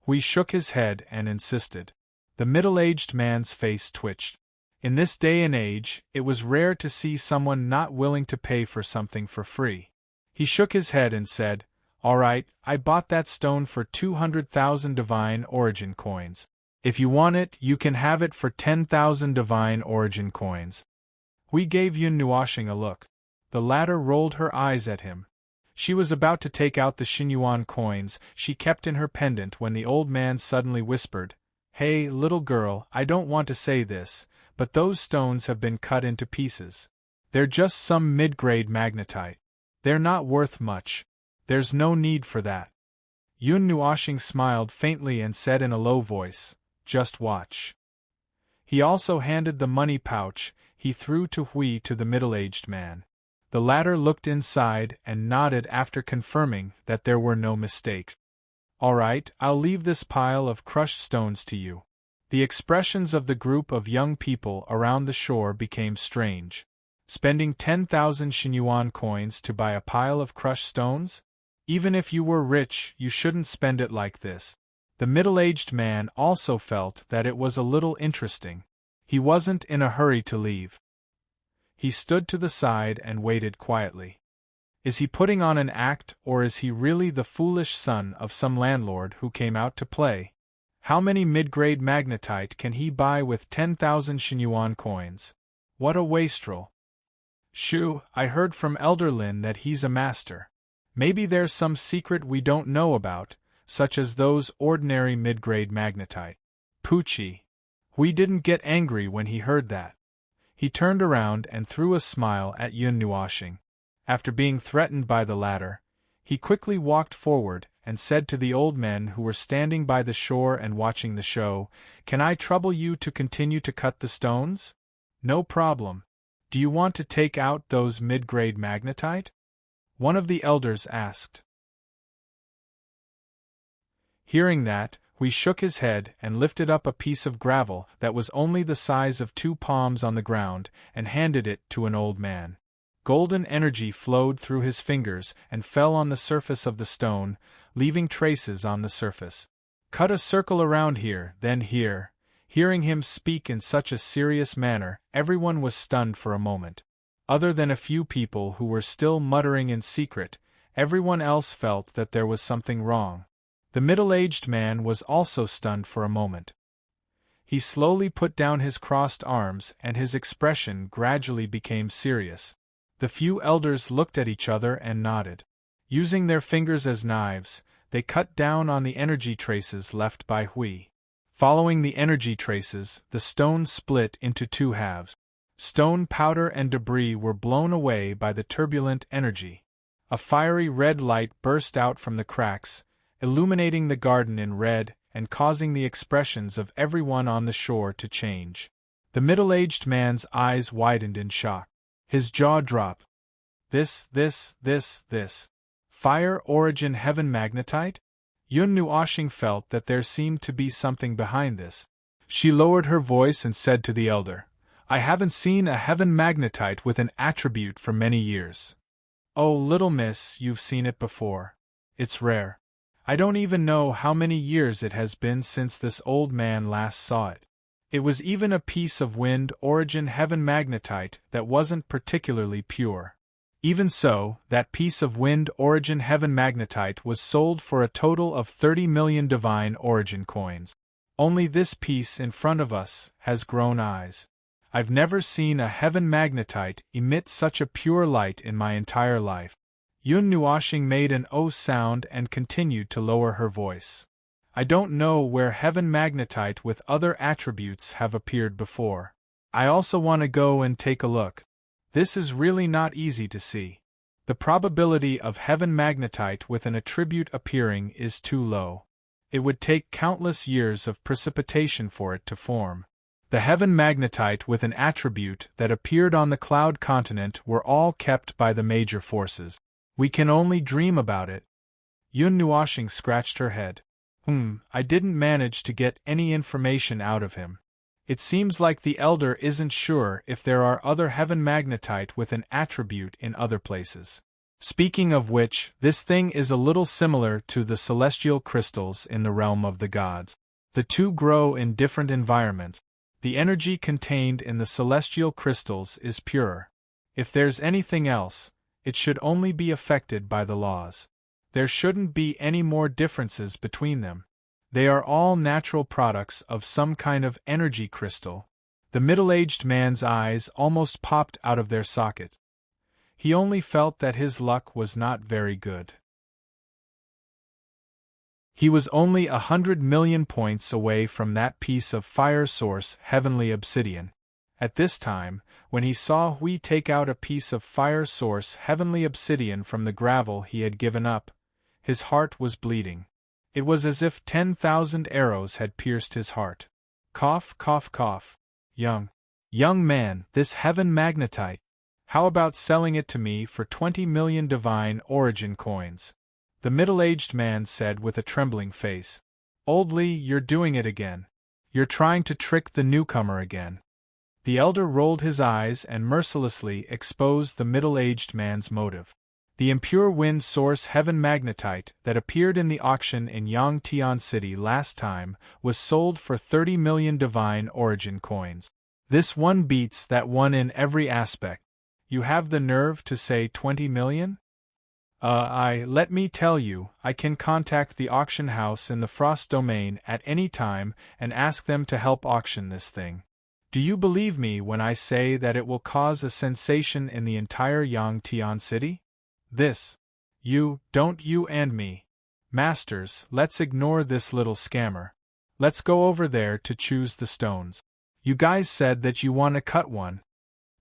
Hui shook his head and insisted. The middle-aged man's face twitched. In this day and age, it was rare to see someone not willing to pay for something for free. He shook his head and said, "All right, I bought that stone for 200,000 divine origin coins. If you want it, you can have it for 10,000 divine origin coins." Hui gave Yun Nuoxing a look. The latter rolled her eyes at him. She was about to take out the Xinyuan coins she kept in her pendant when the old man suddenly whispered, "Hey, little girl, I don't want to say this, but those stones have been cut into pieces. They're just some mid-grade magnetite. They're not worth much. There's no need for that." Yun Nuoxing smiled faintly and said in a low voice, "Just watch." He also handed the money pouch he threw to Hui to the middle-aged man. The latter looked inside and nodded after confirming that there were no mistakes. "All right, I'll leave this pile of crushed stones to you." The expressions of the group of young people around the shore became strange. Spending 10,000 Xinyuan coins to buy a pile of crushed stones? Even if you were rich, you shouldn't spend it like this. The middle-aged man also felt that it was a little interesting. He wasn't in a hurry to leave. He stood to the side and waited quietly. Is he putting on an act, or is he really the foolish son of some landlord who came out to play? How many mid-grade magnetite can he buy with 10,000 Xinyuan coins? What a wastrel. "Shoo, I heard from Elder Lin that he's a master. Maybe there's some secret we don't know about, such as those ordinary mid-grade magnetite." Poochie. Hui didn't get angry when he heard that. He turned around and threw a smile at Yun Nuoxing. After being threatened by the latter, he quickly walked forward and said to the old men who were standing by the shore and watching the show, "Can I trouble you to continue to cut the stones?" "No problem. Do you want to take out those mid-grade magnetite?" one of the elders asked. Hearing that, Hui shook his head and lifted up a piece of gravel that was only the size of 2 palms on the ground and handed it to an old man. Golden energy flowed through his fingers and fell on the surface of the stone, leaving traces on the surface. "Cut a circle around here, then here." Hearing him speak in such a serious manner, everyone was stunned for a moment. Other than a few people who were still muttering in secret, everyone else felt that there was something wrong. The middle-aged man was also stunned for a moment. He slowly put down his crossed arms and his expression gradually became serious. The few elders looked at each other and nodded. Using their fingers as knives, they cut down on the energy traces left by Hui. Following the energy traces, the stone split into 2 halves. Stone powder and debris were blown away by the turbulent energy. A fiery red light burst out from the cracks, illuminating the garden in red and causing the expressions of everyone on the shore to change. The middle-aged man's eyes widened in shock. His jaw dropped. This. Fire origin heaven magnetite? Yun Nuoxing felt that there seemed to be something behind this. She lowered her voice and said to the elder, "I haven't seen a heaven magnetite with an attribute for many years." "Oh, little miss, you've seen it before. It's rare. I don't even know how many years it has been since this old man last saw it. It was even a piece of wind origin heaven magnetite that wasn't particularly pure. Even so, that piece of wind origin heaven magnetite was sold for a total of 30 million divine origin coins. Only this piece in front of us has grown eyes. I've never seen a heaven magnetite emit such a pure light in my entire life. Yun Nuashing made an O sound and continued to lower her voice. I don't know where heaven magnetite with other attributes have appeared before. I also want to go and take a look. This is really not easy to see. The probability of heaven magnetite with an attribute appearing is too low. It would take countless years of precipitation for it to form. The heaven magnetite with an attribute that appeared on the cloud continent were all kept by the major forces. We can only dream about it. Yun Nuashing scratched her head. I didn't manage to get any information out of him. It seems like the elder isn't sure if there are other heaven magnetite with an attribute in other places. Speaking of which, this thing is a little similar to the celestial crystals in the realm of the gods. The two grow in different environments. The energy contained in the celestial crystals is purer. If there's anything else, it should only be affected by the laws. There shouldn't be any more differences between them. They are all natural products of some kind of energy crystal. The middle-aged man's eyes almost popped out of their socket. He only felt that his luck was not very good. He was only 100 million points away from that piece of fire source heavenly obsidian. At this time, when he saw Hui take out a piece of fire source heavenly obsidian from the gravel he had given up, his heart was bleeding. It was as if 10,000 arrows had pierced his heart. Cough, cough, cough. Young man, this heaven magnetite. How about selling it to me for 20 million divine origin coins? The middle-aged man said with a trembling face. Old Li, you're doing it again. You're trying to trick the newcomer again. The elder rolled his eyes and mercilessly exposed the middle-aged man's motive. The impure wind source heaven magnetite that appeared in the auction in Yangtian City last time was sold for 30 million divine origin coins. This one beats that one in every aspect. You have the nerve to say 20 million? Let me tell you, I can contact the auction house in the Frost Domain at any time and ask them to help auction this thing. Do you believe me when I say that it will cause a sensation in the entire Yangtian City? Don't you and me. Masters, let's ignore this little scammer. Let's go over there to choose the stones. You guys said that you want to cut one.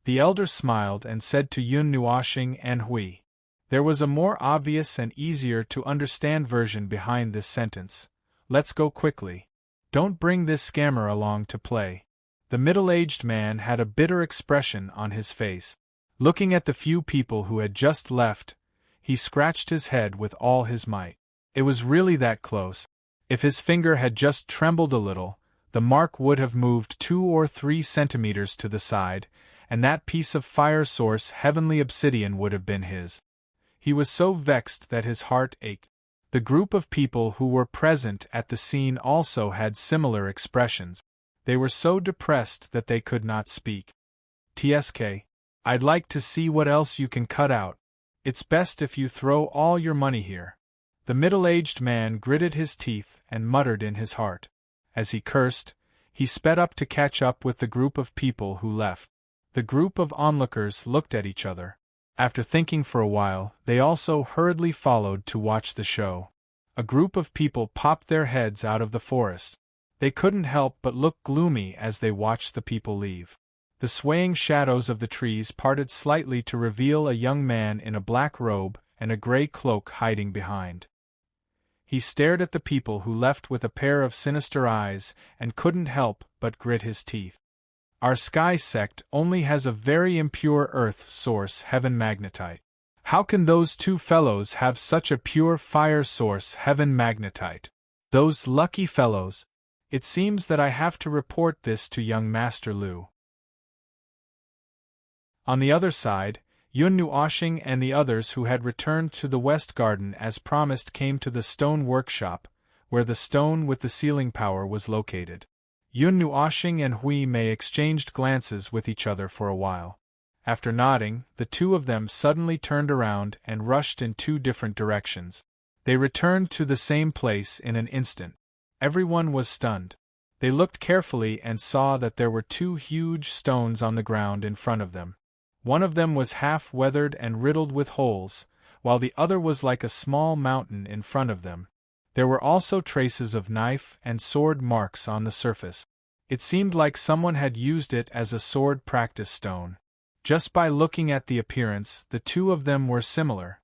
The elder smiled and said to Yun Nuashing and Hui. There was a more obvious and easier to understand version behind this sentence. Let's go quickly. Don't bring this scammer along to play. The middle-aged man had a bitter expression on his face. Looking at the few people who had just left, he scratched his head with all his might. It was really that close. If his finger had just trembled a little, the mark would have moved 2 or 3 centimeters to the side, and that piece of fire source heavenly obsidian would have been his. He was so vexed that his heart ached. The group of people who were present at the scene also had similar expressions. They were so depressed that they could not speak. TSK, I'd like to see what else you can cut out. It's best if you throw all your money here. The middle-aged man gritted his teeth and muttered in his heart. As he cursed, he sped up to catch up with the group of people who left. The group of onlookers looked at each other. After thinking for a while, they also hurriedly followed to watch the show. A group of people popped their heads out of the forest. They couldn't help but look gloomy as they watched the people leave. The swaying shadows of the trees parted slightly to reveal a young man in a black robe and a gray cloak hiding behind. He stared at the people who left with a pair of sinister eyes and couldn't help but grit his teeth. Our sky sect only has a very impure earth source heaven magnetite. How can those two fellows have such a pure fire source heaven magnetite? Those lucky fellows! It seems that I have to report this to young Master Lu. On the other side, Yun Nuashing and the others who had returned to the West Garden as promised came to the stone workshop, where the stone with the sealing power was located. Yun Nuoshing and Hui Mei exchanged glances with each other for a while. After nodding, the two of them suddenly turned around and rushed in two different directions. They returned to the same place in an instant. Everyone was stunned. They looked carefully and saw that there were two huge stones on the ground in front of them. One of them was half weathered and riddled with holes, while the other was like a small mountain in front of them. There were also traces of knife and sword marks on the surface. It seemed like someone had used it as a sword practice stone. Just by looking at the appearance, the two of them were similar.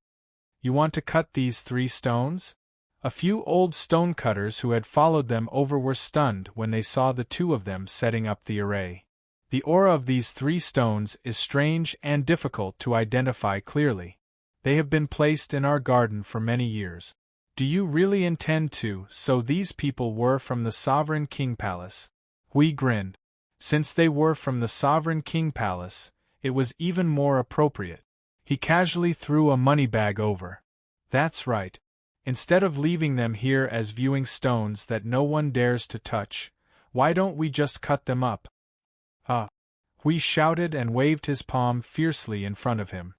You want to cut these 3 stones? A few old stonecutters who had followed them over were stunned when they saw the two of them setting up the array. The aura of these 3 stones is strange and difficult to identify clearly. They have been placed in our garden for many years. Do you really intend to? So these people were from the Sovereign King Palace? Hui grinned. Since they were from the Sovereign King Palace, it was even more appropriate. He casually threw a money bag over. That's right. Instead of leaving them here as viewing stones that no one dares to touch, why don't we just cut them up? Hui shouted and waved his palm fiercely in front of him.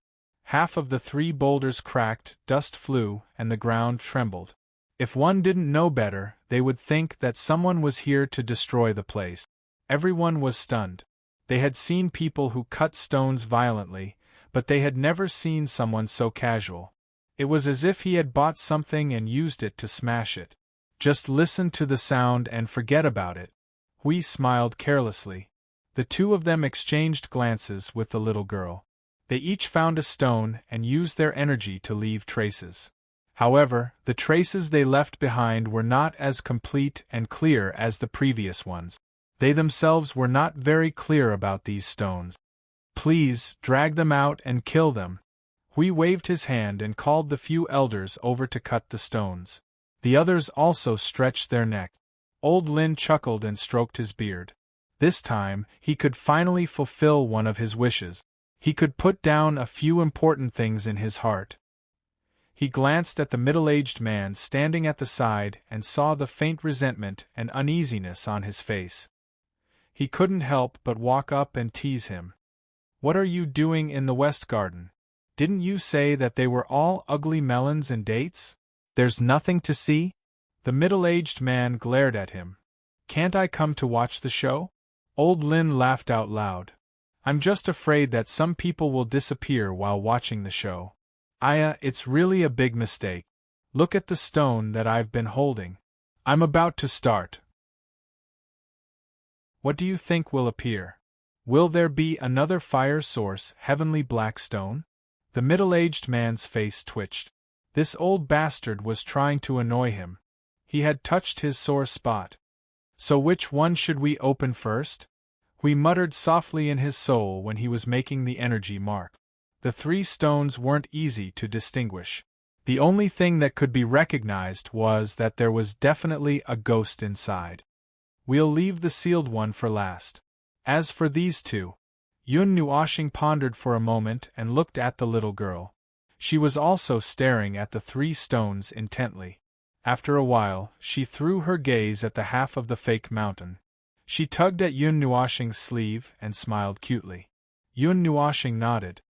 Half of the 3 boulders cracked, dust flew, and the ground trembled. If one didn't know better, they would think that someone was here to destroy the place. Everyone was stunned. They had seen people who cut stones violently, but they had never seen someone so casual. It was as if he had bought something and used it to smash it. Just listen to the sound and forget about it. Hui smiled carelessly. The two of them exchanged glances with the little girl. They each found a stone and used their energy to leave traces. However, the traces they left behind were not as complete and clear as the previous ones. They themselves were not very clear about these stones. Please, drag them out and kill them. Hui waved his hand and called the few elders over to cut the stones. The others also stretched their neck. Old Lin chuckled and stroked his beard. This time, he could finally fulfill one of his wishes. He could put down a few important things in his heart. He glanced at the middle-aged man standing at the side and saw the faint resentment and uneasiness on his face. He couldn't help but walk up and tease him. What are you doing in the West Garden? Didn't you say that they were all ugly melons and dates? There's nothing to see? The middle-aged man glared at him. Can't I come to watch the show? Old Lin laughed out loud. I'm just afraid that some people will disappear while watching the show. It's really a big mistake. Look at the stone that I've been holding. I'm about to start. What do you think will appear? Will there be another fire source, heavenly black stone? The middle-aged man's face twitched. This old bastard was trying to annoy him. He had touched his sore spot. So which one should we open first? Hui muttered softly in his soul when he was making the energy mark. The 3 stones weren't easy to distinguish. The only thing that could be recognized was that there was definitely a ghost inside. We'll leave the sealed one for last. As for these 2, Yun Nuoshing pondered for a moment and looked at the little girl. She was also staring at the 3 stones intently. After a while, she threw her gaze at the half of the fake mountain. She tugged at Yun Nuoshing's sleeve and smiled cutely. Yun Nuoshing nodded.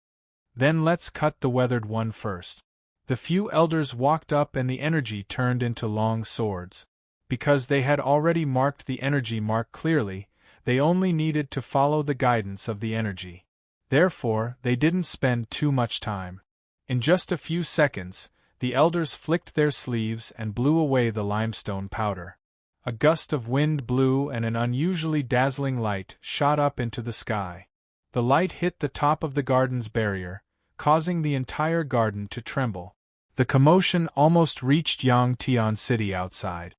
Then let's cut the weathered one first. The few elders walked up and the energy turned into long swords. Because they had already marked the energy mark clearly, they only needed to follow the guidance of the energy. Therefore, they didn't spend too much time. In just a few seconds, the elders flicked their sleeves and blew away the limestone powder. A gust of wind blew and an unusually dazzling light shot up into the sky. The light hit the top of the garden's barrier, causing the entire garden to tremble. The commotion almost reached Yangtian City outside.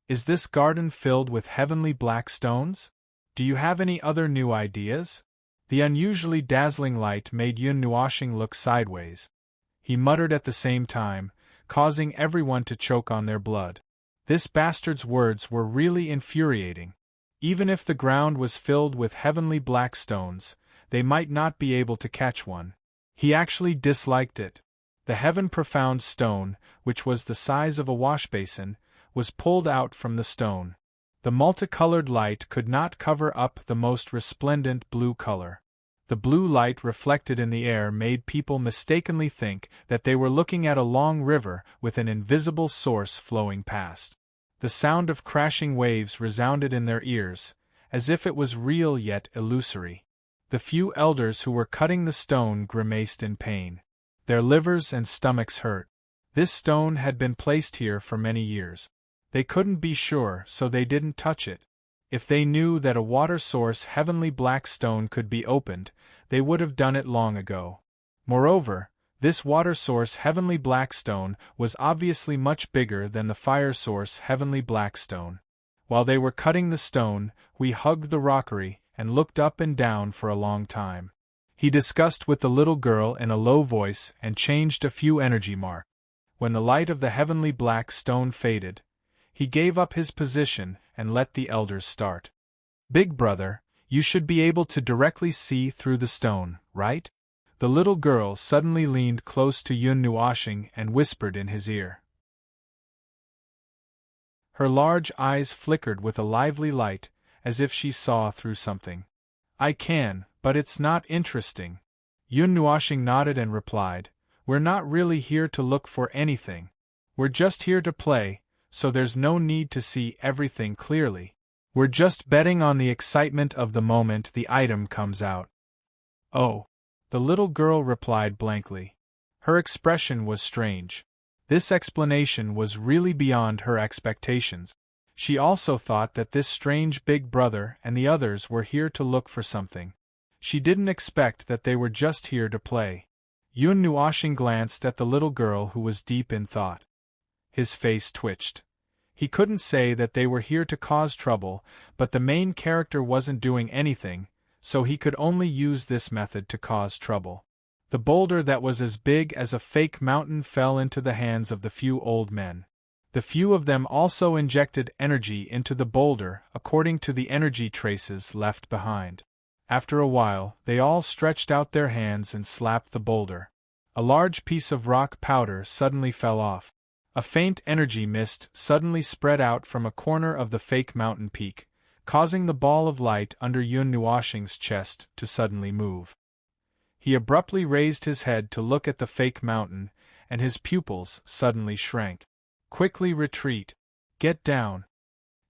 Is this garden filled with heavenly black stones? Do you have any other new ideas? The unusually dazzling light made Yun Nuoshing look sideways. He muttered at the same time, causing everyone to choke on their blood. This bastard's words were really infuriating. Even if the ground was filled with heavenly black stones, they might not be able to catch one. He actually disliked it. The heaven-profound stone, which was the size of a washbasin, was pulled out from the stone. The multicolored light could not cover up the most resplendent blue color. The blue light reflected in the air made people mistakenly think that they were looking at a long river with an invisible source flowing past. The sound of crashing waves resounded in their ears, as if it was real yet illusory. The few elders who were cutting the stone grimaced in pain. Their livers and stomachs hurt. This stone had been placed here for many years. They couldn't be sure, so they didn't touch it. If they knew that a water source heavenly black stone could be opened, they would have done it long ago. Moreover, this water source heavenly black stone was obviously much bigger than the fire source heavenly black stone. While they were cutting the stone, we hugged the rockery and looked up and down for a long time. He discussed with the little girl in a low voice and changed a few energy marks. When the light of the heavenly black stone faded, he gave up his position and let the elders start. Big brother, you should be able to directly see through the stone, right? The little girl suddenly leaned close to Yun Nuashing and whispered in his ear. Her large eyes flickered with a lively light, as if she saw through something. I can, but it's not interesting. Yun Nuashing nodded and replied, We're not really here to look for anything. We're just here to play, so there's no need to see everything clearly. We're just betting on the excitement of the moment the item comes out. Oh, the little girl replied blankly. Her expression was strange. This explanation was really beyond her expectations. She also thought that this strange big brother and the others were here to look for something. She didn't expect that they were just here to play. Yun Nuashing glanced at the little girl who was deep in thought. His face twitched. He couldn't say that they were here to cause trouble, but the main character wasn't doing anything, so he could only use this method to cause trouble. The boulder that was as big as a fake mountain fell into the hands of the few old men. The few of them also injected energy into the boulder according to the energy traces left behind. After a while, they all stretched out their hands and slapped the boulder. A large piece of rock powder suddenly fell off. A faint energy mist suddenly spread out from a corner of the fake mountain peak, causing the ball of light under Yun Nuashing's chest to suddenly move. He abruptly raised his head to look at the fake mountain, and his pupils suddenly shrank. Quickly retreat. Get down.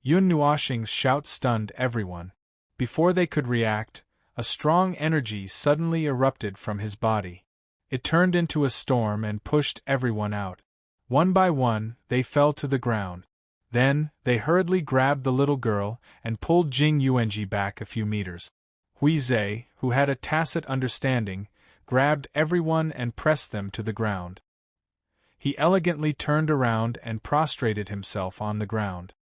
Yun Nuashing's shout stunned everyone. Before they could react, a strong energy suddenly erupted from his body. It turned into a storm and pushed everyone out. One by one, they fell to the ground. Then, they hurriedly grabbed the little girl and pulled Jing Yuanji back a few meters. Hui Zhe, who had a tacit understanding, grabbed everyone and pressed them to the ground. He elegantly turned around and prostrated himself on the ground.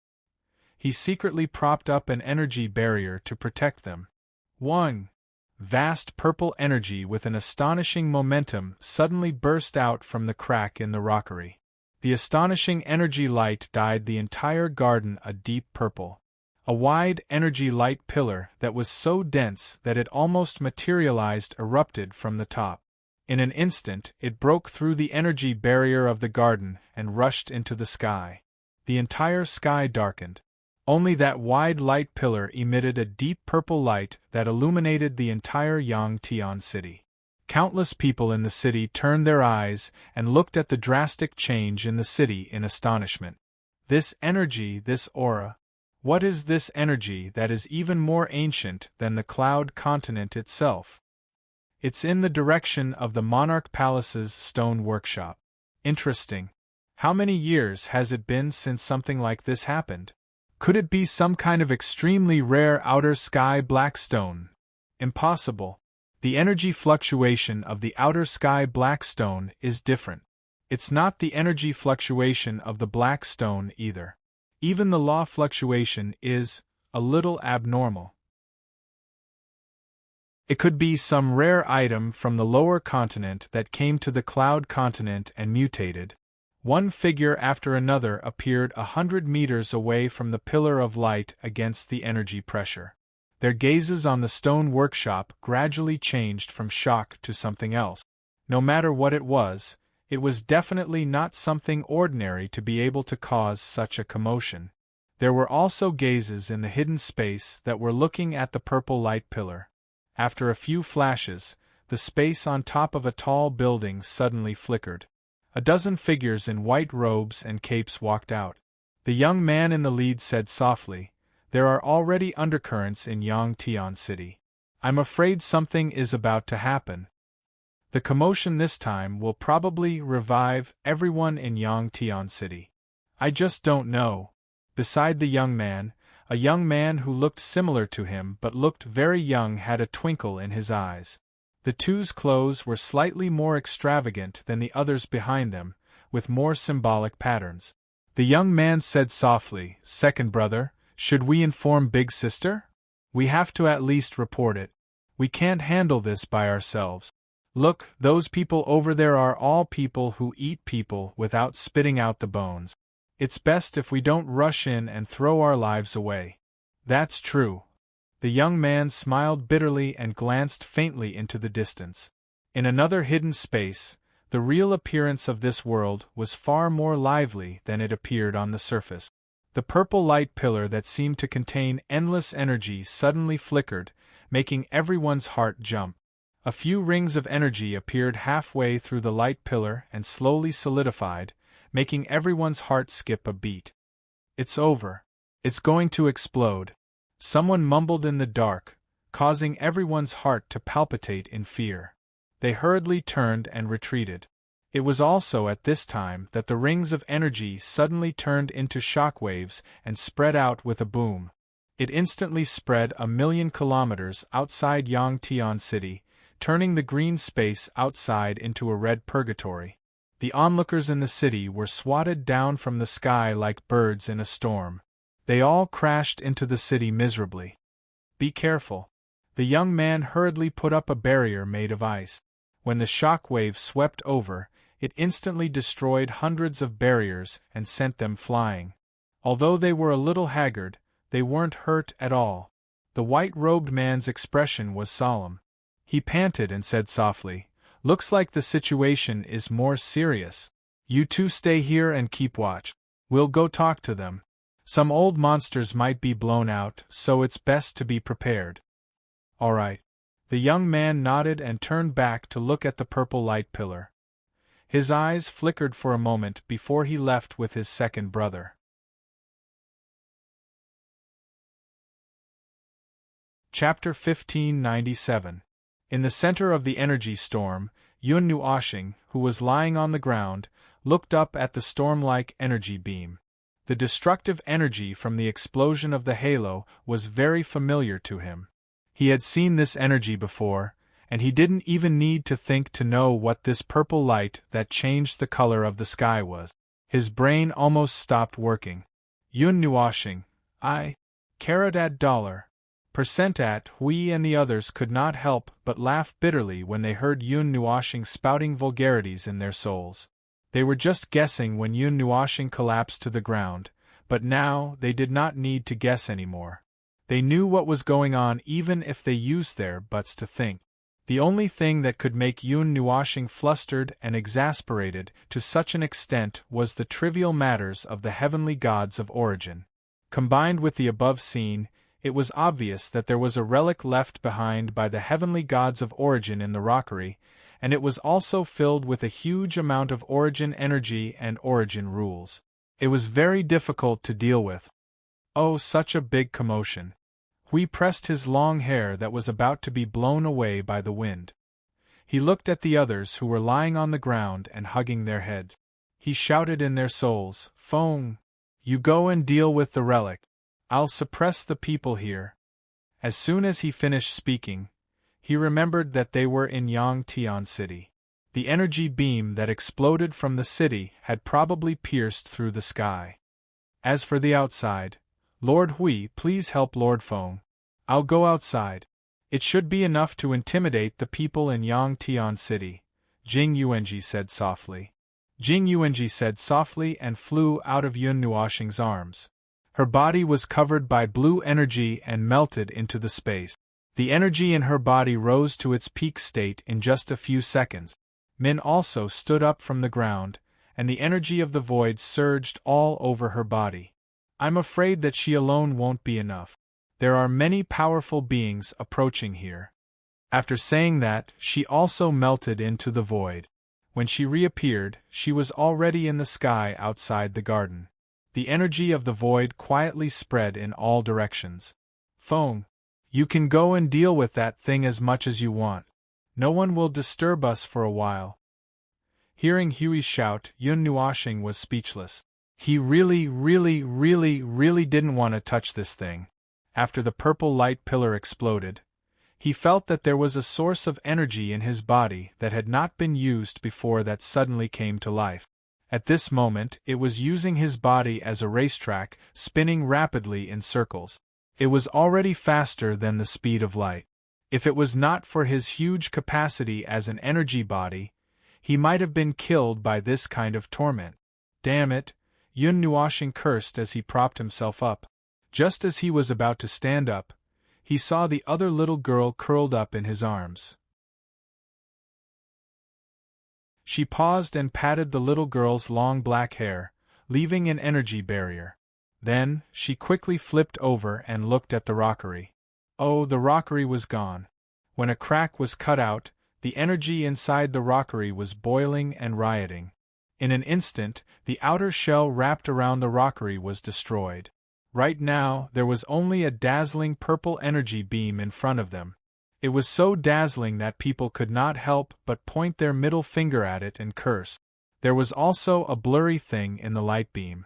He secretly propped up an energy barrier to protect them. One vast purple energy with an astonishing momentum suddenly burst out from the crack in the rockery. The astonishing energy light dyed the entire garden a deep purple. A wide energy light pillar that was so dense that it almost materialized erupted from the top. In an instant, it broke through the energy barrier of the garden and rushed into the sky. The entire sky darkened. Only that wide light pillar emitted a deep purple light that illuminated the entire Yangtian city. Countless people in the city turned their eyes and looked at the drastic change in the city in astonishment. This energy, this aura. What is this energy that is even more ancient than the cloud continent itself? It's in the direction of the Monarch Palace's stone workshop. Interesting. How many years has it been since something like this happened? Could it be some kind of extremely rare outer sky black stone? Impossible. The energy fluctuation of the outer sky black stone is different. It's not the energy fluctuation of the black stone either. Even the law fluctuation is a little abnormal. It could be some rare item from the lower continent that came to the cloud continent and mutated. One figure after another appeared 100 meters away from the pillar of light against the energy pressure. Their gazes on the stone workshop gradually changed from shock to something else. No matter what it was definitely not something ordinary to be able to cause such a commotion. There were also gazes in the hidden space that were looking at the purple light pillar. After a few flashes, the space on top of a tall building suddenly flickered. A dozen figures in white robes and capes walked out. The young man in the lead said softly, "There are already undercurrents in Yangtian City. I'm afraid something is about to happen. The commotion this time will probably revive everyone in Yangtian City. I just don't know." Beside the young man, a young man who looked similar to him but looked very young had a twinkle in his eyes. The two's clothes were slightly more extravagant than the others behind them, with more symbolic patterns. The young man said softly, "Second brother, should we inform Big Sister? We have to at least report it. We can't handle this by ourselves. Look, those people over there are all people who eat people without spitting out the bones. It's best if we don't rush in and throw our lives away." "That's true." The young man smiled bitterly and glanced faintly into the distance. In another hidden space, the real appearance of this world was far more lively than it appeared on the surface. The purple light pillar that seemed to contain endless energy suddenly flickered, making everyone's heart jump. A few rings of energy appeared halfway through the light pillar and slowly solidified, making everyone's heart skip a beat. "It's over. It's going to explode," someone mumbled in the dark, causing everyone's heart to palpitate in fear. They hurriedly turned and retreated. It was also at this time that the rings of energy suddenly turned into shockwaves and spread out with a boom. It instantly spread 1,000,000 kilometers outside Yangtian City, turning the green space outside into a red purgatory. The onlookers in the city were swatted down from the sky like birds in a storm. They all crashed into the city miserably. "Be careful." The young man hurriedly put up a barrier made of ice. When the shock wave swept over, it instantly destroyed hundreds of barriers and sent them flying. Although they were a little haggard, they weren't hurt at all. The white-robed man's expression was solemn. He panted and said softly, "Looks like the situation is more serious. You two stay here and keep watch. We'll go talk to them. Some old monsters might be blown out, so it's best to be prepared." "All right." The young man nodded and turned back to look at the purple light pillar. His eyes flickered for a moment before he left with his second brother. Chapter 1597. In the center of the energy storm, Yun Nuoshing, who was lying on the ground, looked up at the storm-like energy beam. The destructive energy from the explosion of the halo was very familiar to him. He had seen this energy before, and he didn't even need to think to know what this purple light that changed the color of the sky was. His brain almost stopped working. Yun Nuoshing, carat at dollar. Percent at we and the others could not help but laugh bitterly when they heard Yun Nuoshing spouting vulgarities in their souls. They were just guessing when Yun Nuoshing collapsed to the ground, but now they did not need to guess anymore. They knew what was going on even if they used their butts to think. The only thing that could make Yun Nuoshing flustered and exasperated to such an extent was the trivial matters of the heavenly gods of origin. Combined with the above scene, it was obvious that there was a relic left behind by the heavenly gods of origin in the rockery, and it was also filled with a huge amount of origin energy and origin rules. It was very difficult to deal with. Oh, such a big commotion. Hui pressed his long hair that was about to be blown away by the wind. He looked at the others who were lying on the ground and hugging their heads. He shouted in their souls, "Feng, you go and deal with the relic. I'll suppress the people here." As soon as he finished speaking, he remembered that they were in Yangtian City. The energy beam that exploded from the city had probably pierced through the sky. As for the outside, "Lord Hui, please help Lord Feng. I'll go outside. It should be enough to intimidate the people in Yangtian City," Jing Yuanji said softly. Jing Yuanji said softly and flew out of Yun Nuoshing's arms. Her body was covered by blue energy and melted into the space. The energy in her body rose to its peak state in just a few seconds. Min also stood up from the ground, and the energy of the void surged all over her body. I'm afraid that she alone won't be enough. There are many powerful beings approaching here. After saying that, she also melted into the void. When she reappeared, she was already in the sky outside the garden. The energy of the void quietly spread in all directions. Feng, you can go and deal with that thing as much as you want. No one will disturb us for a while. Hearing Hui's shout, Yun Nuoxing was speechless. He really didn't want to touch this thing. After the purple light pillar exploded, he felt that there was a source of energy in his body that had not been used before that suddenly came to life. At this moment, it was using his body as a racetrack, spinning rapidly in circles. It was already faster than the speed of light. If it was not for his huge capacity as an energy body, he might have been killed by this kind of torment. Damn it, Yun Nuoxing cursed as he propped himself up. Just as he was about to stand up, he saw the other little girl curled up in his arms. She paused and patted the little girl's long black hair, leaving an energy barrier. Then, she quickly flipped over and looked at the rockery. Oh, the rockery was gone. When a crack was cut out, the energy inside the rockery was boiling and rioting. In an instant, the outer shell wrapped around the rockery was destroyed. Right now, there was only a dazzling purple energy beam in front of them. It was so dazzling that people could not help but point their middle finger at it and curse. There was also a blurry thing in the light beam.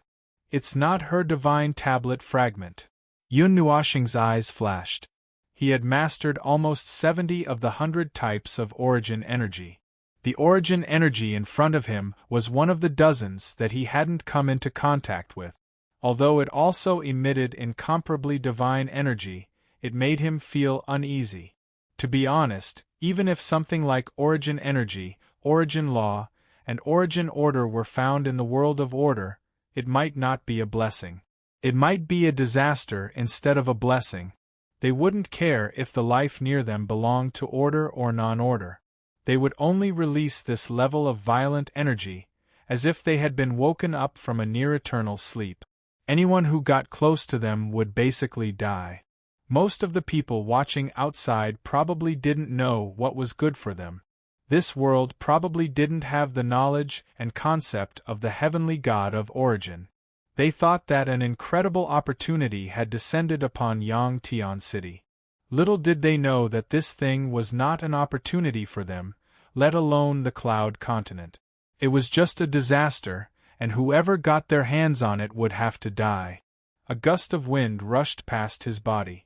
It's not her divine tablet fragment. Yun Nuoxing's eyes flashed. He had mastered almost 70 of the 100 types of origin energy. The origin energy in front of him was one of the dozens that he hadn't come into contact with. Although it also emitted incomparably divine energy, it made him feel uneasy. To be honest, even if something like origin energy, origin law, and origin order were found in the world of order, it might not be a blessing. It might be a disaster instead of a blessing. They wouldn't care if the life near them belonged to order or non-order. They would only release this level of violent energy, as if they had been woken up from a near-eternal sleep. Anyone who got close to them would basically die. Most of the people watching outside probably didn't know what was good for them. This world probably didn't have the knowledge and concept of the heavenly God of origin. They thought that an incredible opportunity had descended upon Yangtian City. Little did they know that this thing was not an opportunity for them, let alone the Cloud Continent. It was just a disaster, and whoever got their hands on it would have to die. A gust of wind rushed past his body.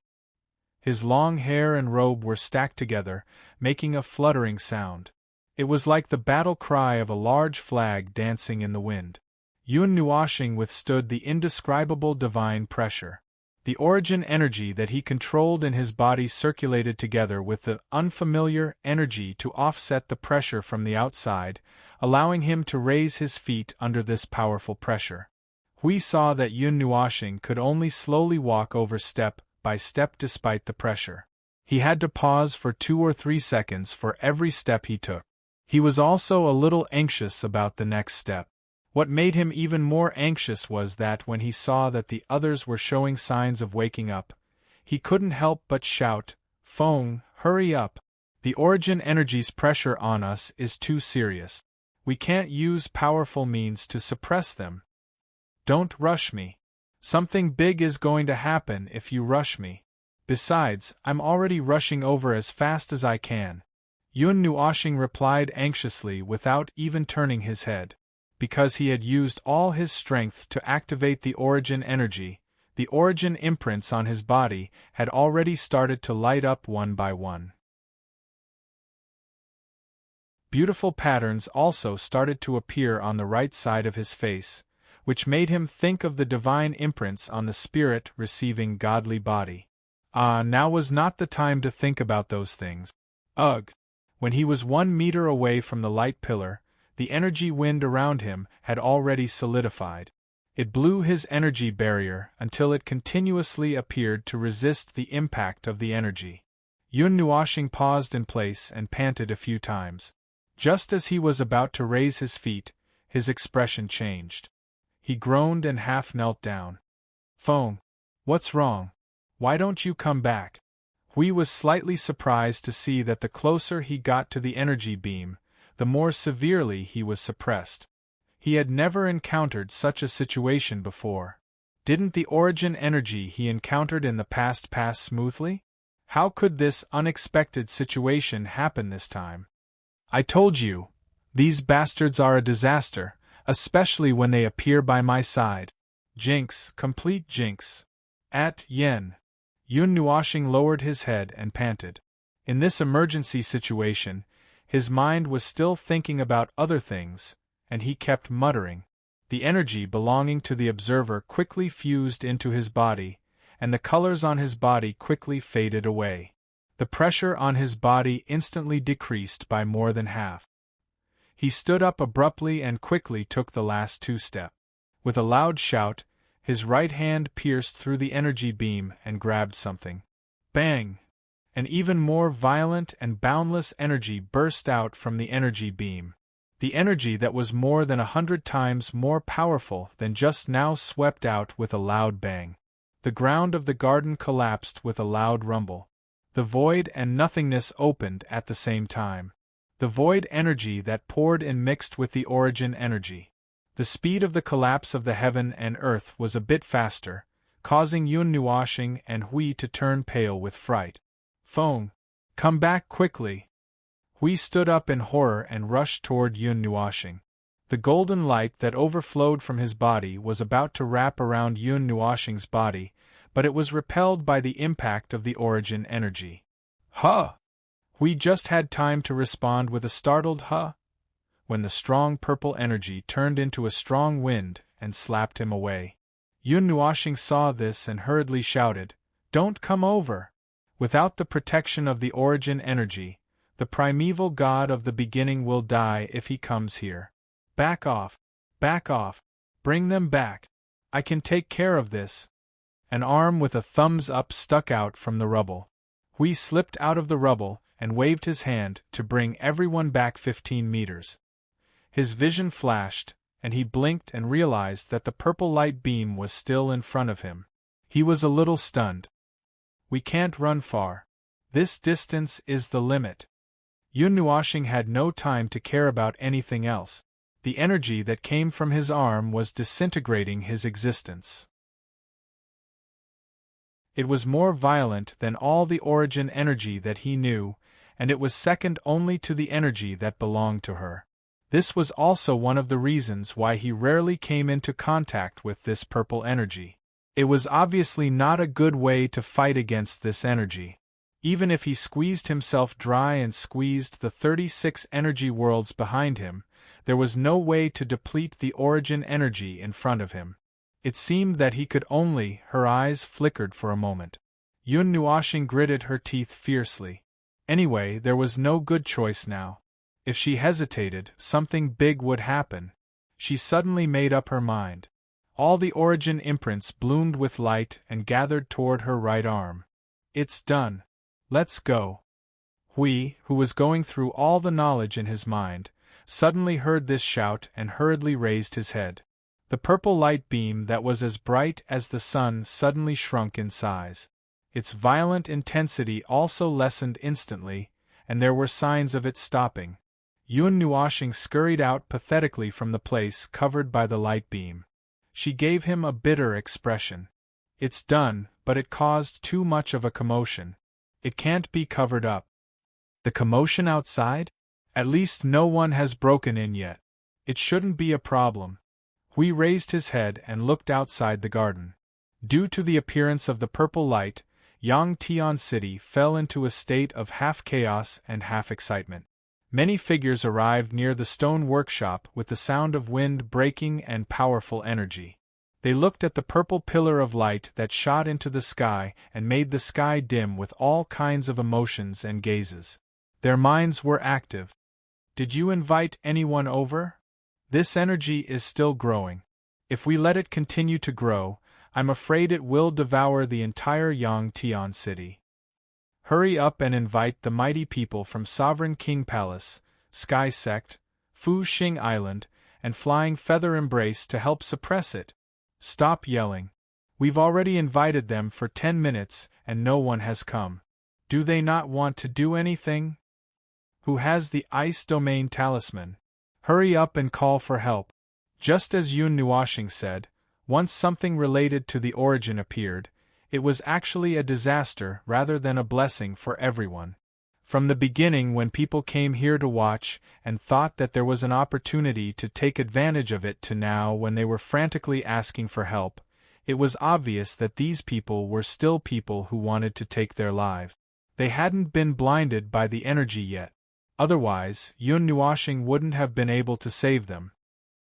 His long hair and robe were stacked together, making a fluttering sound. It was like the battle cry of a large flag dancing in the wind. Yun Nuoxing withstood the indescribable divine pressure. The origin energy that he controlled in his body circulated together with the unfamiliar energy to offset the pressure from the outside, allowing him to raise his feet under this powerful pressure. Hui saw that Yun Nuoxing could only slowly walk over step by step despite the pressure. He had to pause for 2 or 3 seconds for every step he took. He was also a little anxious about the next step. What made him even more anxious was that when he saw that the others were showing signs of waking up, he couldn't help but shout, "Feng, hurry up! The origin energy's pressure on us is too serious. We can't use powerful means to suppress them. Don't rush me. Something big is going to happen if you rush me. Besides, I'm already rushing over as fast as I can." Yun Nuoxing replied anxiously without even turning his head. Because he had used all his strength to activate the origin energy, the origin imprints on his body had already started to light up one by one. Beautiful patterns also started to appear on the right side of his face, which made him think of the divine imprints on the spirit receiving godly body. Now was not the time to think about those things. Ugh! When he was 1 meter away from the light pillar, the energy wind around him had already solidified. It blew his energy barrier until it continuously appeared to resist the impact of the energy. Yun Nuoxing paused in place and panted a few times. Just as he was about to raise his feet, his expression changed. He groaned and half knelt down. Feng, what's wrong? Why don't you come back? Hui was slightly surprised to see that the closer he got to the energy beam, the more severely he was suppressed. He had never encountered such a situation before. Didn't the origin energy he encountered in the past pass smoothly? How could this unexpected situation happen this time? I told you, these bastards are a disaster, especially when they appear by my side. Jinx, complete jinx. At Yen. Yun Nuoshing lowered his head and panted. In this emergency situation, his mind was still thinking about other things, and he kept muttering. The energy belonging to the observer quickly fused into his body, and the colors on his body quickly faded away. The pressure on his body instantly decreased by more than half. He stood up abruptly and quickly took the last 2 steps. With a loud shout, his right hand pierced through the energy beam and grabbed something. Bang! An even more violent and boundless energy burst out from the energy beam. The energy that was more than 100 times more powerful than just now swept out with a loud bang. The ground of the garden collapsed with a loud rumble. The void and nothingness opened at the same time. The void energy that poured in mixed with the origin energy. The speed of the collapse of the heaven and earth was a bit faster, causing Yun Nuoshing and Hui to turn pale with fright. Feng, come back quickly! Hui stood up in horror and rushed toward Yun Nuoshing. The golden light that overflowed from his body was about to wrap around Yun Nuoshing's body, but it was repelled by the impact of the origin energy. Huh! Hui just had time to respond with a startled huh, when the strong purple energy turned into a strong wind and slapped him away. Yun Nuoshing saw this and hurriedly shouted, "Don't come over! Without the protection of the origin energy, the primeval god of the beginning will die if he comes here. Back off! Back off! Bring them back! I can take care of this!" An arm with a thumbs up stuck out from the rubble. Hui slipped out of the rubble and waved his hand to bring everyone back 15 meters. His vision flashed, and he blinked and realized that the purple light beam was still in front of him. He was a little stunned. We can't run far. This distance is the limit. Yun Nuoshing had no time to care about anything else. The energy that came from his arm was disintegrating his existence. It was more violent than all the origin energy that he knew, and it was second only to the energy that belonged to her. This was also one of the reasons why he rarely came into contact with this purple energy. It was obviously not a good way to fight against this energy. Even if he squeezed himself dry and squeezed the 36 energy worlds behind him, there was no way to deplete the origin energy in front of him. It seemed that he could only. Her eyes flickered for a moment. Yun Nuoshing gritted her teeth fiercely. Anyway, there was no good choice now. If she hesitated, something big would happen. She suddenly made up her mind. All the origin imprints bloomed with light and gathered toward her right arm. It's done. Let's go. Hui, who was going through all the knowledge in his mind, suddenly heard this shout and hurriedly raised his head. The purple light beam that was as bright as the sun suddenly shrunk in size. Its violent intensity also lessened instantly, and there were signs of it stopping. Yun Nuoshing scurried out pathetically from the place covered by the light beam. She gave him a bitter expression. It's done, but it caused too much of a commotion. It can't be covered up. The commotion outside? At least no one has broken in yet. It shouldn't be a problem. Hui raised his head and looked outside the garden. Due to the appearance of the purple light, Yangtian City fell into a state of half chaos and half excitement. Many figures arrived near the stone workshop with the sound of wind breaking and powerful energy. They looked at the purple pillar of light that shot into the sky and made the sky dim with all kinds of emotions and gazes. Their minds were active. Did you invite anyone over? This energy is still growing. If we let it continue to grow, I'm afraid it will devour the entire Yangtian City. Hurry up and invite the mighty people from Sovereign King Palace, Sky Sect, Fu Xing Island, and Flying Feather Embrace to help suppress it. Stop yelling. We've already invited them for 10 minutes and no one has come. Do they not want to do anything? Who has the ice domain talisman? Hurry up and call for help. Just as Yun Nuashing said, once something related to the origin appeared, it was actually a disaster rather than a blessing for everyone. From the beginning, when people came here to watch and thought that there was an opportunity to take advantage of it, to now when they were frantically asking for help, it was obvious that these people were still people who wanted to take their lives. They hadn't been blinded by the energy yet. Otherwise, Yun Nuashing wouldn't have been able to save them.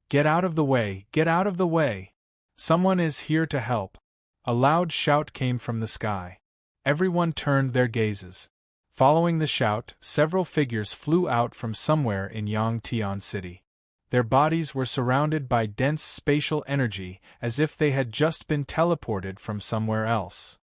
Get out of the way! Get out of the way! Someone is here to help! A loud shout came from the sky. Everyone turned their gazes. Following the shout, several figures flew out from somewhere in Yangtian City. Their bodies were surrounded by dense spatial energy, as if they had just been teleported from somewhere else.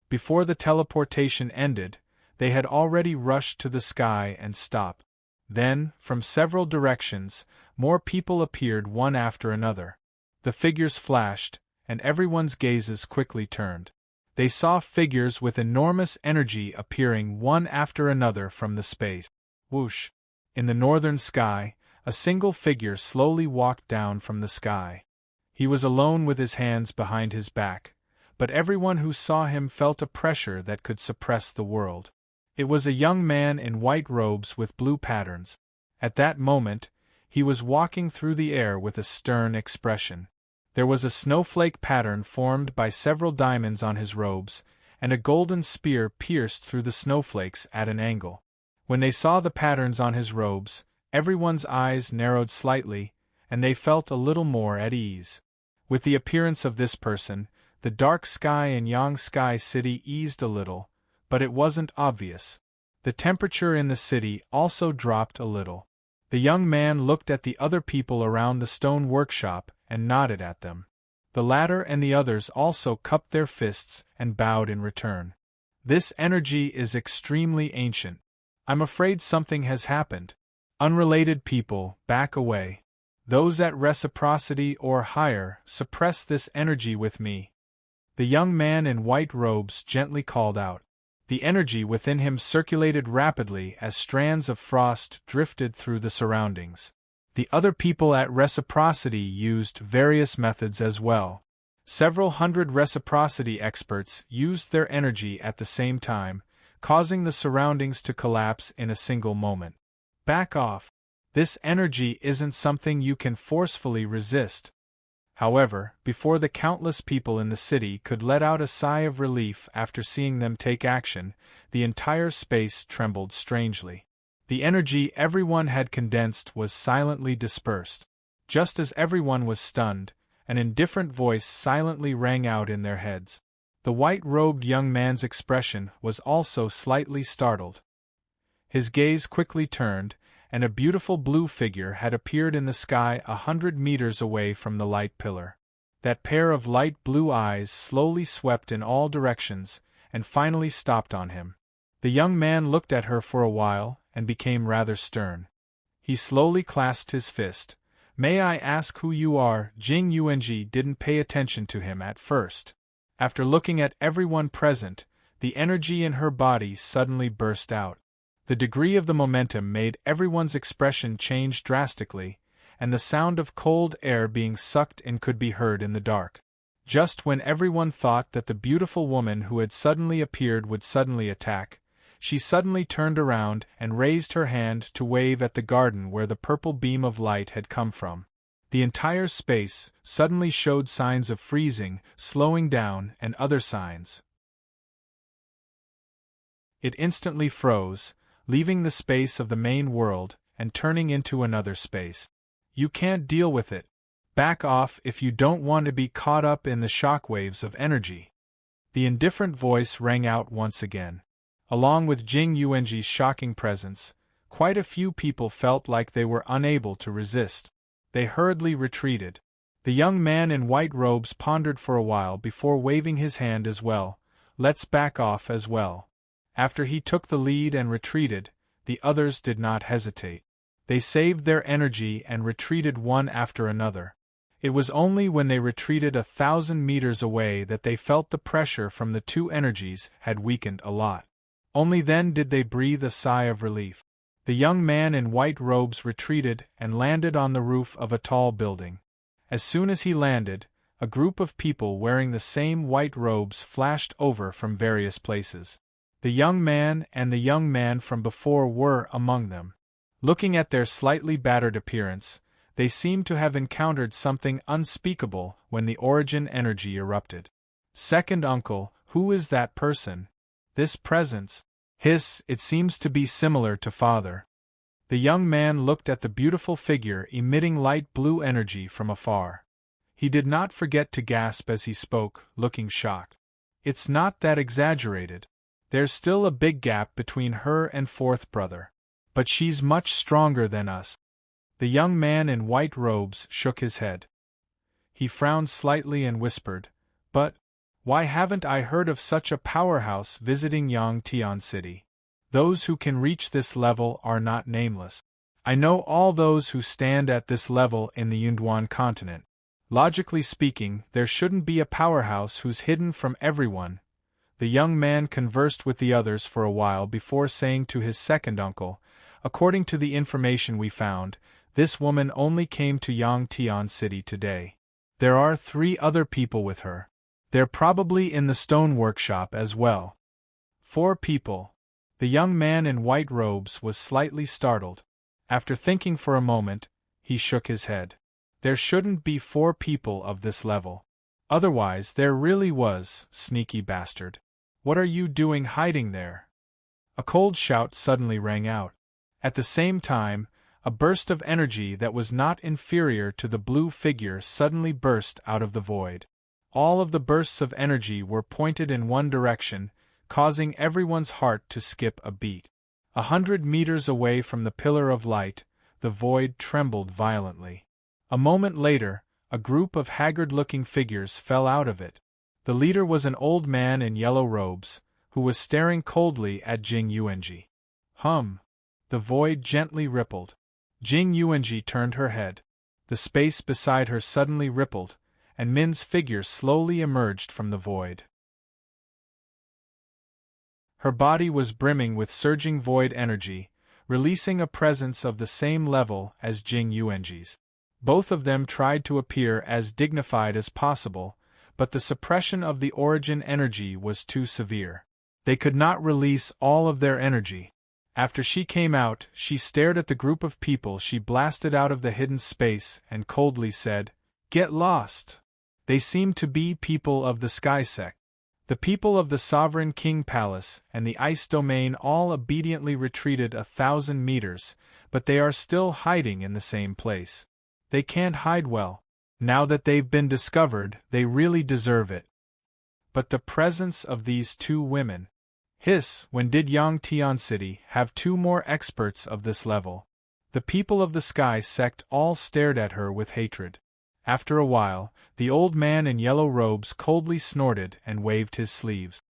Before the teleportation ended, they had already rushed to the sky and stopped. Then, from several directions, more people appeared one after another. The figures flashed, and everyone's gazes quickly turned. They saw figures with enormous energy appearing one after another from the space. Whoosh! In the northern sky, a single figure slowly walked down from the sky. He was alone with his hands behind his back, but everyone who saw him felt a pressure that could suppress the world. It was a young man in white robes with blue patterns. At that moment, he was walking through the air with a stern expression. There was a snowflake pattern formed by several diamonds on his robes, and a golden spear pierced through the snowflakes at an angle. When they saw the patterns on his robes, everyone's eyes narrowed slightly, and they felt a little more at ease. With the appearance of this person, the dark sky in Yang Sky City eased a little, but it wasn't obvious. The temperature in the city also dropped a little. The young man looked at the other people around the stone workshop and nodded at them. The latter and the others also cupped their fists and bowed in return. This energy is extremely ancient. I'm afraid something has happened. Unrelated people, back away. Those at reciprocity or higher, suppress this energy with me. The young man in white robes gently called out. The energy within him circulated rapidly as strands of frost drifted through the surroundings. The other people at reciprocity used various methods as well. Several hundred reciprocity experts used their energy at the same time, causing the surroundings to collapse in a single moment. Back off. This energy isn't something you can forcefully resist. However, before the countless people in the city could let out a sigh of relief after seeing them take action, the entire space trembled strangely. The energy everyone had condensed was silently dispersed. Just as everyone was stunned, an indifferent voice silently rang out in their heads. The white-robed young man's expression was also slightly startled. His gaze quickly turned, and a beautiful blue figure had appeared in the sky 100 meters away from the light pillar. That pair of light blue eyes slowly swept in all directions, and finally stopped on him. The young man looked at her for a while, and became rather stern. He slowly clasped his fist. May I ask who you are? Jing Yuanji didn't pay attention to him at first. After looking at everyone present, the energy in her body suddenly burst out. The degree of the momentum made everyone's expression change drastically, and the sound of cold air being sucked in could be heard in the dark. Just when everyone thought that the beautiful woman who had suddenly appeared would suddenly attack, she suddenly turned around and raised her hand to wave at the garden where the purple beam of light had come from. The entire space suddenly showed signs of freezing, slowing down, and other signs. It instantly froze, leaving the space of the main world and turning into another space. You can't deal with it. Back off if you don't want to be caught up in the shockwaves of energy. The indifferent voice rang out once again. Along with Jing Yuanji's shocking presence, quite a few people felt like they were unable to resist. They hurriedly retreated. The young man in white robes pondered for a while before waving his hand as well. Let's back off as well. After he took the lead and retreated, the others did not hesitate. They saved their energy and retreated one after another. It was only when they retreated 1,000 meters away that they felt the pressure from the two energies had weakened a lot. Only then did they breathe a sigh of relief. The young man in white robes retreated and landed on the roof of a tall building. As soon as he landed, a group of people wearing the same white robes flashed over from various places. The young man and the young man from before were among them. Looking at their slightly battered appearance, they seemed to have encountered something unspeakable when the origin energy erupted. Second uncle, who is that person? This presence? Hiss, it seems to be similar to father. The young man looked at the beautiful figure emitting light blue energy from afar. He did not forget to gasp as he spoke, looking shocked. It's not that exaggerated. There's still a big gap between her and fourth brother. But she's much stronger than us. The young man in white robes shook his head. He frowned slightly and whispered, "But why haven't I heard of such a powerhouse visiting Yangtian City? Those who can reach this level are not nameless. I know all those who stand at this level in the Yunduan continent. Logically speaking, there shouldn't be a powerhouse who's hidden from everyone." The young man conversed with the others for a while before saying to his second uncle, "According to the information we found, this woman only came to Yangtian City today. There are 3 other people with her. They're probably in the stone workshop as well." 4 people. The young man in white robes was slightly startled. After thinking for a moment, he shook his head. There shouldn't be 4 people of this level. Otherwise there really was, sneaky bastard. What are you doing hiding there? A cold shout suddenly rang out. At the same time, a burst of energy that was not inferior to the blue figure suddenly burst out of the void. All of the bursts of energy were pointed in one direction, causing everyone's heart to skip a beat. 100 meters away from the pillar of light, the void trembled violently. A moment later, a group of haggard-looking figures fell out of it. The leader was an old man in yellow robes, who was staring coldly at Jing Yuanji. The void gently rippled. Jing Yuanji turned her head. The space beside her suddenly rippled, and Min's figure slowly emerged from the void. Her body was brimming with surging void energy, releasing a presence of the same level as Jing Yuanji's. Both of them tried to appear as dignified as possible, but the suppression of the origin energy was too severe. They could not release all of their energy. After she came out, she stared at the group of people she blasted out of the hidden space and coldly said, "Get lost." They seemed to be people of the Sky Sect. The people of the Sovereign King Palace and the Ice Domain all obediently retreated 1,000 meters, but they are still hiding in the same place. They can't hide well. Now that they've been discovered, they really deserve it. But the presence of these 2 women. Hiss, when did Yangtian City have 2 more experts of this level? The people of the Sky Sect all stared at her with hatred. After a while, the old man in yellow robes coldly snorted and waved his sleeves.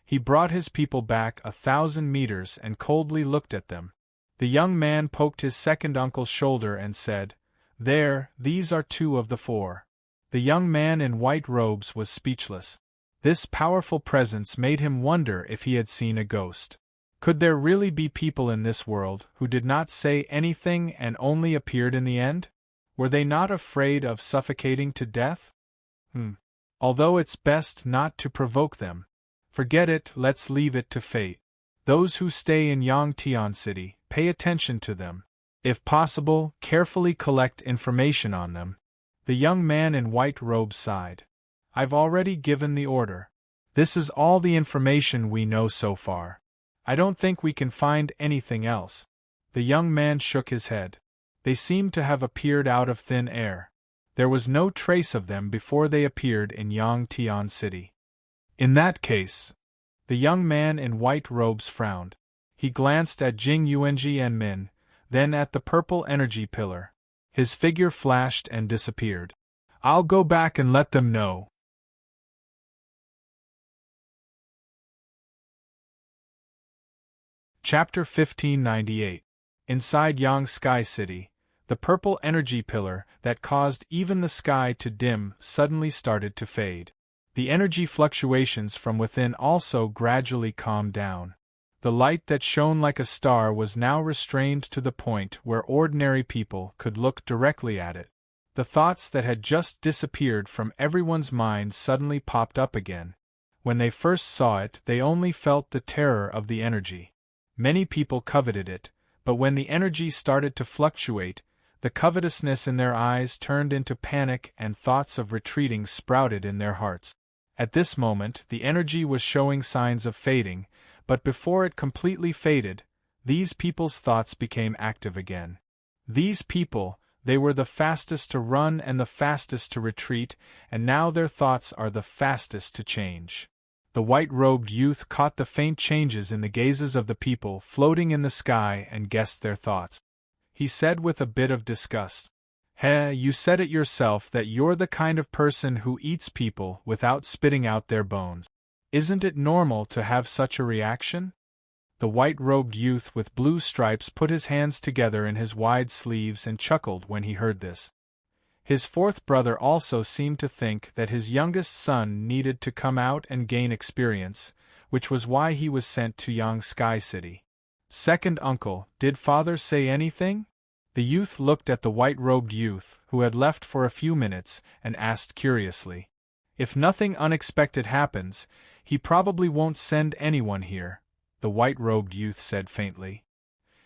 He brought his people back 1,000 meters and coldly looked at them. The young man poked his second uncle's shoulder and said, "There, these are 2 of the 4. The young man in white robes was speechless. This powerful presence made him wonder if he had seen a ghost. Could there really be people in this world who did not say anything and only appeared in the end? Were they not afraid of suffocating to death? Although it's best not to provoke them. Forget it, let's leave it to fate. Those who stay in Yangtian City, pay attention to them. If possible, carefully collect information on them." The young man in white robes sighed. "I've already given the order. This is all the information we know so far. I don't think we can find anything else." The young man shook his head. They seemed to have appeared out of thin air. There was no trace of them before they appeared in Yangtian City. "In that case..." The young man in white robes frowned. He glanced at Jing Yuanji and Min, then at the purple energy pillar. His figure flashed and disappeared. "I'll go back and let them know." Chapter 1598. Inside Yang Sky City, The purple energy pillar that caused even the sky to dim suddenly started to fade. The energy fluctuations from within also gradually calmed down. The light that shone like a star was now restrained to the point where ordinary people could look directly at it. The thoughts that had just disappeared from everyone's mind suddenly popped up again. When they first saw it, they only felt the terror of the energy. Many people coveted it, but when the energy started to fluctuate, the covetousness in their eyes turned into panic and thoughts of retreating sprouted in their hearts. At this moment, the energy was showing signs of fading, but before it completely faded, these people's thoughts became active again. These people, they were the fastest to run and the fastest to retreat, and now their thoughts are the fastest to change. The white-robed youth caught the faint changes in the gazes of the people floating in the sky and guessed their thoughts. He said with a bit of disgust, you said it yourself that you're the kind of person who eats people without spitting out their bones. Isn't it normal to have such a reaction?" The white-robed youth with blue stripes put his hands together in his wide sleeves and chuckled when he heard this. His fourth brother also seemed to think that his youngest son needed to come out and gain experience, which was why he was sent to Yang Sky City. "Second uncle, did father say anything?" The youth looked at the white-robed youth, who had left for a few minutes, and asked curiously. "If nothing unexpected happens, he probably won't send anyone here," the white-robed youth said faintly.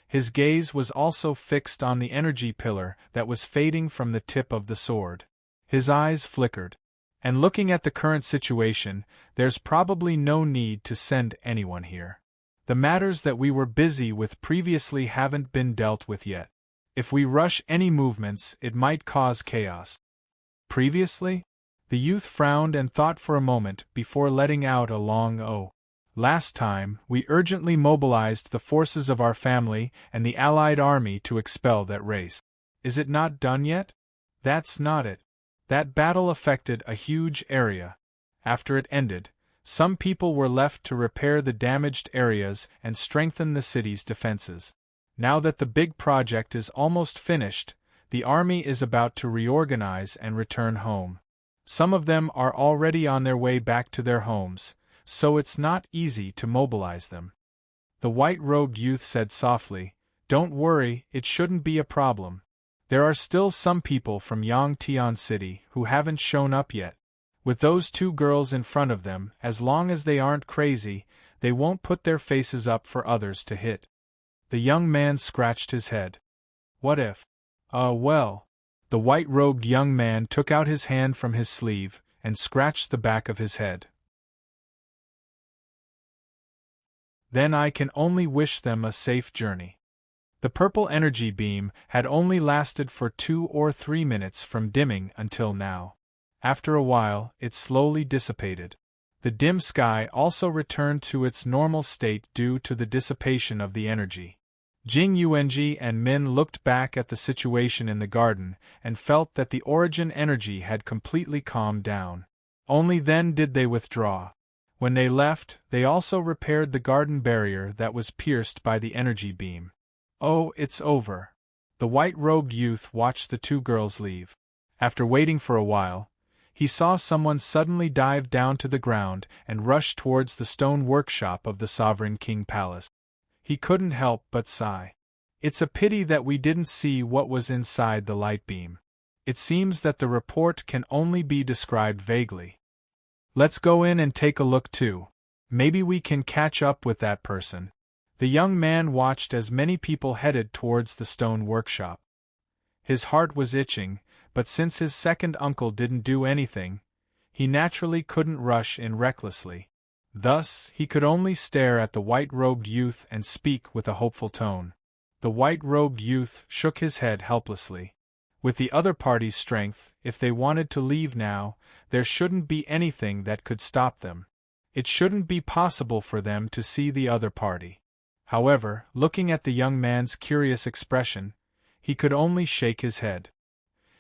His gaze was also fixed on the energy pillar that was fading from the tip of the sword. His eyes flickered. "And looking at the current situation, there's probably no need to send anyone here. The matters that we were busy with previously haven't been dealt with yet. If we rush any movements, it might cause chaos." "Previously?" The youth frowned and thought for a moment before letting out a long "oh." "Last time, we urgently mobilized the forces of our family and the Allied army to expel that race. Is it not done yet?" "That's not it. That battle affected a huge area. After it ended, some people were left to repair the damaged areas and strengthen the city's defenses. Now that the big project is almost finished, the army is about to reorganize and return home. Some of them are already on their way back to their homes, so it's not easy to mobilize them." The white-robed youth said softly, "Don't worry, it shouldn't be a problem. There are still some people from Yangtian City who haven't shown up yet. With those two girls in front of them, as long as they aren't crazy, they won't put their faces up for others to hit." The young man scratched his head. "What if?" Well." The white-robed young man took out his hand from his sleeve and scratched the back of his head. "Then I can only wish them a safe journey." The purple energy beam had only lasted for 2 or 3 minutes from dimming until now. After a while, it slowly dissipated. The dim sky also returned to its normal state due to the dissipation of the energy. Jing Yuanji and Min looked back at the situation in the garden and felt that the origin energy had completely calmed down. Only then did they withdraw. When they left, they also repaired the garden barrier that was pierced by the energy beam. "Oh, it's over." The white-robed youth watched the two girls leave. After waiting for a while, he saw someone suddenly dive down to the ground and rush towards the stone workshop of the Sovereign King Palace. He couldn't help but sigh. "It's a pity that we didn't see what was inside the light beam. It seems that the report can only be described vaguely. Let's go in and take a look too. Maybe we can catch up with that person." The young man watched as many people headed towards the stone workshop. His heart was itching, but since his second uncle didn't do anything, he naturally couldn't rush in recklessly. Thus, he could only stare at the white-robed youth and speak with a hopeful tone. The white-robed youth shook his head helplessly. With the other party's strength, if they wanted to leave now, there shouldn't be anything that could stop them. It shouldn't be possible for them to see the other party. However, looking at the young man's curious expression, he could only shake his head.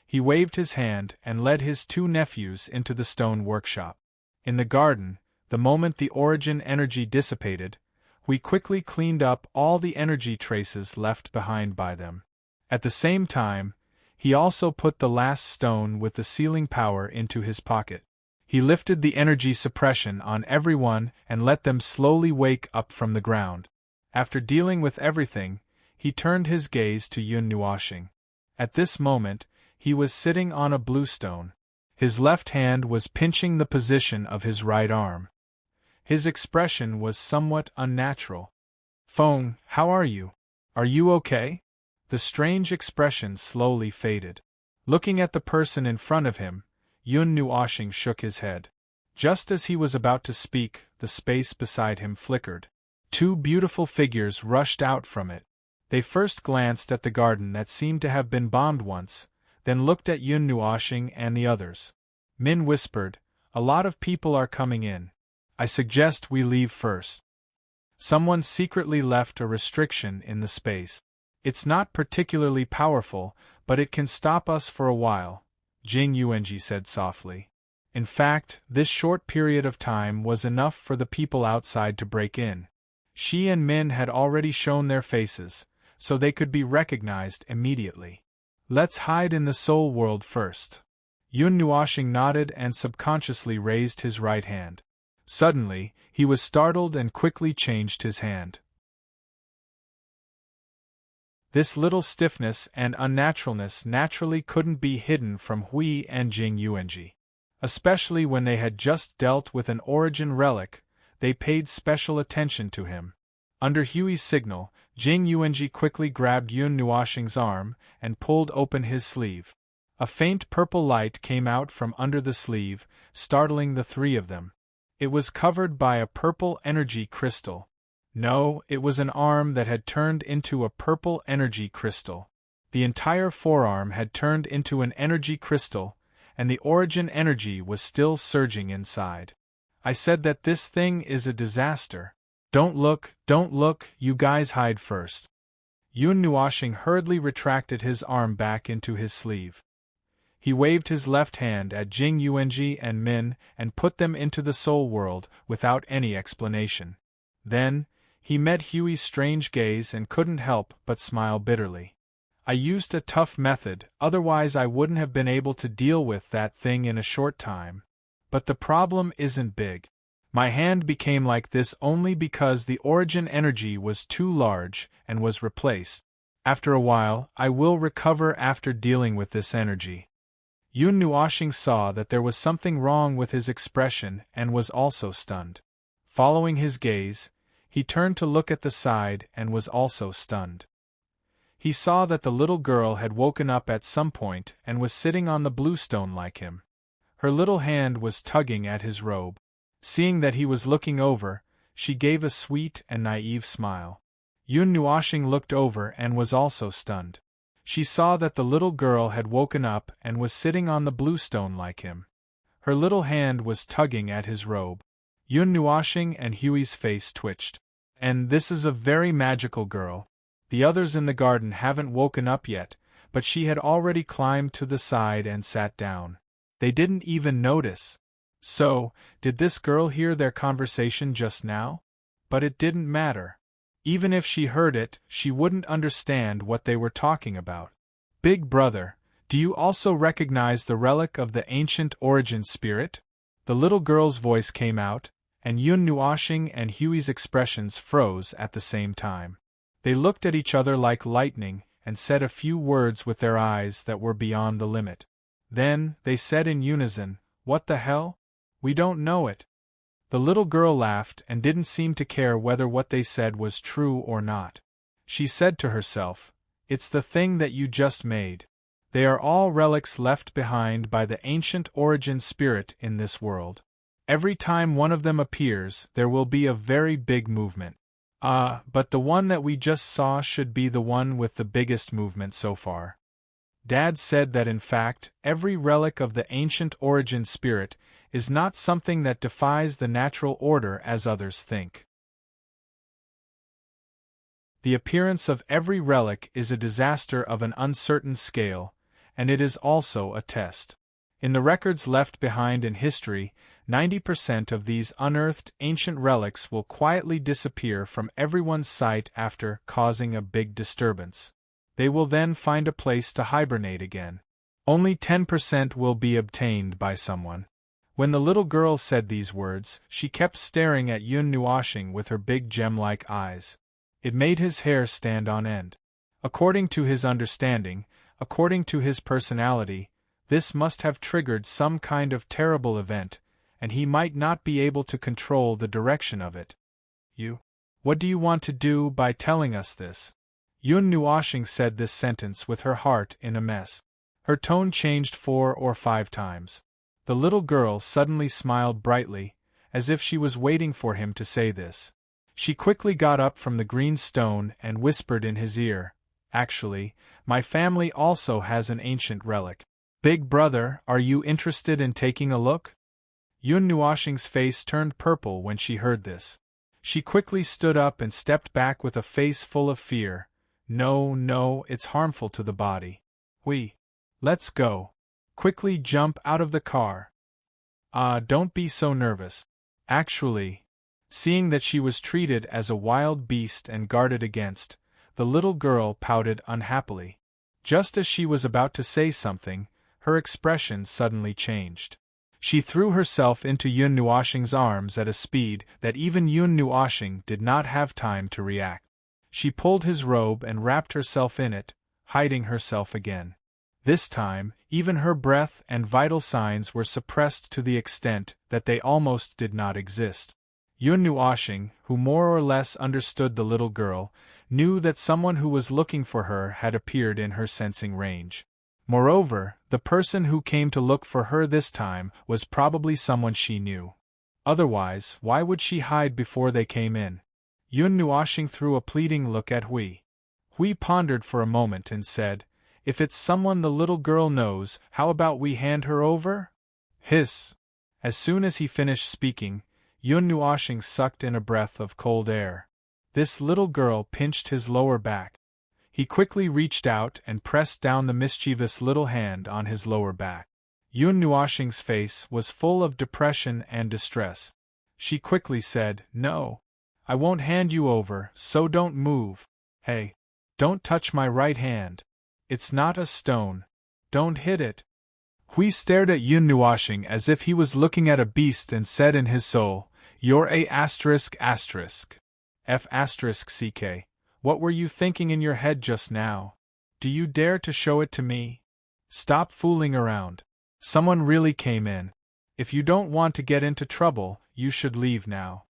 He waved his hand and led his two nephews into the stone workshop. In the garden, the moment the origin energy dissipated, we quickly cleaned up all the energy traces left behind by them. At the same time, he also put the last stone with the sealing power into his pocket. He lifted the energy suppression on everyone and let them slowly wake up from the ground. After dealing with everything, he turned his gaze to Yun Nuoxing. At this moment, he was sitting on a blue stone. His left hand was pinching the position of his right arm. His expression was somewhat unnatural. "Feng, how are you? Are you okay?" The strange expression slowly faded. Looking at the person in front of him, Yun Nuoxing shook his head. Just as he was about to speak, the space beside him flickered. Two beautiful figures rushed out from it. They first glanced at the garden that seemed to have been bombed once, then looked at Yun Nuoxing and the others. Min whispered, "A lot of people are coming in. I suggest we leave first." Someone secretly left a restriction in the space. "It's not particularly powerful, but it can stop us for a while," Jing Yuanji said softly. In fact, this short period of time was enough for the people outside to break in. Shi and Min had already shown their faces, so they could be recognized immediately. "Let's hide in the soul world first." Yun Nuoxing nodded and subconsciously raised his right hand. Suddenly, he was startled and quickly changed his hand. This little stiffness and unnaturalness naturally couldn't be hidden from Hui and Jing Yuanji. Especially when they had just dealt with an origin relic, they paid special attention to him. Under Hui's signal, Jing Yuanji quickly grabbed Yun Nuoxing's arm and pulled open his sleeve. A faint purple light came out from under the sleeve, startling the three of them. It was covered by a purple energy crystal. No, it was an arm that had turned into a purple energy crystal. The entire forearm had turned into an energy crystal, and the origin energy was still surging inside. "I said that this thing is a disaster. Don't look, you guys hide first." Yun Nuoxing hurriedly retracted his arm back into his sleeve. He waved his left hand at Jing Yuanji and Min and put them into the soul world without any explanation. Then, he met Hui's strange gaze and couldn't help but smile bitterly. "I used a tough method, otherwise I wouldn't have been able to deal with that thing in a short time. But the problem isn't big. My hand became like this only because the origin energy was too large and was replaced. After a while, I will recover after dealing with this energy." Yun Nuoxing saw that there was something wrong with his expression and was also stunned. Following his gaze, he turned to look at the side and was also stunned. He saw that the little girl had woken up at some point and was sitting on the blue stone like him. Her little hand was tugging at his robe. Seeing that he was looking over, she gave a sweet and naive smile. Yun Nuoxing looked over and was also stunned. She saw that the little girl had woken up and was sitting on the blue stone like him. Her little hand was tugging at his robe. Yun Nuoxing and Hui's face twitched. "And this is a very magical girl. The others in the garden haven't woken up yet, but she had already climbed to the side and sat down. They didn't even notice. So, did this girl hear their conversation just now? But it didn't matter. Even if she heard it, she wouldn't understand what they were talking about. Big brother, do you also recognize the relic of the ancient origin spirit?" The little girl's voice came out, and Yun Nuoxing and Hui's expressions froze at the same time. They looked at each other like lightning and said a few words with their eyes that were beyond the limit. Then, they said in unison, "What the hell? We don't know it." The little girl laughed and didn't seem to care whether what they said was true or not. She said to herself, "It's the thing that you just made. They are all relics left behind by the ancient origin spirit in this world. Every time one of them appears, there will be a very big movement. But the one that we just saw should be the one with the biggest movement so far." Dad said that in fact, every relic of the ancient origin spirit is not something that defies the natural order as others think. The appearance of every relic is a disaster of an uncertain scale, and it is also a test. In the records left behind in history, 90% of these unearthed ancient relics will quietly disappear from everyone's sight after causing a big disturbance. They will then find a place to hibernate again. Only 10% will be obtained by someone. When the little girl said these words, she kept staring at Yun Nuoshing with her big gem-like eyes. It made his hair stand on end. According to his understanding, according to his personality, this must have triggered some kind of terrible event, and he might not be able to control the direction of it. What do you want to do by telling us this? Yun Nuoshing said this sentence with her heart in a mess. Her tone changed 4 or 5 times. The little girl suddenly smiled brightly, as if she was waiting for him to say this. She quickly got up from the green stone and whispered in his ear, "Actually, my family also has an ancient relic. Big brother, are you interested in taking a look?" Yun Nuoshing's face turned purple when she heard this. She quickly stood up and stepped back with a face full of fear. No, it's harmful to the body. Let's go. Quickly jump out of the car. Don't be so nervous. Actually, seeing that she was treated as a wild beast and guarded against, the little girl pouted unhappily. Just as she was about to say something, her expression suddenly changed. She threw herself into Yun Nuoshing's arms at a speed that even Yun Nuoshing did not have time to react. She pulled his robe and wrapped herself in it, hiding herself again. This time, even her breath and vital signs were suppressed to the extent that they almost did not exist. Yun Nuoshing, who more or less understood the little girl, knew that someone who was looking for her had appeared in her sensing range. Moreover, the person who came to look for her this time was probably someone she knew. Otherwise, why would she hide before they came in? Yun Nuoshing threw a pleading look at Hui. Hui pondered for a moment and said, "If it's someone the little girl knows, how about we hand her over?" Hiss! As soon as he finished speaking, Yun Nuoshing sucked in a breath of cold air. This little girl pinched his lower back. He quickly reached out and pressed down the mischievous little hand on his lower back. Yun Nuoshing's face was full of depression and distress. She quickly said, "No. I won't hand you over, so don't move. Hey! Don't touch my right hand. It's not a stone. Don't hit it." Hui stared at Yun Nuoshing as if he was looking at a beast and said in his soul, "You're a F***ck. What were you thinking in your head just now? Do you dare to show it to me? Stop fooling around. Someone really came in. If you don't want to get into trouble, you should leave now."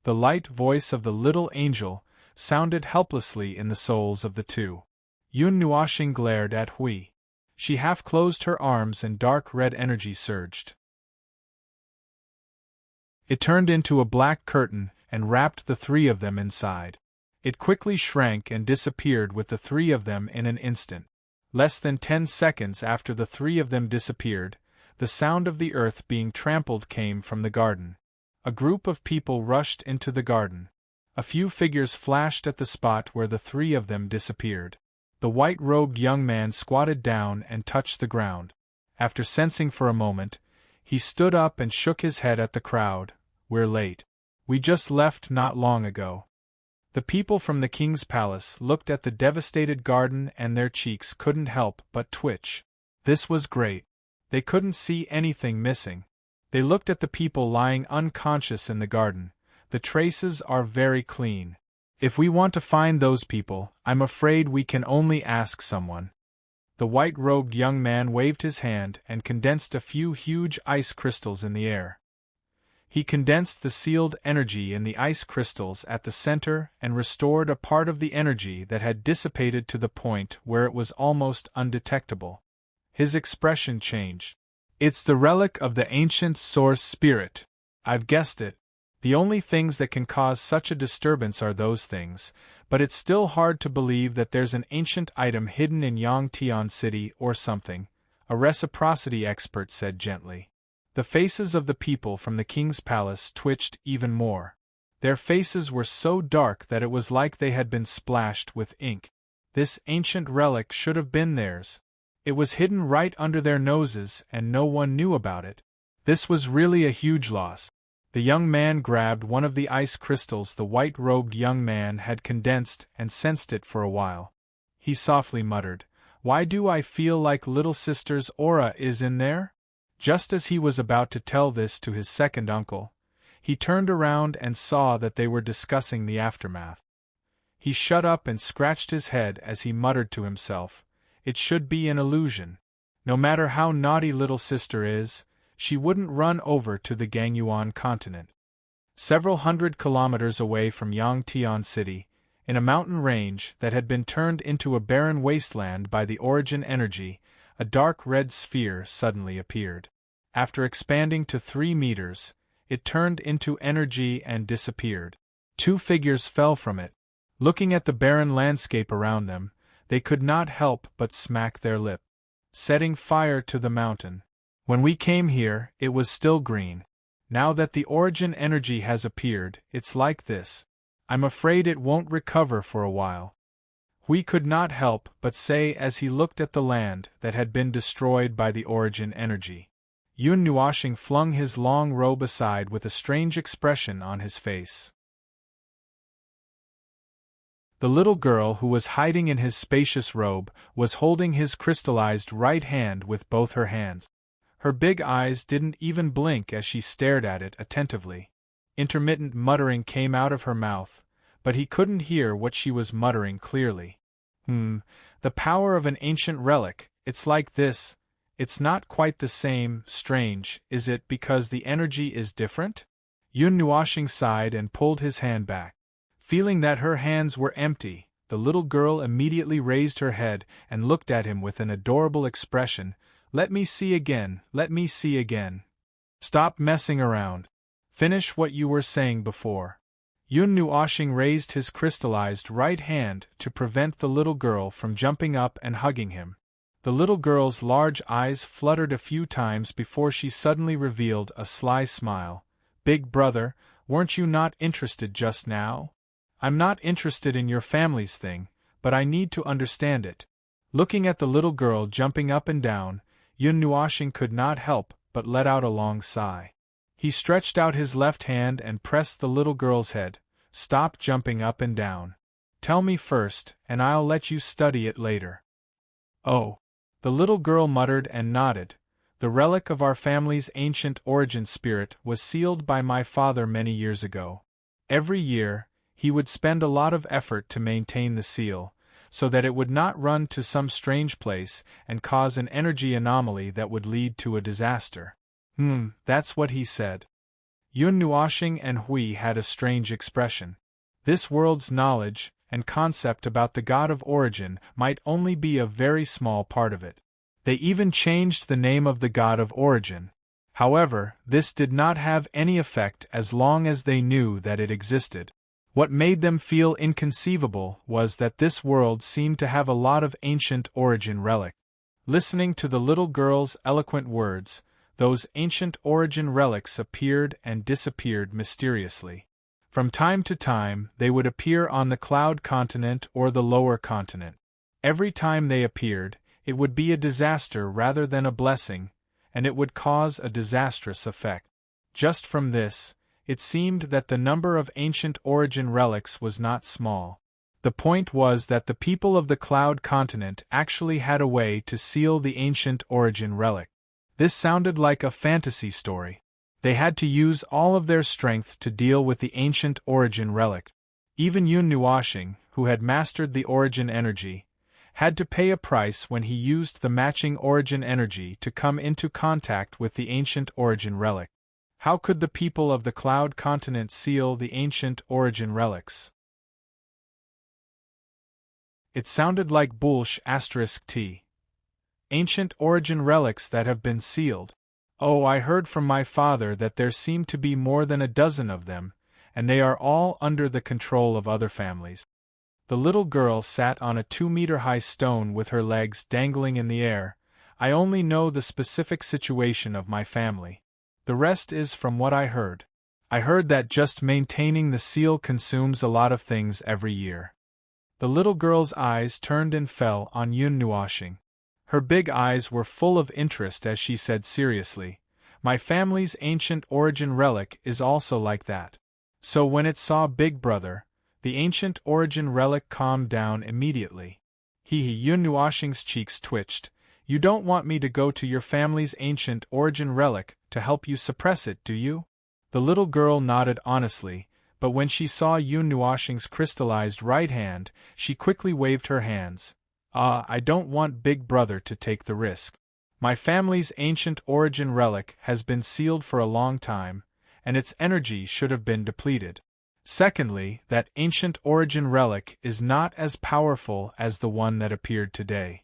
The light voice of the little angel sounded helplessly in the souls of the two. Yun Nuoshing glared at Hui. She half closed her arms and dark red energy surged. It turned into a black curtain and wrapped the 3 of them inside. It quickly shrank and disappeared with the 3 of them in an instant. Less than 10 seconds after the 3 of them disappeared, the sound of the earth being trampled came from the garden. A group of people rushed into the garden. A few figures flashed at the spot where the 3 of them disappeared. The white-robed young man squatted down and touched the ground. After sensing for a moment, he stood up and shook his head at the crowd. "We're late. We just left not long ago." The people from the king's palace looked at the devastated garden and their cheeks couldn't help but twitch. This was great. They couldn't see anything missing. They looked at the people lying unconscious in the garden. The traces are very clean. If we want to find those people, I'm afraid we can only ask someone. The white-robed young man waved his hand and condensed a few huge ice crystals in the air. He condensed the sealed energy in the ice crystals at the center and restored a part of the energy that had dissipated to the point where it was almost undetectable. His expression changed. "It's the relic of the ancient source spirit. I've guessed it. The only things that can cause such a disturbance are those things, but it's still hard to believe that there's an ancient item hidden in Yangtian City or something," a reciprocity expert said gently. The faces of the people from the king's palace twitched even more. Their faces were so dark that it was like they had been splashed with ink. This ancient relic should have been theirs. It was hidden right under their noses and no one knew about it. This was really a huge loss. The young man grabbed one of the ice crystals the white-robed young man had condensed and sensed it for a while. he softly muttered. Why do I feel like little sister's aura is in there? Just as he was about to tell this to his second uncle, he turned around and saw that they were discussing the aftermath. He shut up and scratched his head as he muttered to himself, it should be an illusion. No matter how naughty little sister is, she wouldn't run over to the Gangyuan continent. Several hundred kilometers away from Yangtian City, in a mountain range that had been turned into a barren wasteland by the origin energy, a dark red sphere suddenly appeared. After expanding to 3 meters, it turned into energy and disappeared. 2 figures fell from it. Looking at the barren landscape around them, they could not help but smack their lip. Setting fire to the mountain. When we came here, it was still green. Now that the origin energy has appeared, it's like this. I'm afraid it won't recover for a while. We could not help but say as he looked at the land that had been destroyed by the origin energy. Yun Nuoshing flung his long robe aside with a strange expression on his face. The little girl who was hiding in his spacious robe was holding his crystallized right hand with both her hands. Her big eyes didn't even blink as she stared at it attentively. Intermittent muttering came out of her mouth, but he couldn't hear what she was muttering clearly. The power of an ancient relic, it's like this. It's not quite the same, strange, is it because the energy is different? Yun Nuoshing sighed and pulled his hand back. Feeling that her hands were empty, the little girl immediately raised her head and looked at him with an adorable expression. Let me see again, let me see again. Stop messing around. Finish what you were saying before. Yun Nuoshing raised his crystallized right hand to prevent the little girl from jumping up and hugging him. The little girl's large eyes fluttered a few times before she suddenly revealed a sly smile. Big brother, weren't you not interested just now? I'm not interested in your family's thing, but I need to understand it. Looking at the little girl jumping up and down, Yun Nuoshing could not help but let out a long sigh. He stretched out his left hand and pressed the little girl's head. Stop jumping up and down. Tell me first, and I'll let you study it later. Oh. The little girl muttered and nodded. The relic of our family's ancient origin spirit was sealed by my father many years ago. Every year, he would spend a lot of effort to maintain the seal, so that it would not run to some strange place and cause an energy anomaly that would lead to a disaster. That's what he said. Yun Nuoshing and Hui had a strange expression. This world's knowledge and concept about the god of origin might only be a very small part of it. They even changed the name of the god of origin. However, this did not have any effect as long as they knew that it existed. What made them feel inconceivable was that this world seemed to have a lot of ancient origin relics. Listening to the little girl's eloquent words, those ancient origin relics appeared and disappeared mysteriously. From time to time, they would appear on the Cloud Continent or the Lower Continent. Every time they appeared, it would be a disaster rather than a blessing, and it would cause a disastrous effect. Just from this, it seemed that the number of ancient origin relics was not small. The point was that the people of the Cloud Continent actually had a way to seal the ancient origin relic. This sounded like a fantasy story. They had to use all of their strength to deal with the ancient origin relic. Even Yun Nuoshing, who had mastered the origin energy, had to pay a price when he used the matching origin energy to come into contact with the ancient origin relic. How could the people of the Cloud Continent seal the ancient origin relics? It sounded like **T. Ancient origin relics that have been sealed. Oh, I heard from my father that there seem to be more than a dozen of them, and they are all under the control of other families. The little girl sat on a 2-meter-high stone with her legs dangling in the air. I only know the specific situation of my family. The rest is from what I heard. I heard that just maintaining the seal consumes a lot of things every year. The little girl's eyes turned and fell on Yun Nuoshing. Her big eyes were full of interest as she said seriously, "My family's ancient origin relic is also like that." So when it saw Big Brother, the ancient origin relic calmed down immediately. Yun Nuoshing's cheeks twitched. You don't want me to go to your family's ancient origin relic to help you suppress it, do you? The little girl nodded honestly, but when she saw Yun Nuoshing's crystallized right hand, she quickly waved her hands. I don't want Big Brother to take the risk. My family's ancient origin relic has been sealed for a long time, and its energy should have been depleted. Secondly, that ancient origin relic is not as powerful as the one that appeared today.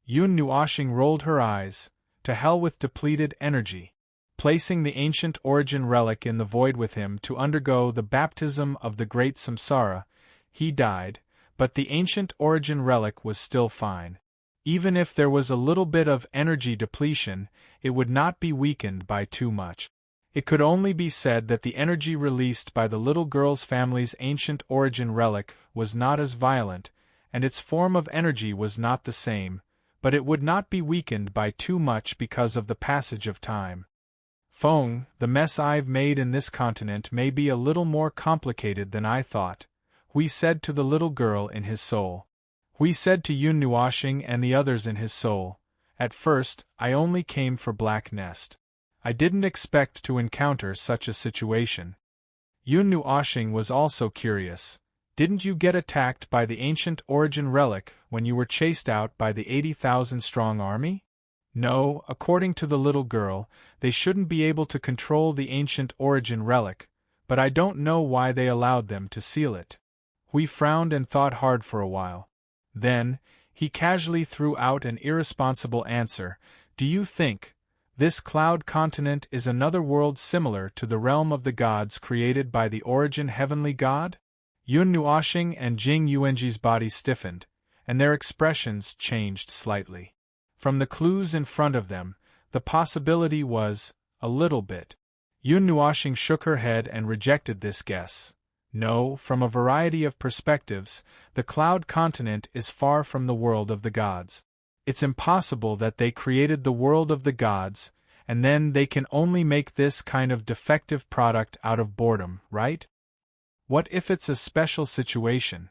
Yun Nuoshing rolled her eyes. To hell with depleted energy. Placing the ancient origin relic in the void with him to undergo the baptism of the great samsara, he died, but the ancient origin relic was still fine. Even if there was a little bit of energy depletion, it would not be weakened by too much. It could only be said that the energy released by the little girl's family's ancient origin relic was not as violent, and its form of energy was not the same, but it would not be weakened by too much because of the passage of time. Feng, the mess I've made in this continent may be a little more complicated than I thought, Hui said to the little girl in his soul. Hui said to Yun Nuoshing and the others in his soul, at first, I only came for Black Nest. I didn't expect to encounter such a situation. Yun Nuoshing was also curious. Didn't you get attacked by the ancient origin relic when you were chased out by the 80,000-strong army? No, according to the little girl, they shouldn't be able to control the ancient origin relic, but I don't know why they allowed them to seal it. Hui frowned and thought hard for a while. Then, he casually threw out an irresponsible answer. Do you think this cloud continent is another world similar to the realm of the gods created by the origin heavenly god? Yun Nuoshing and Jing Yuanji's bodies stiffened, and their expressions changed slightly. From the clues in front of them, the possibility was, a little bit. Yun Nuoshing shook her head and rejected this guess. No, from a variety of perspectives, the cloud continent is far from the world of the gods. It's impossible that they created the world of the gods, and then they can only make this kind of defective product out of boredom, right? What if it's a special situation?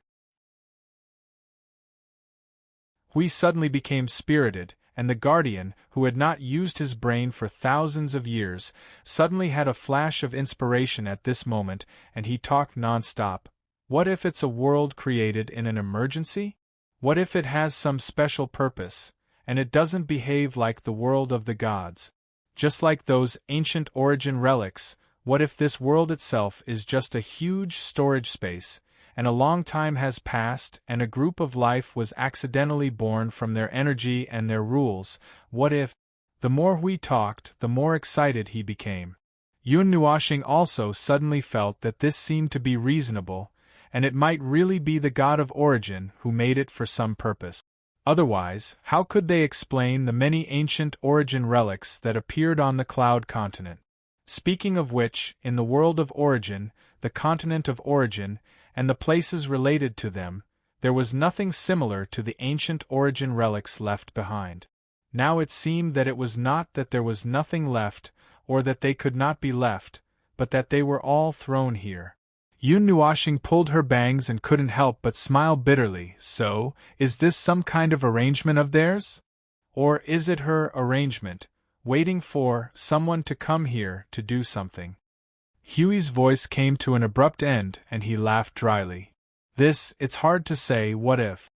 Hui suddenly became spirited, and the guardian, who had not used his brain for thousands of years, suddenly had a flash of inspiration at this moment, and he talked non-stop. What if it's a world created in an emergency? What if it has some special purpose, and it doesn't behave like the world of the gods? Just like those ancient origin relics, what if this world itself is just a huge storage space, and a long time has passed and a group of life was accidentally born from their energy and their rules? What if... The more Hui talked, the more excited he became. Yun Nuoshing also suddenly felt that this seemed to be reasonable, and it might really be the god of origin who made it for some purpose. Otherwise, how could they explain the many ancient origin relics that appeared on the cloud continent? Speaking of which, in the world of origin, the continent of origin, and the places related to them, there was nothing similar to the ancient origin relics left behind. Now it seemed that it was not that there was nothing left, or that they could not be left, but that they were all thrown here. Yun Nuoshing pulled her bangs and couldn't help but smile bitterly. So, is this some kind of arrangement of theirs? Or is it her arrangement, waiting for someone to come here to do something? Huey's voice came to an abrupt end and he laughed dryly. It's hard to say. What if?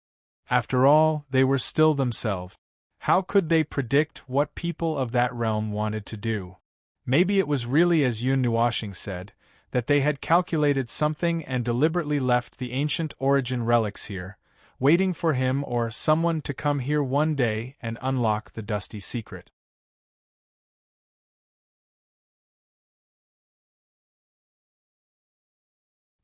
After all, they were still themselves. How could they predict what people of that realm wanted to do? Maybe it was really as Yun Nuoshing said, that they had calculated something and deliberately left the ancient origin relics here, waiting for him or someone to come here one day and unlock the dusty secret.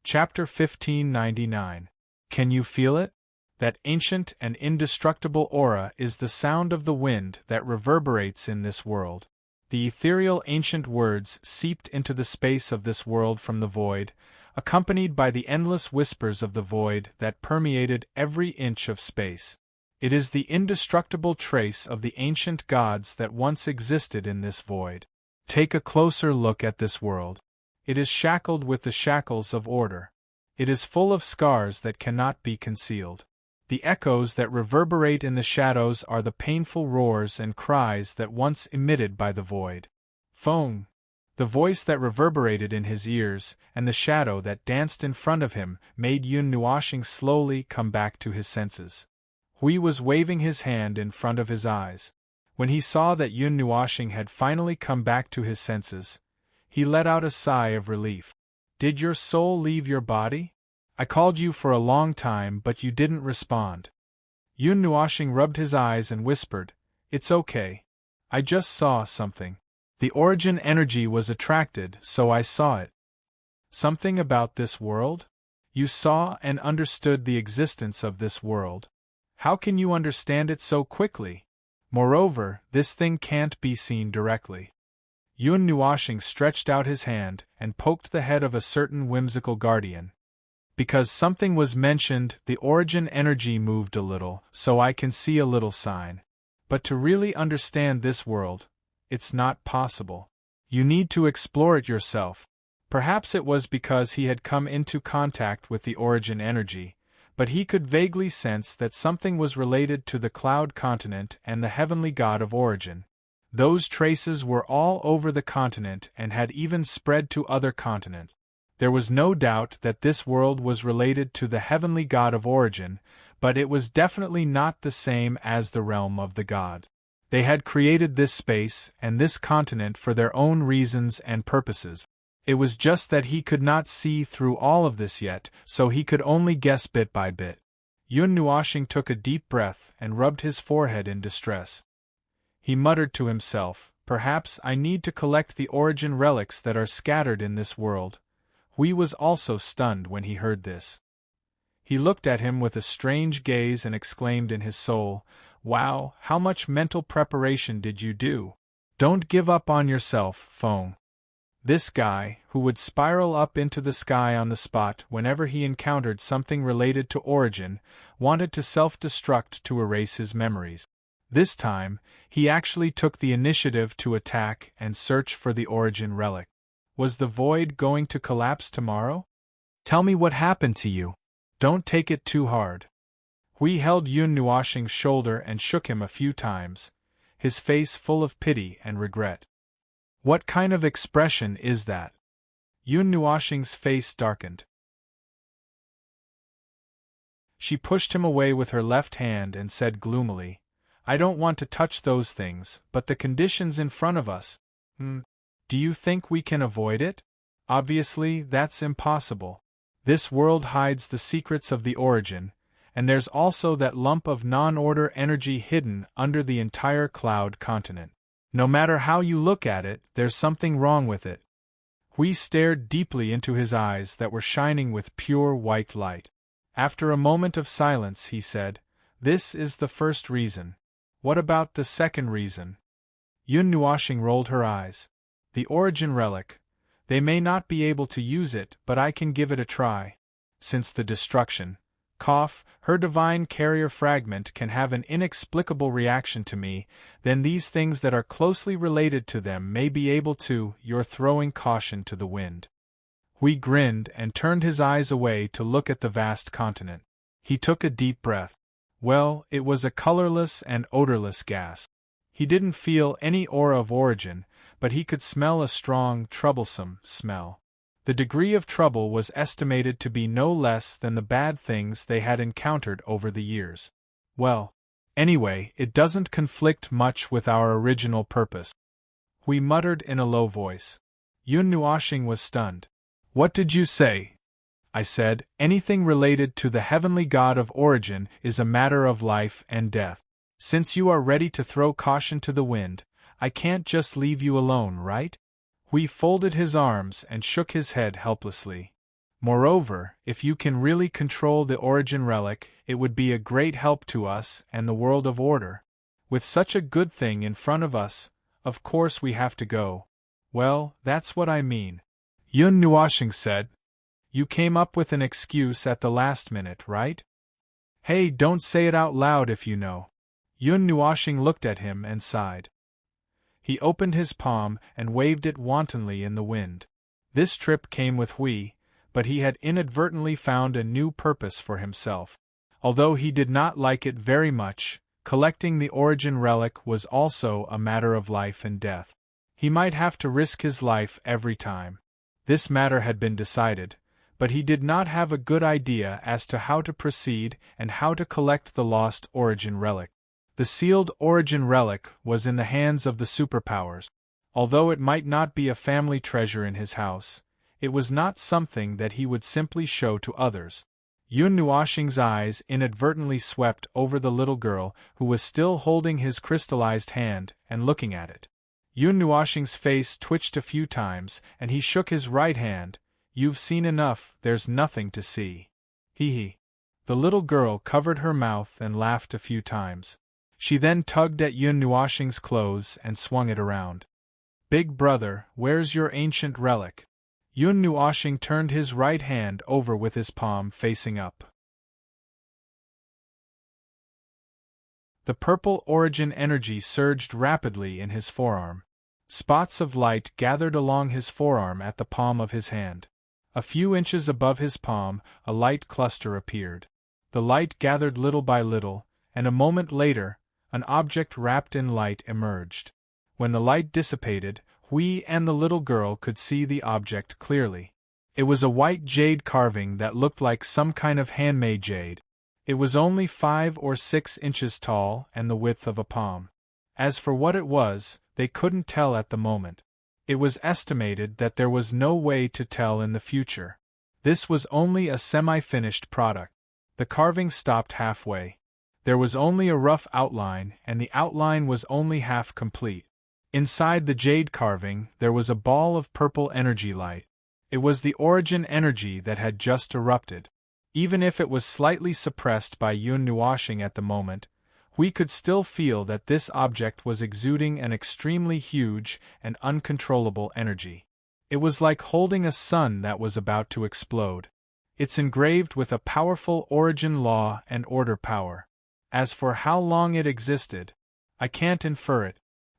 Chapter 1599. Can you feel it? That ancient and indestructible aura is the sound of the wind that reverberates in this world. The ethereal ancient words seeped into the space of this world from the void, accompanied by the endless whispers of the void that permeated every inch of space. It is the indestructible trace of the ancient gods that once existed in this void. Take a closer look at this world. It is shackled with the shackles of order. It is full of scars that cannot be concealed. The echoes that reverberate in the shadows are the painful roars and cries that once emitted by the void. Phone. The voice that reverberated in his ears, and the shadow that danced in front of him, made Yun Nuashing slowly come back to his senses. Hui was waving his hand in front of his eyes. When he saw that Yun Nuashing had finally come back to his senses, he let out a sigh of relief. Did your soul leave your body? I called you for a long time but you didn't respond. Yun Nuashing rubbed his eyes and whispered, It's okay. I just saw something. The origin energy was attracted, so I saw it. Something about this world? You saw and understood the existence of this world. How can you understand it so quickly? Moreover, this thing can't be seen directly. Yun Nuashing stretched out his hand and poked the head of a certain whimsical guardian. Because something was mentioned, the origin energy moved a little, so I can see a little sign. But to really understand this world, it's not possible. You need to explore it yourself. Perhaps it was because he had come into contact with the origin energy, but he could vaguely sense that something was related to the cloud continent and the heavenly god of origin. Those traces were all over the continent and had even spread to other continents. There was no doubt that this world was related to the heavenly god of origin, but it was definitely not the same as the realm of the god. They had created this space and this continent for their own reasons and purposes. It was just that he could not see through all of this yet, so he could only guess bit by bit. Yun Nuashing took a deep breath and rubbed his forehead in distress. He muttered to himself, Perhaps I need to collect the origin relics that are scattered in this world. Hui was also stunned when he heard this. He looked at him with a strange gaze and exclaimed in his soul, Wow, how much mental preparation did you do? Don't give up on yourself, Feng. This guy, who would spiral up into the sky on the spot whenever he encountered something related to origin, wanted to self-destruct to erase his memories. This time, he actually took the initiative to attack and search for the origin relic. Was the void going to collapse tomorrow? Tell me what happened to you. Don't take it too hard. Hui held Yun Nuashing's shoulder and shook him a few times, his face full of pity and regret. What kind of expression is that? Yun Nuashing's face darkened. She pushed him away with her left hand and said gloomily, I don't want to touch those things, but the conditions in front of us. Do you think we can avoid it? Obviously, that's impossible. This world hides the secrets of the origin, and there's also that lump of non-order energy hidden under the entire cloud continent. No matter how you look at it, there's something wrong with it. Hui stared deeply into his eyes that were shining with pure white light. After a moment of silence, he said, This is the first reason. What about the second reason? Yun Nuashing rolled her eyes. The origin relic. They may not be able to use it, but I can give it a try. Since the destruction, her divine carrier fragment can have an inexplicable reaction to me, then these things that are closely related to them may be able to. You're throwing caution to the wind. Hui grinned and turned his eyes away to look at the vast continent. He took a deep breath. Well, it was a colorless and odorless gas. He didn't feel any aura of origin, but he could smell a strong, troublesome smell. The degree of trouble was estimated to be no less than the bad things they had encountered over the years. Well, anyway, it doesn't conflict much with our original purpose. Hui muttered in a low voice. Yun Nuashing was stunned. What did you say? I said, anything related to the heavenly god of origin is a matter of life and death. Since you are ready to throw caution to the wind, I can't just leave you alone, right? Hui folded his arms and shook his head helplessly. Moreover, if you can really control the origin relic, it would be a great help to us and the world of order. With such a good thing in front of us, of course we have to go. Well, that's what I mean. Yun Nuashing said. You came up with an excuse at the last minute, right? Hey, don't say it out loud if you know. Yun Nuashing looked at him and sighed. He opened his palm and waved it wantonly in the wind. This trip came with Hui, but he had inadvertently found a new purpose for himself. Although he did not like it very much, collecting the origin relic was also a matter of life and death. He might have to risk his life every time. This matter had been decided, but he did not have a good idea as to how to proceed and how to collect the lost origin relic. The sealed origin relic was in the hands of the superpowers. Although it might not be a family treasure in his house, it was not something that he would simply show to others. Yun Nuoxing's eyes inadvertently swept over the little girl who was still holding his crystallized hand and looking at it. Yun Nuoxing's face twitched a few times and he shook his right hand. You've seen enough, there's nothing to see. Hee. The little girl covered her mouth and laughed a few times. She then tugged at Yun Nuoxing's clothes and swung it around. Big brother, where's your ancient relic? Yun Nuoxing turned his right hand over with his palm facing up. The purple origin energy surged rapidly in his forearm. Spots of light gathered along his forearm at the palm of his hand. A few inches above his palm, a light cluster appeared. The light gathered little by little, and a moment later, an object wrapped in light emerged. When the light dissipated, Hui and the little girl could see the object clearly. It was a white jade carving that looked like some kind of handmade jade. It was only 5 or 6 inches tall and the width of a palm. As for what it was, they couldn't tell at the moment. It was estimated that there was no way to tell in the future. This was only a semi-finished product. The carving stopped halfway. There was only a rough outline, and the outline was only half complete. Inside the jade carving, there was a ball of purple energy light. It was the origin energy that had just erupted. Even if it was slightly suppressed by Yun Nuoxing at the moment, we could still feel that this object was exuding an extremely huge and uncontrollable energy. It was like holding a sun that was about to explode. It's engraved with a powerful origin law and order power. As for how long it existed, I can't infer it,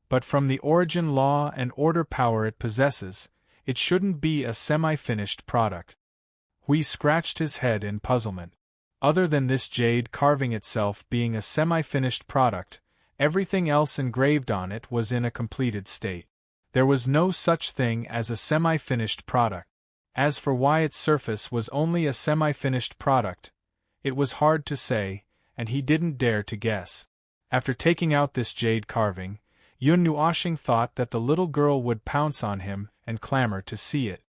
but from the origin law and order power it possesses, it shouldn't be a semi-finished product. Hui scratched his head in puzzlement. Other than this jade carving itself being a semi-finished product, everything else engraved on it was in a completed state. There was no such thing as a semi-finished product. As for why its surface was only a semi-finished product, it was hard to say, and he didn't dare to guess. After taking out this jade carving, Yun Nuoxing thought that the little girl would pounce on him and clamor to see it.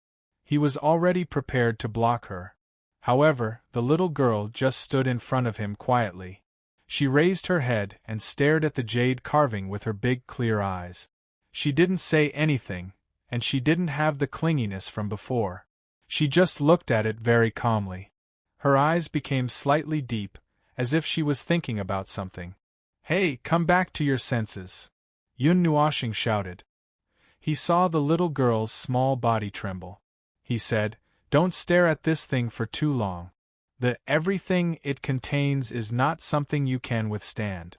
He was already prepared to block her. However, the little girl just stood in front of him quietly. She raised her head and stared at the jade carving with her big clear eyes. She didn't say anything, and she didn't have the clinginess from before. She just looked at it very calmly. Her eyes became slightly deep, as if she was thinking about something. Hey, come back to your senses! Yun Nuoxing shouted. He saw the little girl's small body tremble. He said, "Don't stare at this thing for too long. Everything it contains is not something you can withstand."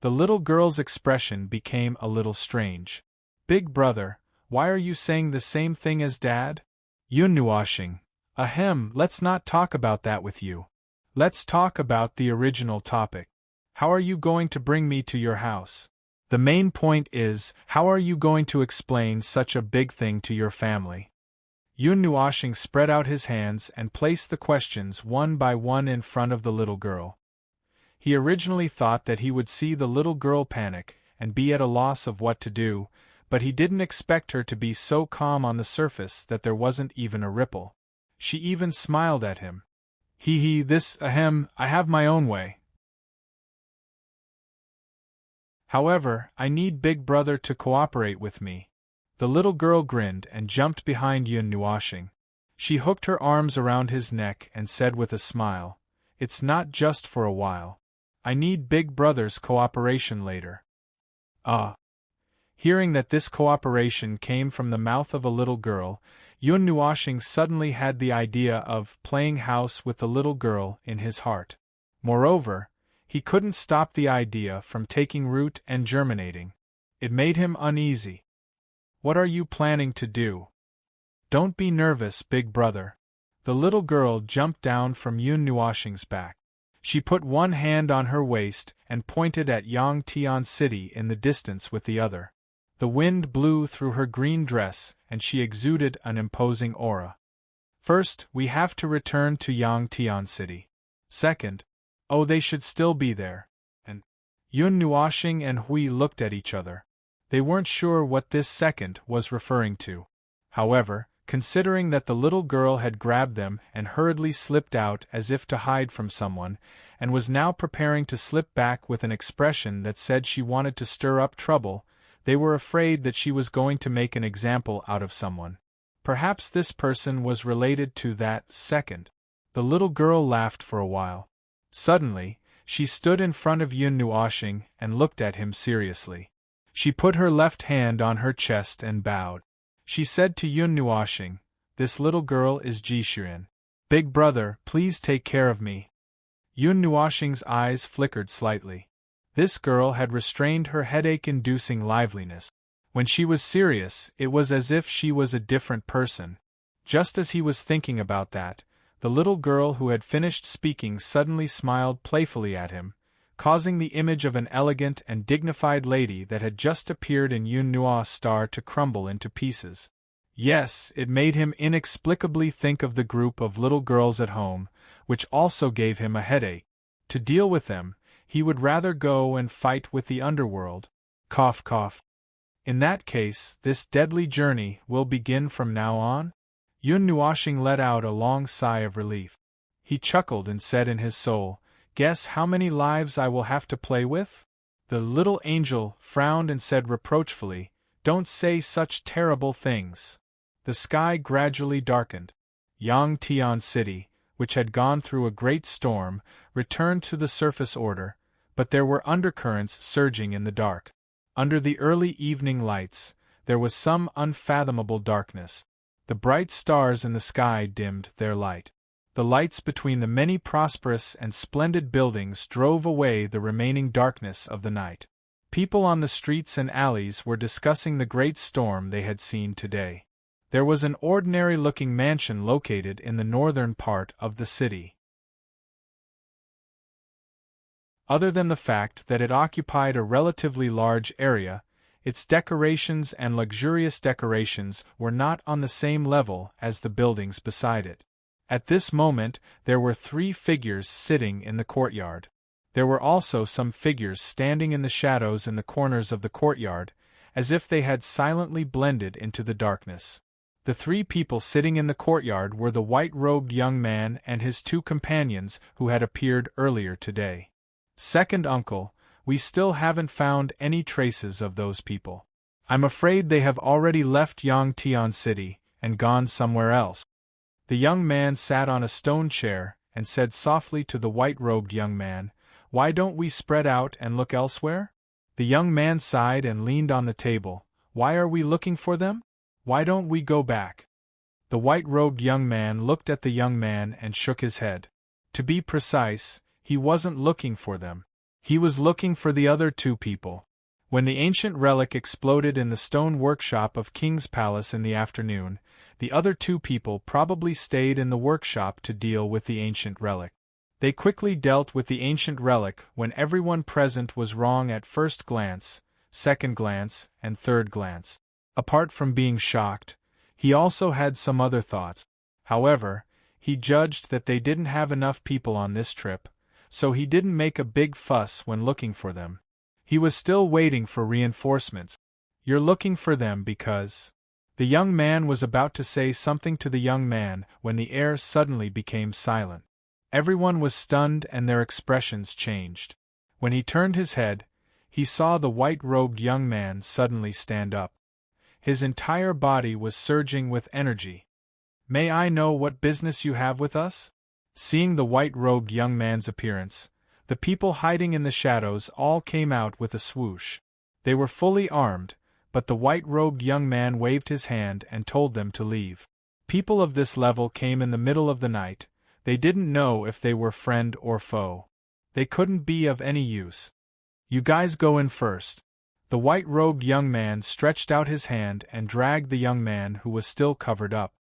The little girl's expression became a little strange. "Big brother, why are you saying the same thing as Dad?" Yun Nuoxing, ahem, let's not talk about that with you. Let's talk about the original topic. How are you going to bring me to your house? The main point is, how are you going to explain such a big thing to your family? Yun Nuoxing spread out his hands and placed the questions one by one in front of the little girl. He originally thought that he would see the little girl panic and be at a loss of what to do, but he didn't expect her to be so calm on the surface that there wasn't even a ripple. She even smiled at him. I have my own way. However, I need Big Brother to cooperate with me. The little girl grinned and jumped behind Yun Nuoxing. She hooked her arms around his neck and said with a smile, "It's not just for a while. I need Big Brother's cooperation later." Hearing that this cooperation came from the mouth of a little girl, Yun Nuoxing suddenly had the idea of playing house with the little girl in his heart. Moreover, he couldn't stop the idea from taking root and germinating. It made him uneasy. "What are you planning to do?" "Don't be nervous, Big Brother." The little girl jumped down from Yun Nuoxing's back. She put one hand on her waist and pointed at Yangtian City in the distance with the other. The wind blew through her green dress and she exuded an imposing aura. First, we have to return to Yangtian City. Second, oh, they should still be there. And Yun Nuoxing and Hui looked at each other. They weren't sure what this second was referring to. However, considering that the little girl had grabbed them and hurriedly slipped out as if to hide from someone, and was now preparing to slip back with an expression that said she wanted to stir up trouble, they were afraid that she was going to make an example out of someone. Perhaps this person was related to that second. The little girl laughed for a while. Suddenly, she stood in front of Yun Nuoxing and looked at him seriously. She put her left hand on her chest and bowed. She said to Yun Nuoxing, "This little girl is Jishuan. Big brother, please take care of me." Yun Nuoxing's eyes flickered slightly. This girl had restrained her headache-inducing liveliness. When she was serious, it was as if she was a different person. Just as he was thinking about that, the little girl who had finished speaking suddenly smiled playfully at him, causing the image of an elegant and dignified lady that had just appeared in Yun Nuo's star to crumble into pieces. Yes, it made him inexplicably think of the group of little girls at home, which also gave him a headache. To deal with them, he would rather go and fight with the underworld. Cough, cough. In that case, this deadly journey will begin from now on? Yun Nuoxing let out a long sigh of relief. He chuckled and said in his soul, "Guess how many lives I will have to play with?" The little angel frowned and said reproachfully, "Don't say such terrible things." The sky gradually darkened. Yangtian City, which had gone through a great storm, returned to the surface order, but there were undercurrents surging in the dark. Under the early evening lights, there was some unfathomable darkness. The bright stars in the sky dimmed their light. The lights between the many prosperous and splendid buildings drove away the remaining darkness of the night. People on the streets and alleys were discussing the great storm they had seen today. There was an ordinary-looking mansion located in the northern part of the city. Other than the fact that it occupied a relatively large area, its decorations and luxurious decorations were not on the same level as the buildings beside it. At this moment, there were 3 figures sitting in the courtyard. There were also some figures standing in the shadows in the corners of the courtyard, as if they had silently blended into the darkness. The 3 people sitting in the courtyard were the white-robed young man and his 2 companions who had appeared earlier today. "Second uncle, we still haven't found any traces of those people. I'm afraid they have already left Yangtian City and gone somewhere else." The young man sat on a stone chair and said softly to the white-robed young man, "Why don't we spread out and look elsewhere?" The young man sighed and leaned on the table. "Why are we looking for them? Why don't we go back?" The white-robed young man looked at the young man and shook his head. To be precise, he wasn't looking for them. He was looking for the other 2 people. When the ancient relic exploded in the stone workshop of King's Palace in the afternoon, the other 2 people probably stayed in the workshop to deal with the ancient relic. They quickly dealt with the ancient relic when everyone present was wrong at first glance, second glance, and third glance. Apart from being shocked, he also had some other thoughts. However, he judged that they didn't have enough people on this trip, so he didn't make a big fuss when looking for them. He was still waiting for reinforcements. "You're looking for them because—" The young man was about to say something to the young man when the air suddenly became silent. Everyone was stunned and their expressions changed. When he turned his head, he saw the white-robed young man suddenly stand up. His entire body was surging with energy. "May I know what business you have with us?" Seeing the white-robed young man's appearance, the people hiding in the shadows all came out with a swoosh. They were fully armed, but the white-robed young man waved his hand and told them to leave. People of this level came in the middle of the night. They didn't know if they were friend or foe. They couldn't be of any use. "You guys go in first." The white-robed young man stretched out his hand and dragged the young man who was still covered up.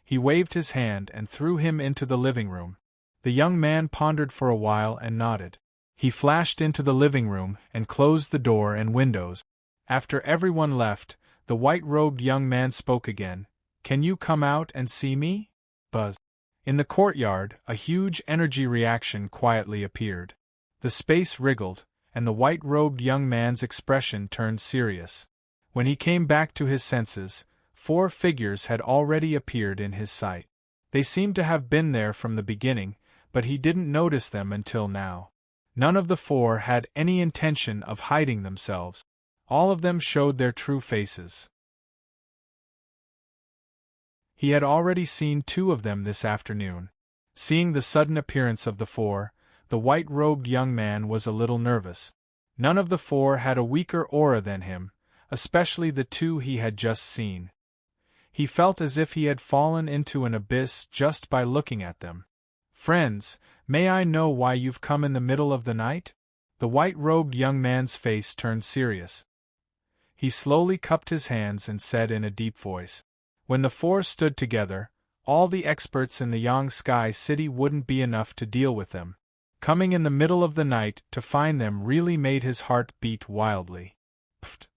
He waved his hand and threw him into the living room. The young man pondered for a while and nodded. He flashed into the living room and closed the door and windows. After everyone left, the white-robed young man spoke again. Can you come out and see me? Buzz. In the courtyard, a huge energy reaction quietly appeared. The space wriggled, and the white-robed young man's expression turned serious. When he came back to his senses, 4 figures had already appeared in his sight. They seemed to have been there from the beginning, but he didn't notice them until now. None of the 4 had any intention of hiding themselves. All of them showed their true faces. He had already seen 2 of them this afternoon. Seeing the sudden appearance of the 4, the white-robed young man was a little nervous. None of the 4 had a weaker aura than him, especially the 2 he had just seen. He felt as if he had fallen into an abyss just by looking at them. Friends, may I know why you've come in the middle of the night? The white-robed young man's face turned serious. He slowly cupped his hands and said in a deep voice, when the 4 stood together, all the experts in the Yang-Sky City wouldn't be enough to deal with them. Coming in the middle of the night to find them really made his heart beat wildly. Pfft.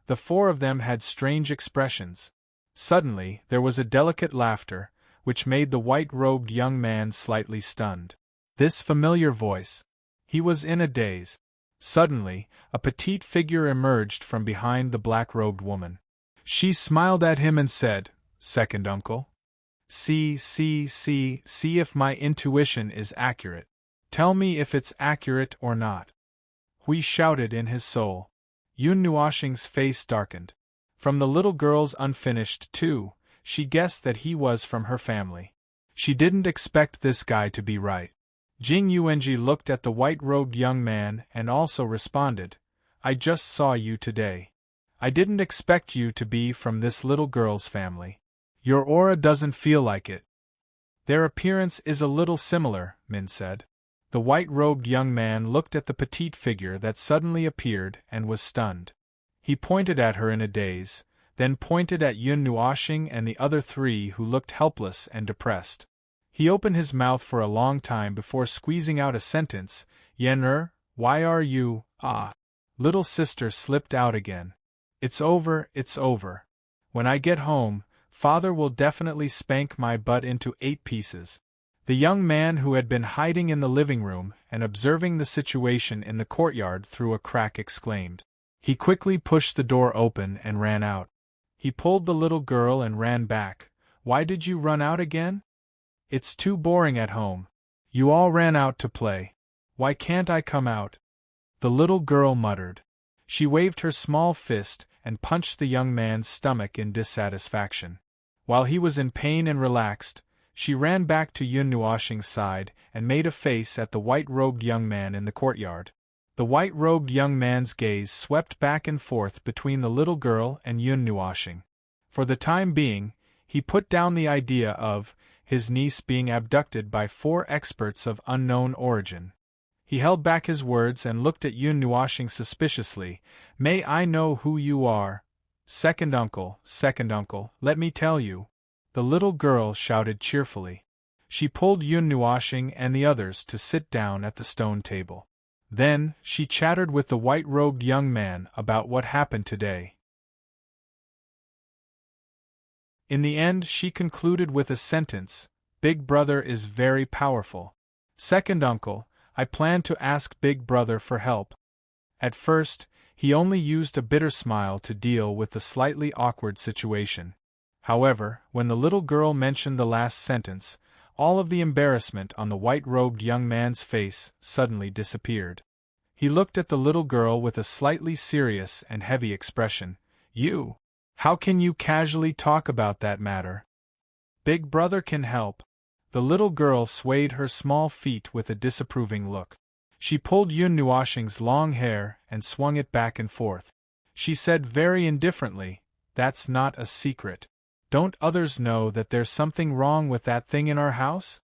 The 4 of them had strange expressions. Suddenly, there was a delicate laughter, which made the white-robed young man slightly stunned. This familiar voice. He was in a daze. Suddenly, a petite figure emerged from behind the black-robed woman. She smiled at him and said, "Second uncle? See if my intuition is accurate. Tell me if it's accurate or not." Hui shouted in his soul. Yun Nuoxing's face darkened. From the little girl's unfinished too, she guessed that he was from her family. She didn't expect this guy to be right. Jing Yuanji looked at the white-robed young man and also responded, "I just saw you today. I didn't expect you to be from this little girl's family. Your aura doesn't feel like it." "Their appearance is a little similar," Min said. The white-robed young man looked at the petite figure that suddenly appeared and was stunned. He pointed at her in a daze, then pointed at Yun Nuoxing and the other 3 who looked helpless and depressed. He opened his mouth for a long time before squeezing out a sentence, "Yen why are you, ah?" Little sister slipped out again. It's over. When I get home, Father will definitely spank my butt into 8 pieces. The young man who had been hiding in the living room and observing the situation in the courtyard through a crack exclaimed. He quickly pushed the door open and ran out. He pulled the little girl and ran back. "Why did you run out again?" "It's too boring at home. You all ran out to play. Why can't I come out?" The little girl muttered. She waved her small fist and punched the young man's stomach in dissatisfaction. While he was in pain and relaxed, she ran back to Yun Nuoxing's side and made a face at the white-robed young man in the courtyard. The white-robed young man's gaze swept back and forth between the little girl and Yun Nuoxing. For the time being, he put down the idea of his niece being abducted by 4 experts of unknown origin. He held back his words and looked at Yun Nuoxing suspiciously. "May I know who you are?" Second uncle, let me tell you." The little girl shouted cheerfully. She pulled Yun Nuoxing and the others to sit down at the stone table. Then, she chattered with the white-robed young man about what happened today. In the end, she concluded with a sentence, "Big Brother is very powerful. Second uncle, I plan to ask Big Brother for help." At first, he only used a bitter smile to deal with the slightly awkward situation. However, when the little girl mentioned the last sentence, all of the embarrassment on the white-robed young man's face suddenly disappeared. He looked at the little girl with a slightly serious and heavy expression. "You? How can you casually talk about that matter? Big Brother can help." The little girl swayed her small feet with a disapproving look. She pulled Yun Nuoxing's long hair and swung it back and forth. She said very indifferently, "That's not a secret. Don't others know that there's something wrong with that thing in our house?"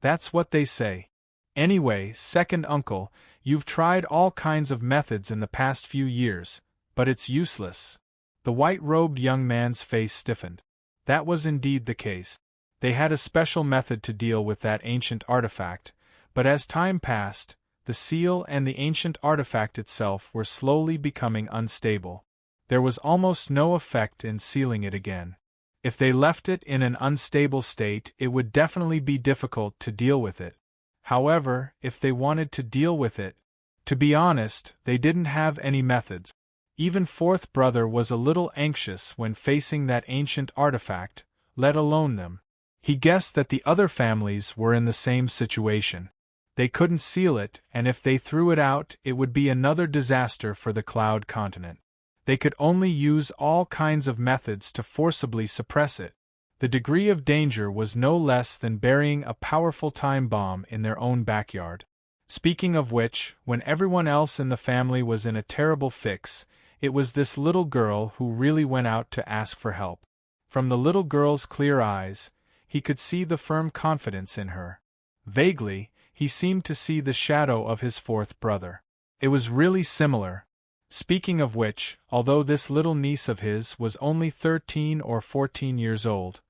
"That's what they say. Anyway, second uncle, you've tried all kinds of methods in the past few years, but it's useless." The white-robed young man's face stiffened. That was indeed the case. They had a special method to deal with that ancient artifact, but as time passed, the seal and the ancient artifact itself were slowly becoming unstable. There was almost no effect in sealing it again. If they left it in an unstable state, it would definitely be difficult to deal with it. However, if they wanted to deal with it, to be honest, they didn't have any methods. Even fourth brother was a little anxious when facing that ancient artifact, let alone them. He guessed that the other families were in the same situation. They couldn't seal it, and if they threw it out, it would be another disaster for the Cloud Continent. They could only use all kinds of methods to forcibly suppress it. The degree of danger was no less than burying a powerful time bomb in their own backyard. Speaking of which, when everyone else in the family was in a terrible fix, it was this little girl who really went out to ask for help. From the little girl's clear eyes, he could see the firm confidence in her. Vaguely, he seemed to see the shadow of his fourth brother. It was really similar. Speaking of which, although this little niece of his was only 13 or 14 years old,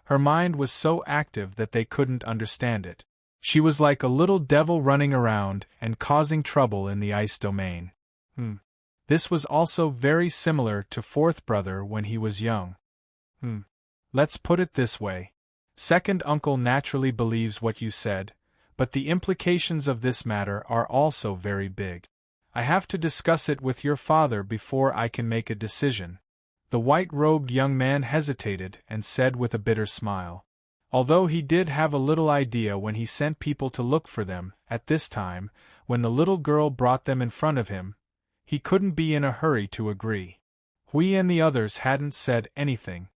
her mind was so active that they couldn't understand it. She was like a little devil running around and causing trouble in the ice domain. This was also very similar to fourth brother when he was young. Let's put it this way. Second uncle naturally believes what you said, but the implications of this matter are also very big. I have to discuss it with your father before I can make a decision. The white-robed young man hesitated and said with a bitter smile. Although he did have a little idea when he sent people to look for them, at this time, when the little girl brought them in front of him, he couldn't be in a hurry to agree. Hui and the others hadn't said anything.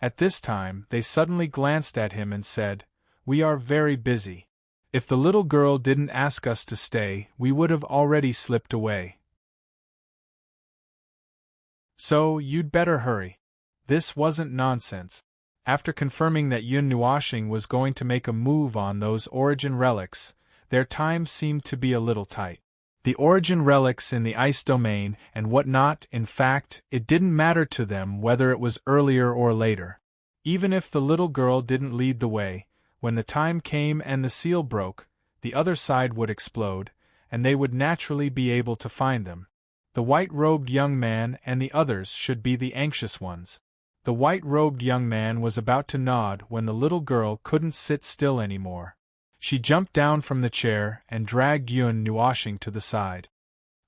At this time, they suddenly glanced at him and said, "We are very busy. If the little girl didn't ask us to stay, we would have already slipped away. So, you'd better hurry." This wasn't nonsense. After confirming that Yun Nuoxing was going to make a move on those origin relics, their time seemed to be a little tight. The origin relics in the ice domain and whatnot, in fact, it didn't matter to them whether it was earlier or later. Even if the little girl didn't lead the way, when the time came and the seal broke, the other side would explode, and they would naturally be able to find them. The white-robed young man and the others should be the anxious ones. The white-robed young man was about to nod when the little girl couldn't sit still anymore. She jumped down from the chair and dragged Yun Nuoxing to the side.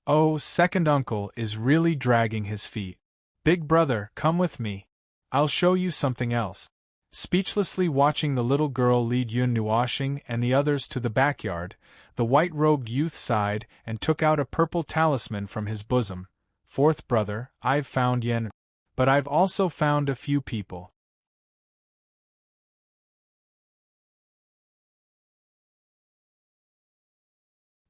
"Oh, second uncle is really dragging his feet. Big brother, come with me. I'll show you something else." Speechlessly watching the little girl lead Yun Nuoxing and the others to the backyard, the white-robed youth sighed and took out a purple talisman from his bosom. "Fourth brother, I've found Yen, but I've also found a few people."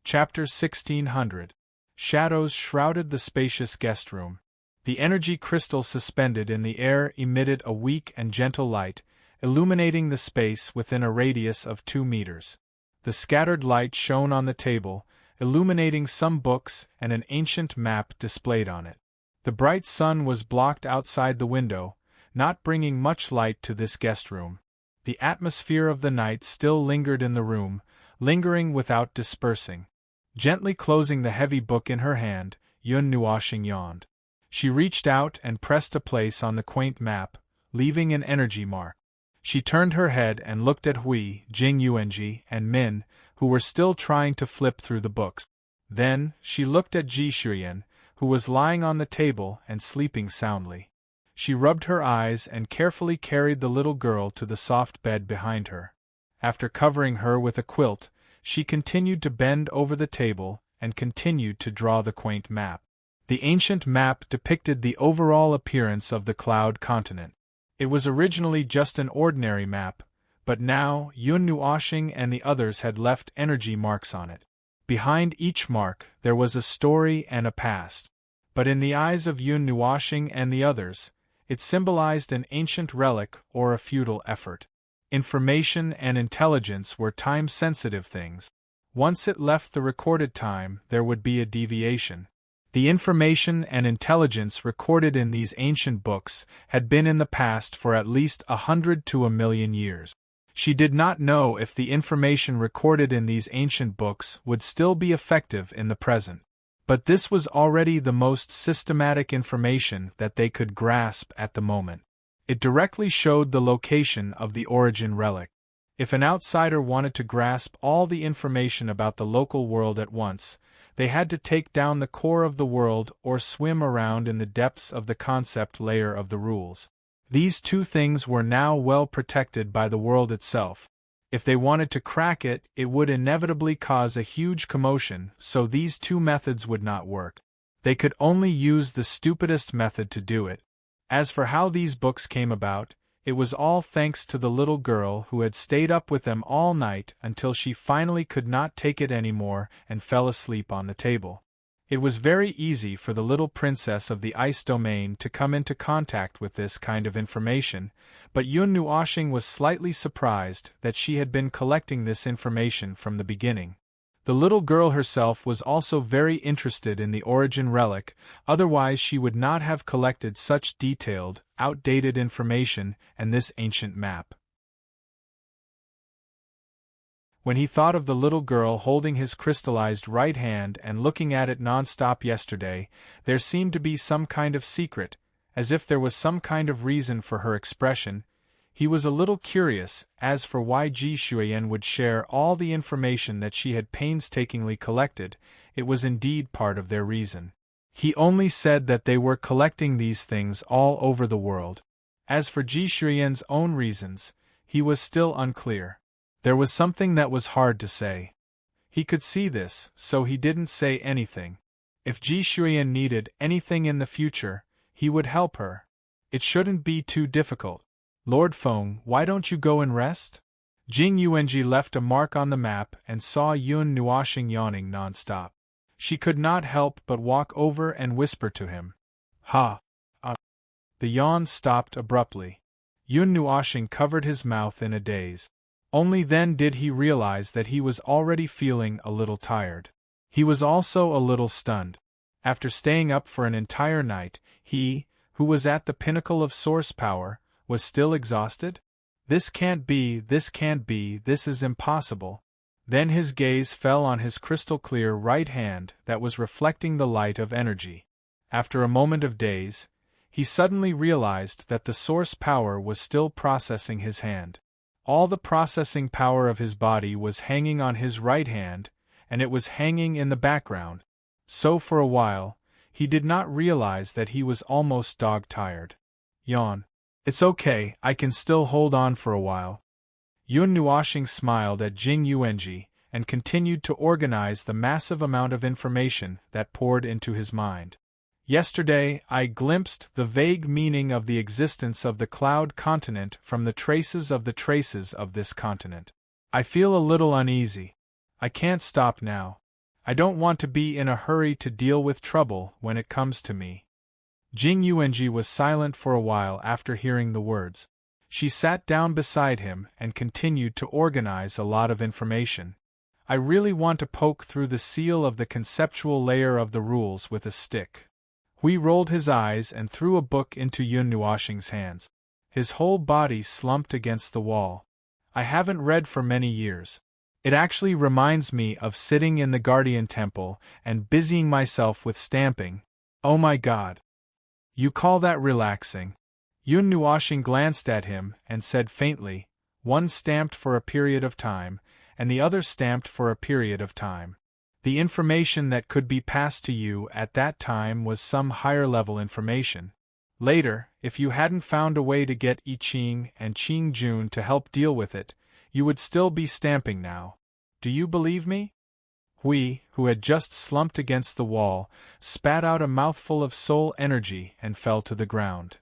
Chapter 1600. Shadows shrouded the spacious guest room. The energy crystal suspended in the air emitted a weak and gentle light, illuminating the space within a radius of 2 meters. The scattered light shone on the table, illuminating some books and an ancient map displayed on it. The bright sun was blocked outside the window, not bringing much light to this guest room. The atmosphere of the night still lingered in the room, lingering without dispersing. Gently closing the heavy book in her hand, Yun Nuoxing yawned. She reached out and pressed a place on the quaint map, leaving an energy mark. She turned her head and looked at Hui, Jing Yuanji, and Min, who were still trying to flip through the books. Then, she looked at Ji Shuyan, who was lying on the table and sleeping soundly. She rubbed her eyes and carefully carried the little girl to the soft bed behind her. After covering her with a quilt, she continued to bend over the table and continued to draw the quaint map. The ancient map depicted the overall appearance of the Cloud Continent. It was originally just an ordinary map, but now Yun Nuoxing and the others had left energy marks on it. Behind each mark there was a story and a past. But in the eyes of Yun Nuoxing and the others, it symbolized an ancient relic or a futile effort. Information and intelligence were time-sensitive things. Once it left the recorded time, there would be a deviation. The information and intelligence recorded in these ancient books had been in the past for at least 100 to 1,000,000 years. She did not know if the information recorded in these ancient books would still be effective in the present. But this was already the most systematic information that they could grasp at the moment. It directly showed the location of the origin relic. If an outsider wanted to grasp all the information about the local world at once, they had to take down the core of the world or swim around in the depths of the concept layer of the rules. These two things were now well protected by the world itself. If they wanted to crack it, it would inevitably cause a huge commotion, so these two methods would not work. They could only use the stupidest method to do it. As for how these books came about, it was all thanks to the little girl who had stayed up with them all night until she finally could not take it anymore and fell asleep on the table. It was very easy for the little princess of the ice domain to come into contact with this kind of information, but Yun Nuoshing was slightly surprised that she had been collecting this information from the beginning. The little girl herself was also very interested in the origin relic, otherwise she would not have collected such detailed, outdated information and this ancient map. When he thought of the little girl holding his crystallized right hand and looking at it non-stop yesterday, there seemed to be some kind of secret, as if there was some kind of reason for her expression. He was a little curious as for why Ji Shuiyan would share all the information that she had painstakingly collected. It was indeed part of their reason. He only said that they were collecting these things all over the world. As for Ji Shuiyan's own reasons, he was still unclear. There was something that was hard to say. He could see this, so he didn't say anything. If Ji Shuiyan needed anything in the future, he would help her. It shouldn't be too difficult. Lord Feng, why don't you go and rest? Jing Yuanji left a mark on the map and saw Yun Nuoshing yawning non-stop. She could not help but walk over and whisper to him. Ha! The yawn stopped abruptly. Yun Nuoshing covered his mouth in a daze. Only then did he realize that he was already feeling a little tired. He was also a little stunned. After staying up for an entire night, he, who was at the pinnacle of source power, was still exhausted? This can't be, this is impossible. Then his gaze fell on his crystal-clear right hand that was reflecting the light of energy. After a moment of daze, he suddenly realized that the source power was still processing his hand. All the processing power of his body was hanging on his right hand, and it was hanging in the background. So for a while, he did not realize that he was almost dog-tired. Yawn. It's okay, I can still hold on for a while. Yun Nuoshing smiled at Jing Yuanji and continued to organize the massive amount of information that poured into his mind. Yesterday, I glimpsed the vague meaning of the existence of the cloud continent from the traces of this continent. I feel a little uneasy. I can't stop now. I don't want to be in a hurry to deal with trouble when it comes to me. Jing Yuanji was silent for a while after hearing the words. She sat down beside him and continued to organize a lot of information. I really want to poke through the seal of the conceptual layer of the rules with a stick. Hui rolled his eyes and threw a book into Yun Nuoshing's hands. His whole body slumped against the wall. I haven't read for many years. It actually reminds me of sitting in the Guardian Temple and busying myself with stamping. Oh my God! You call that relaxing? Yun Nuoshing glanced at him and said faintly, one stamped for a period of time, and the other stamped for a period of time. The information that could be passed to you at that time was some higher-level information. Later, if you hadn't found a way to get I Ching and Qing Jun to help deal with it, you would still be stamping now. Do you believe me? Hui, who had just slumped against the wall, spat out a mouthful of soul energy and fell to the ground.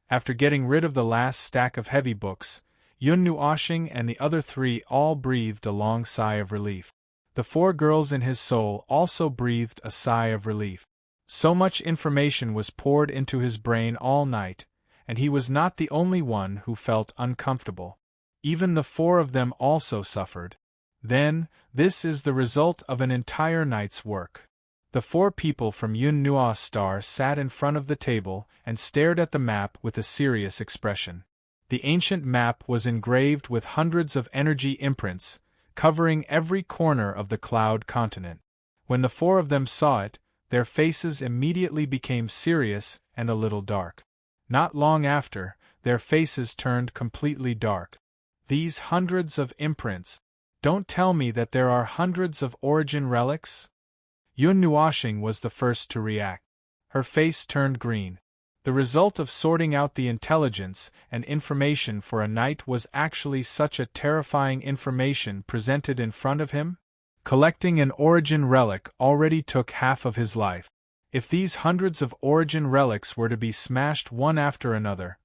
After getting rid of the last stack of heavy books, Yun Nuoshing and the other three all breathed a long sigh of relief. The four girls in his soul also breathed a sigh of relief. So much information was poured into his brain all night, and he was not the only one who felt uncomfortable. Even the four of them also suffered. Then, this is the result of an entire night's work. The four people from Yun Nuo's star sat in front of the table and stared at the map with a serious expression. The ancient map was engraved with hundreds of energy imprints, covering every corner of the cloud continent. When the four of them saw it, their faces immediately became serious and a little dark. Not long after, their faces turned completely dark. These hundreds of imprints. Don't tell me that there are hundreds of origin relics? Yun Nuoxing was the first to react. Her face turned green. The result of sorting out the intelligence and information for a night was actually such a terrifying information presented in front of him? Collecting an origin relic already took half of his life. If these hundreds of origin relics were to be smashed one after another,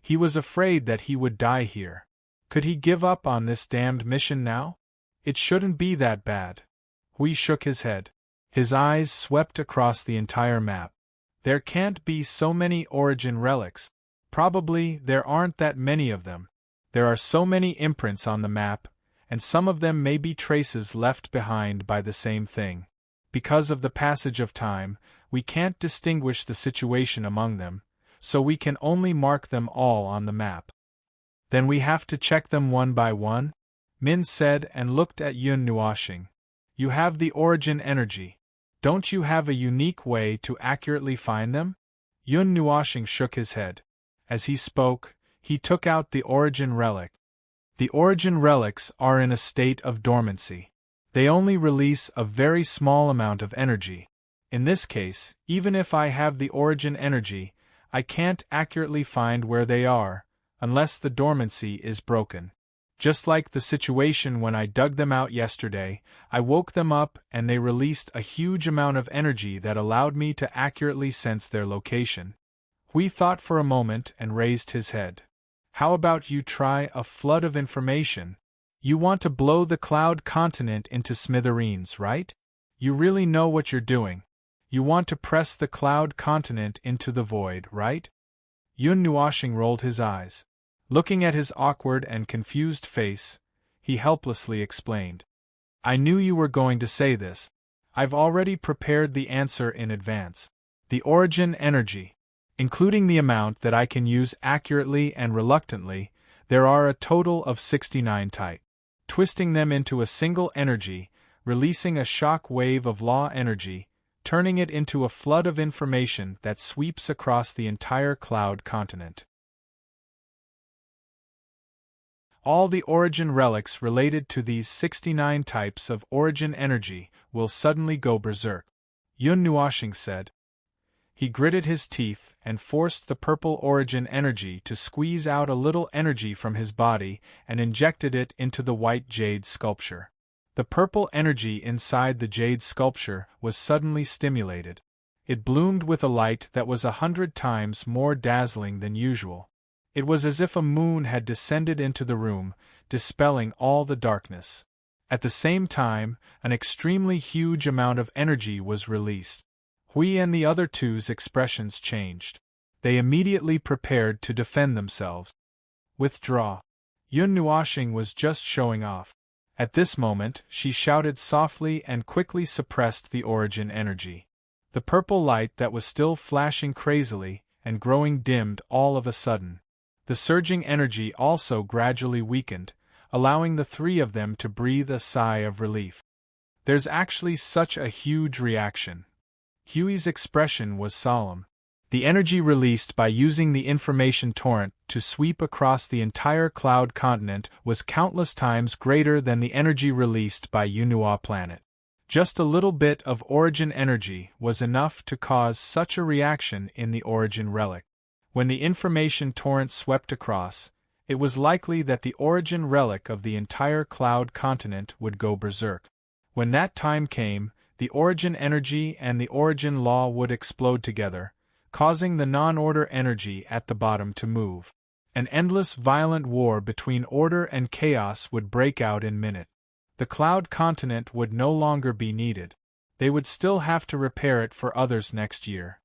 he was afraid that he would die here. Could he give up on this damned mission now? It shouldn't be that bad. Hui shook his head. His eyes swept across the entire map. There can't be so many origin relics. Probably there aren't that many of them. There are so many imprints on the map, and some of them may be traces left behind by the same thing. Because of the passage of time, we can't distinguish the situation among them, so we can only mark them all on the map. Then we have to check them one by one? Min said and looked at Yun Nuoxing. You have the origin energy. Don't you have a unique way to accurately find them? Yun Nuoxing shook his head. As he spoke, he took out the origin relic. The origin relics are in a state of dormancy. They only release a very small amount of energy. In this case, even if I have the origin energy, I can't accurately find where they are, unless the dormancy is broken. Just like the situation when I dug them out yesterday, I woke them up and they released a huge amount of energy that allowed me to accurately sense their location. Hui thought for a moment and raised his head. How about you try a flood of information? You want to blow the cloud continent into smithereens, right? You really know what you're doing. You want to press the cloud continent into the void, right? Yun Nuoxing rolled his eyes. Looking at his awkward and confused face, he helplessly explained. I knew you were going to say this. I've already prepared the answer in advance. The origin energy. Including the amount that I can use accurately and reluctantly, there are a total of 69 types. Twisting them into a single energy, releasing a shock wave of law energy, turning it into a flood of information that sweeps across the entire cloud continent. All the origin relics related to these 69 types of origin energy will suddenly go berserk, Yun Nuoxing said. He gritted his teeth and forced the purple origin energy to squeeze out a little energy from his body and injected it into the white jade sculpture. The purple energy inside the jade sculpture was suddenly stimulated. It bloomed with a light that was 100 times more dazzling than usual. It was as if a moon had descended into the room, dispelling all the darkness. At the same time, an extremely huge amount of energy was released. Hui and the other two's expressions changed. They immediately prepared to defend themselves. Withdraw. Yun Nuoxing was just showing off. At this moment, she shouted softly and quickly suppressed the origin energy. The purple light that was still flashing crazily and growing dimmed all of a sudden. The surging energy also gradually weakened, allowing the three of them to breathe a sigh of relief. There's actually such a huge reaction. Huey's expression was solemn. The energy released by using the information torrent to sweep across the entire cloud continent was countless times greater than the energy released by Yunhua planet. Just a little bit of origin energy was enough to cause such a reaction in the origin relic. When the information torrent swept across, it was likely that the origin relic of the entire cloud continent would go berserk. When that time came, the origin energy and the origin law would explode together, causing the non-order energy at the bottom to move. An endless violent war between order and chaos would break out in minutes. The cloud continent would no longer be needed. They would still have to repair it for others next year.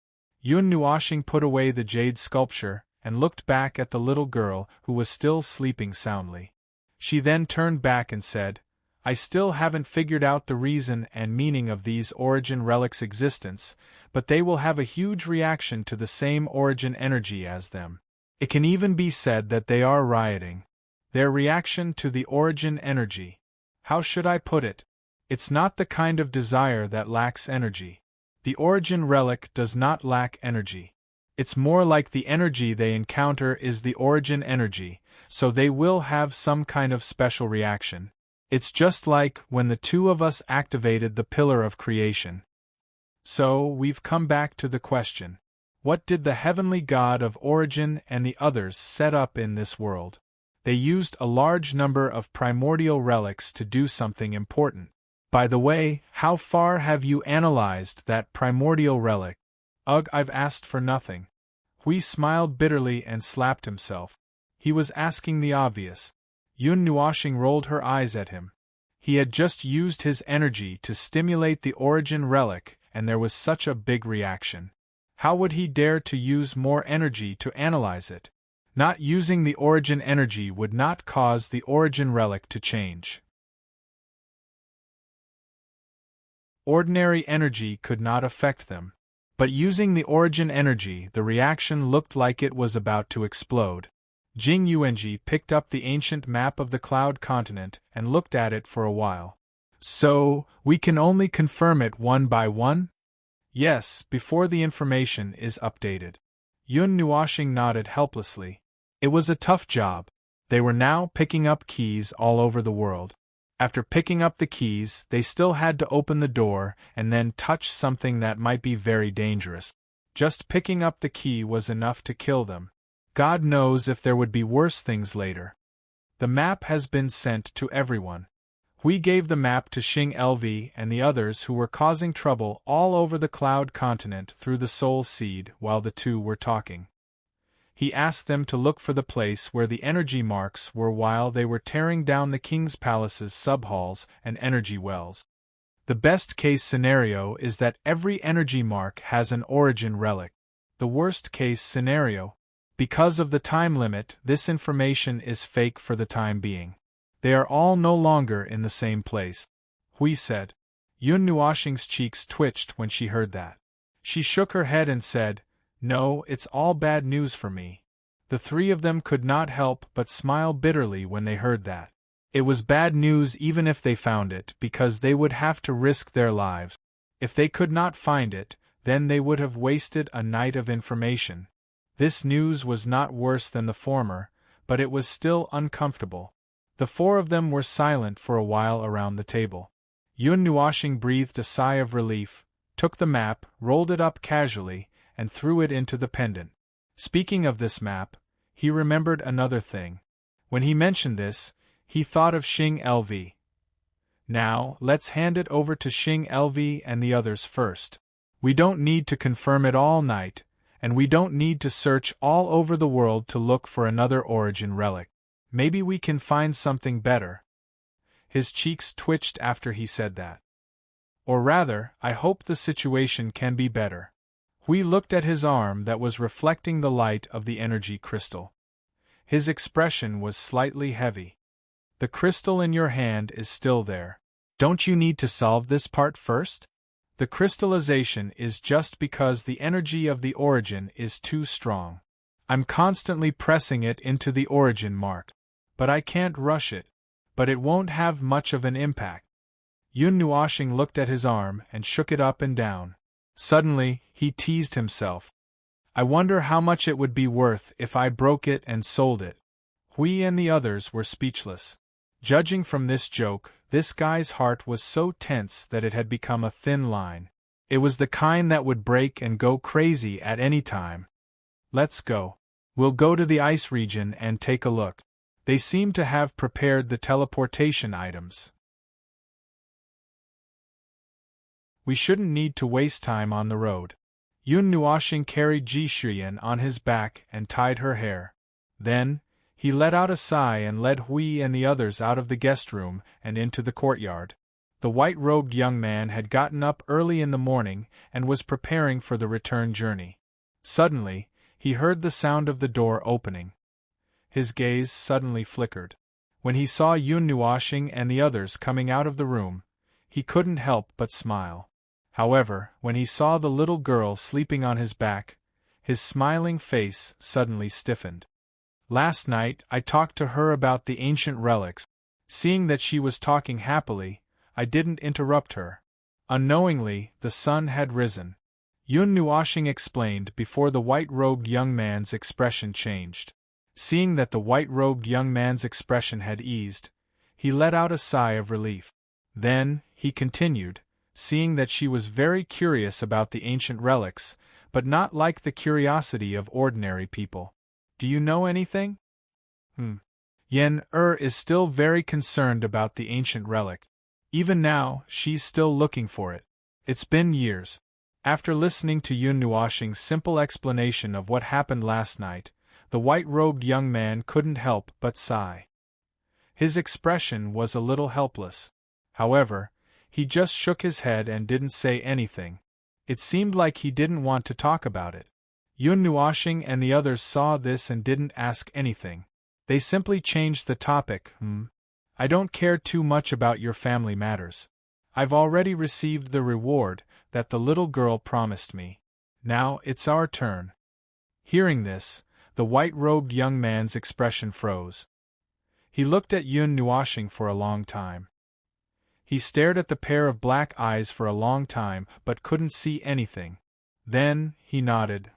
Yun Nuoxing put away the jade sculpture and looked back at the little girl who was still sleeping soundly. She then turned back and said, I still haven't figured out the reason and meaning of these origin relics' existence, but they will have a huge reaction to the same origin energy as them. It can even be said that they are rioting. Their reaction to the origin energy. How should I put it? It's not the kind of desire that lacks energy. The origin relic does not lack energy. It's more like the energy they encounter is the origin energy, so they will have some kind of special reaction. It's just like when the two of us activated the pillar of creation. So, we've come back to the question. What did the heavenly God of origin and the others set up in this world? They used a large number of primordial relics to do something important. By the way, how far have you analyzed that primordial relic? Ugh, I've asked for nothing. Hui smiled bitterly and slapped himself. He was asking the obvious. Yun Nuoxing rolled her eyes at him. He had just used his energy to stimulate the origin relic, and there was such a big reaction. How would he dare to use more energy to analyze it? Not using the origin energy would not cause the origin relic to change. Ordinary energy could not affect them. But using the origin energy, the reaction looked like it was about to explode. Jing Yuanji picked up the ancient map of the Cloud Continent and looked at it for a while. So, we can only confirm it one by one? Yes, before the information is updated. Yun Nuoxing nodded helplessly. It was a tough job. They were now picking up keys all over the world. After picking up the keys, they still had to open the door and then touch something that might be very dangerous. Just picking up the key was enough to kill them. God knows if there would be worse things later. The map has been sent to everyone. Hui gave the map to Xing LV and the others who were causing trouble all over the Cloud Continent through the Soul Seed while the two were talking. He asked them to look for the place where the energy marks were while they were tearing down the King's Palace's subhalls and energy wells. The best-case scenario is that every energy mark has an origin relic. The worst-case scenario, because of the time limit, this information is fake for the time being. They are all no longer in the same place. Hui said. Yun Nuoxing's cheeks twitched when she heard that. She shook her head and said, "No, it's all bad news for me." The three of them could not help but smile bitterly when they heard that. It was bad news even if they found it, because they would have to risk their lives. If they could not find it, then they would have wasted a night of information. This news was not worse than the former, but it was still uncomfortable. The four of them were silent for a while around the table. Yun Nuoxing breathed a sigh of relief, took the map, rolled it up casually, and threw it into the pendant. Speaking of this map, he remembered another thing. When he mentioned this, he thought of Xing LV. Now, let's hand it over to Xing LV and the others first. We don't need to confirm it all night, and we don't need to search all over the world to look for another origin relic. Maybe we can find something better. His cheeks twitched after he said that. Or rather, I hope the situation can be better. Hui looked at his arm that was reflecting the light of the energy crystal. His expression was slightly heavy. The crystal in your hand is still there. Don't you need to solve this part first? The crystallization is just because the energy of the origin is too strong. I'm constantly pressing it into the origin mark. But I can't rush it. But it won't have much of an impact. Yun Nuoxing looked at his arm and shook it up and down. Suddenly, he teased himself. I wonder how much it would be worth if I broke it and sold it. Hui and the others were speechless. Judging from this joke, this guy's heart was so tense that it had become a thin line. It was the kind that would break and go crazy at any time. Let's go. We'll go to the ice region and take a look. They seem to have prepared the teleportation items. We shouldn't need to waste time on the road. Yun Nuoxing carried Ji Shuyan on his back and tied her hair. Then, he let out a sigh and led Hui and the others out of the guest room and into the courtyard. The white-robed young man had gotten up early in the morning and was preparing for the return journey. Suddenly, he heard the sound of the door opening. His gaze suddenly flickered. When he saw Yun Nuoxing and the others coming out of the room, he couldn't help but smile. However, when he saw the little girl sleeping on his back, His smiling face suddenly stiffened. Last night I talked to her about the ancient relics. Seeing that she was talking happily, I didn't interrupt her. Unknowingly, the sun had risen. Yun Nuoshing explained before the white-robed young man's expression changed. Seeing that the white-robed young man's expression had eased, he let out a sigh of relief. Then, he continued, seeing that she was very curious about the ancient relics, but not like the curiosity of ordinary people. Do you know anything? Yen is still very concerned about the ancient relic. Even now, she's still looking for it. It's been years. After listening to Yun Nuoshing's simple explanation of what happened last night, the white-robed young man couldn't help but sigh. His expression was a little helpless. However, he just shook his head and didn't say anything. It seemed like he didn't want to talk about it. Yun Nuoshing and the others saw this and didn't ask anything. They simply changed the topic. I don't care too much about your family matters. I've already received the reward that the little girl promised me. Now it's our turn. Hearing this, the white-robed young man's expression froze. He looked at Yun Nuoshing for a long time. He stared at the pair of black eyes for a long time but couldn't see anything. Then, he nodded.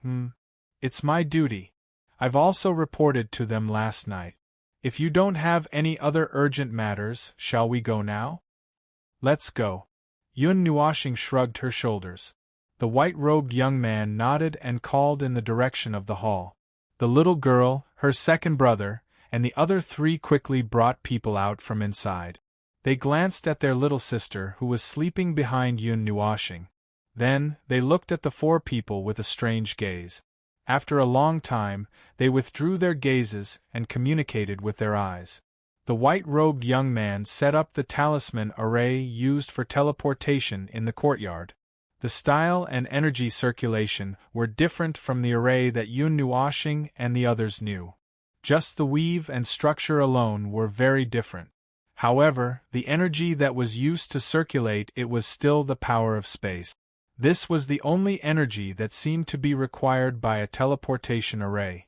It's my duty. I've also reported to them last night. If you don't have any other urgent matters, shall we go now? Let's go. Yun Nuoshing shrugged her shoulders. The white-robed young man nodded and called in the direction of the hall. The little girl, her second brother, and the other three quickly brought people out from inside. They glanced at their little sister who was sleeping behind Yun Nuoshing. Then, they looked at the four people with a strange gaze. After a long time, they withdrew their gazes and communicated with their eyes. The white-robed young man set up the talisman array used for teleportation in the courtyard. The style and energy circulation were different from the array that Yun Nuoshing and the others knew. Just the weave and structure alone were very different. However, the energy that was used to circulate it was still the power of space. This was the only energy that seemed to be required by a teleportation array.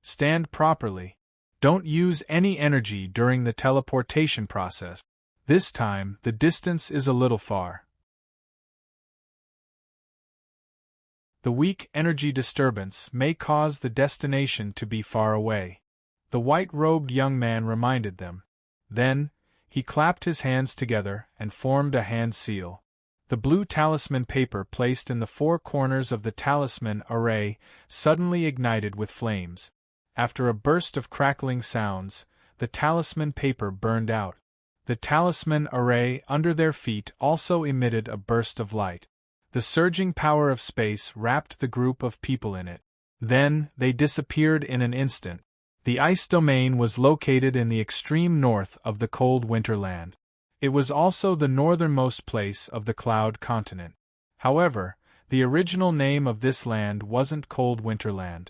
Stand properly. Don't use any energy during the teleportation process. This time, the distance is a little far. The weak energy disturbance may cause the destination to be far away. The white-robed young man reminded them. Then, he clapped his hands together and formed a hand seal. The blue talisman paper placed in the four corners of the talisman array suddenly ignited with flames. After a burst of crackling sounds, the talisman paper burned out. The talisman array under their feet also emitted a burst of light. The surging power of space wrapped the group of people in it. Then, they disappeared in an instant. The ice domain was located in the extreme north of the cold winterland. It was also the northernmost place of the Cloud Continent. However, the original name of this land wasn't Cold Winterland.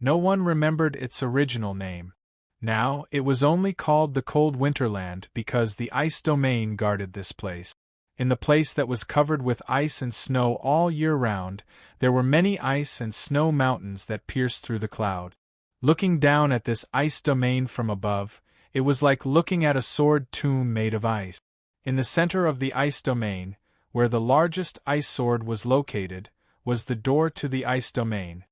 No one remembered its original name. Now, it was only called the Cold Winterland because the ice domain guarded this place. In the place that was covered with ice and snow all year round, there were many ice and snow mountains that pierced through the cloud. Looking down at this ice domain from above, it was like looking at a sword tomb made of ice. In the center of the ice domain, where the largest ice sword was located, was the door to the ice domain.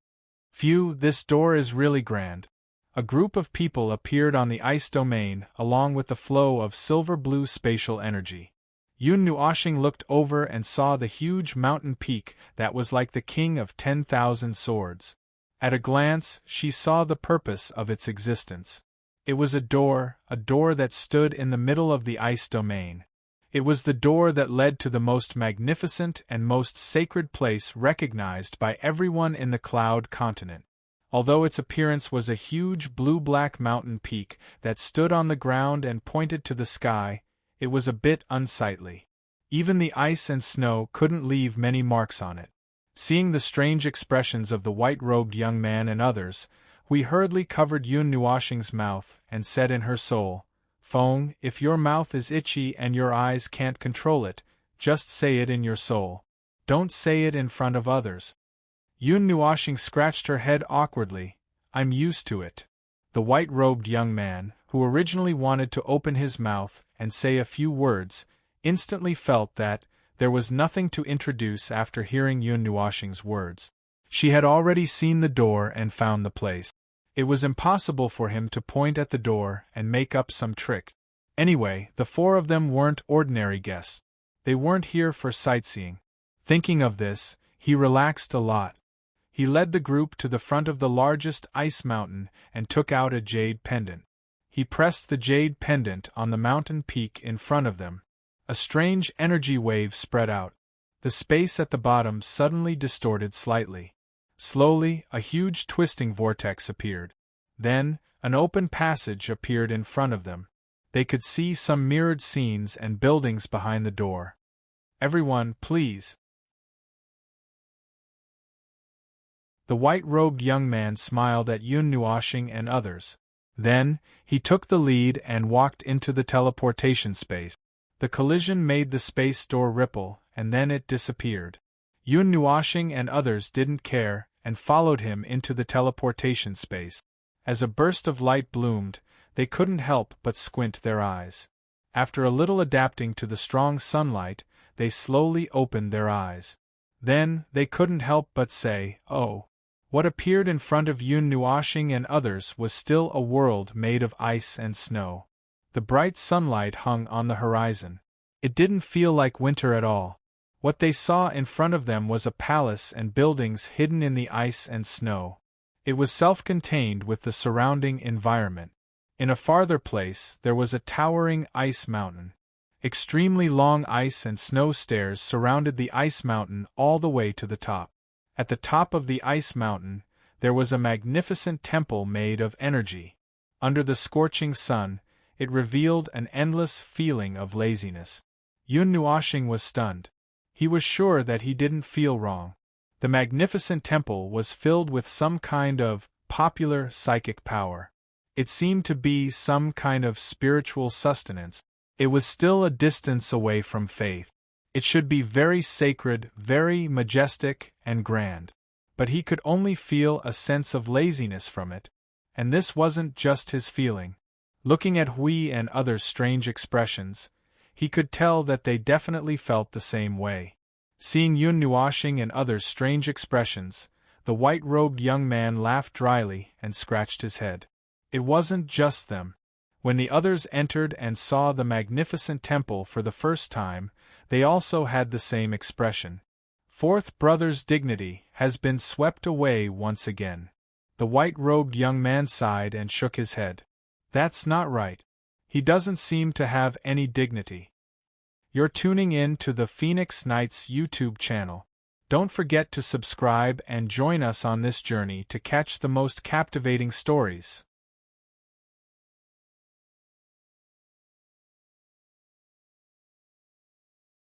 Phew, this door is really grand. A group of people appeared on the ice domain along with the flow of silver-blue spatial energy. Yun Nuoshing looked over and saw the huge mountain peak that was like the king of 10,000 swords. At a glance, she saw the purpose of its existence. It was a door that stood in the middle of the ice domain. It was the door that led to the most magnificent and most sacred place recognized by everyone in the Cloud Continent. Although its appearance was a huge blue-black mountain peak that stood on the ground and pointed to the sky, it was a bit unsightly. Even the ice and snow couldn't leave many marks on it. Seeing the strange expressions of the white-robed young man and others, we hurriedly covered Yun Nuoshing's mouth and said in her soul, "Fong, if your mouth is itchy and your eyes can't control it, just say it in your soul. Don't say it in front of others." Yun Nuoshing scratched her head awkwardly. I'm used to it. The white-robed young man, who originally wanted to open his mouth and say a few words, instantly felt that there was nothing to introduce after hearing Yun Nuoshing's words. She had already seen the door and found the place. It was impossible for him to point at the door and make up some trick. Anyway, the four of them weren't ordinary guests. They weren't here for sightseeing. Thinking of this, he relaxed a lot. He led the group to the front of the largest ice mountain and took out a jade pendant. He pressed the jade pendant on the mountain peak in front of them. A strange energy wave spread out. The space at the bottom suddenly distorted slightly. Slowly, a huge twisting vortex appeared. Then, an open passage appeared in front of them. They could see some mirrored scenes and buildings behind the door. Everyone, please. The white-robed young man smiled at Yun Nuoshing and others. Then, he took the lead and walked into the teleportation space. The collision made the space door ripple, and then it disappeared. Yun Nuoshing and others didn't care, and followed him into the teleportation space. As a burst of light bloomed, they couldn't help but squint their eyes. After a little adapting to the strong sunlight, they slowly opened their eyes. Then, they couldn't help but say, "Oh." What appeared in front of Yun Nuoshing and others was still a world made of ice and snow. The bright sunlight hung on the horizon. It didn't feel like winter at all. What they saw in front of them was a palace and buildings hidden in the ice and snow. It was self-contained with the surrounding environment. In a farther place, there was a towering ice mountain. Extremely long ice and snow stairs surrounded the ice mountain all the way to the top. At the top of the ice mountain, there was a magnificent temple made of energy. Under the scorching sun, it revealed an endless feeling of laziness. Yun Nuoshing was stunned. He was sure that he didn't feel wrong. The magnificent temple was filled with some kind of popular psychic power. It seemed to be some kind of spiritual sustenance. It was still a distance away from faith. It should be very sacred, very majestic and grand. But he could only feel a sense of laziness from it. And this wasn't just his feeling. Looking at Hui and others' strange expressions, he could tell that they definitely felt the same way. Seeing Yun Nuoshing and others' strange expressions, the white-robed young man laughed dryly and scratched his head. It wasn't just them. When the others entered and saw the magnificent temple for the first time, they also had the same expression. Fourth brother's dignity has been swept away once again. The white-robed young man sighed and shook his head. That's not right. He doesn't seem to have any dignity. You're tuning in to the Phoenix Knights YouTube channel. Don't forget to subscribe and join us on this journey to catch the most captivating stories.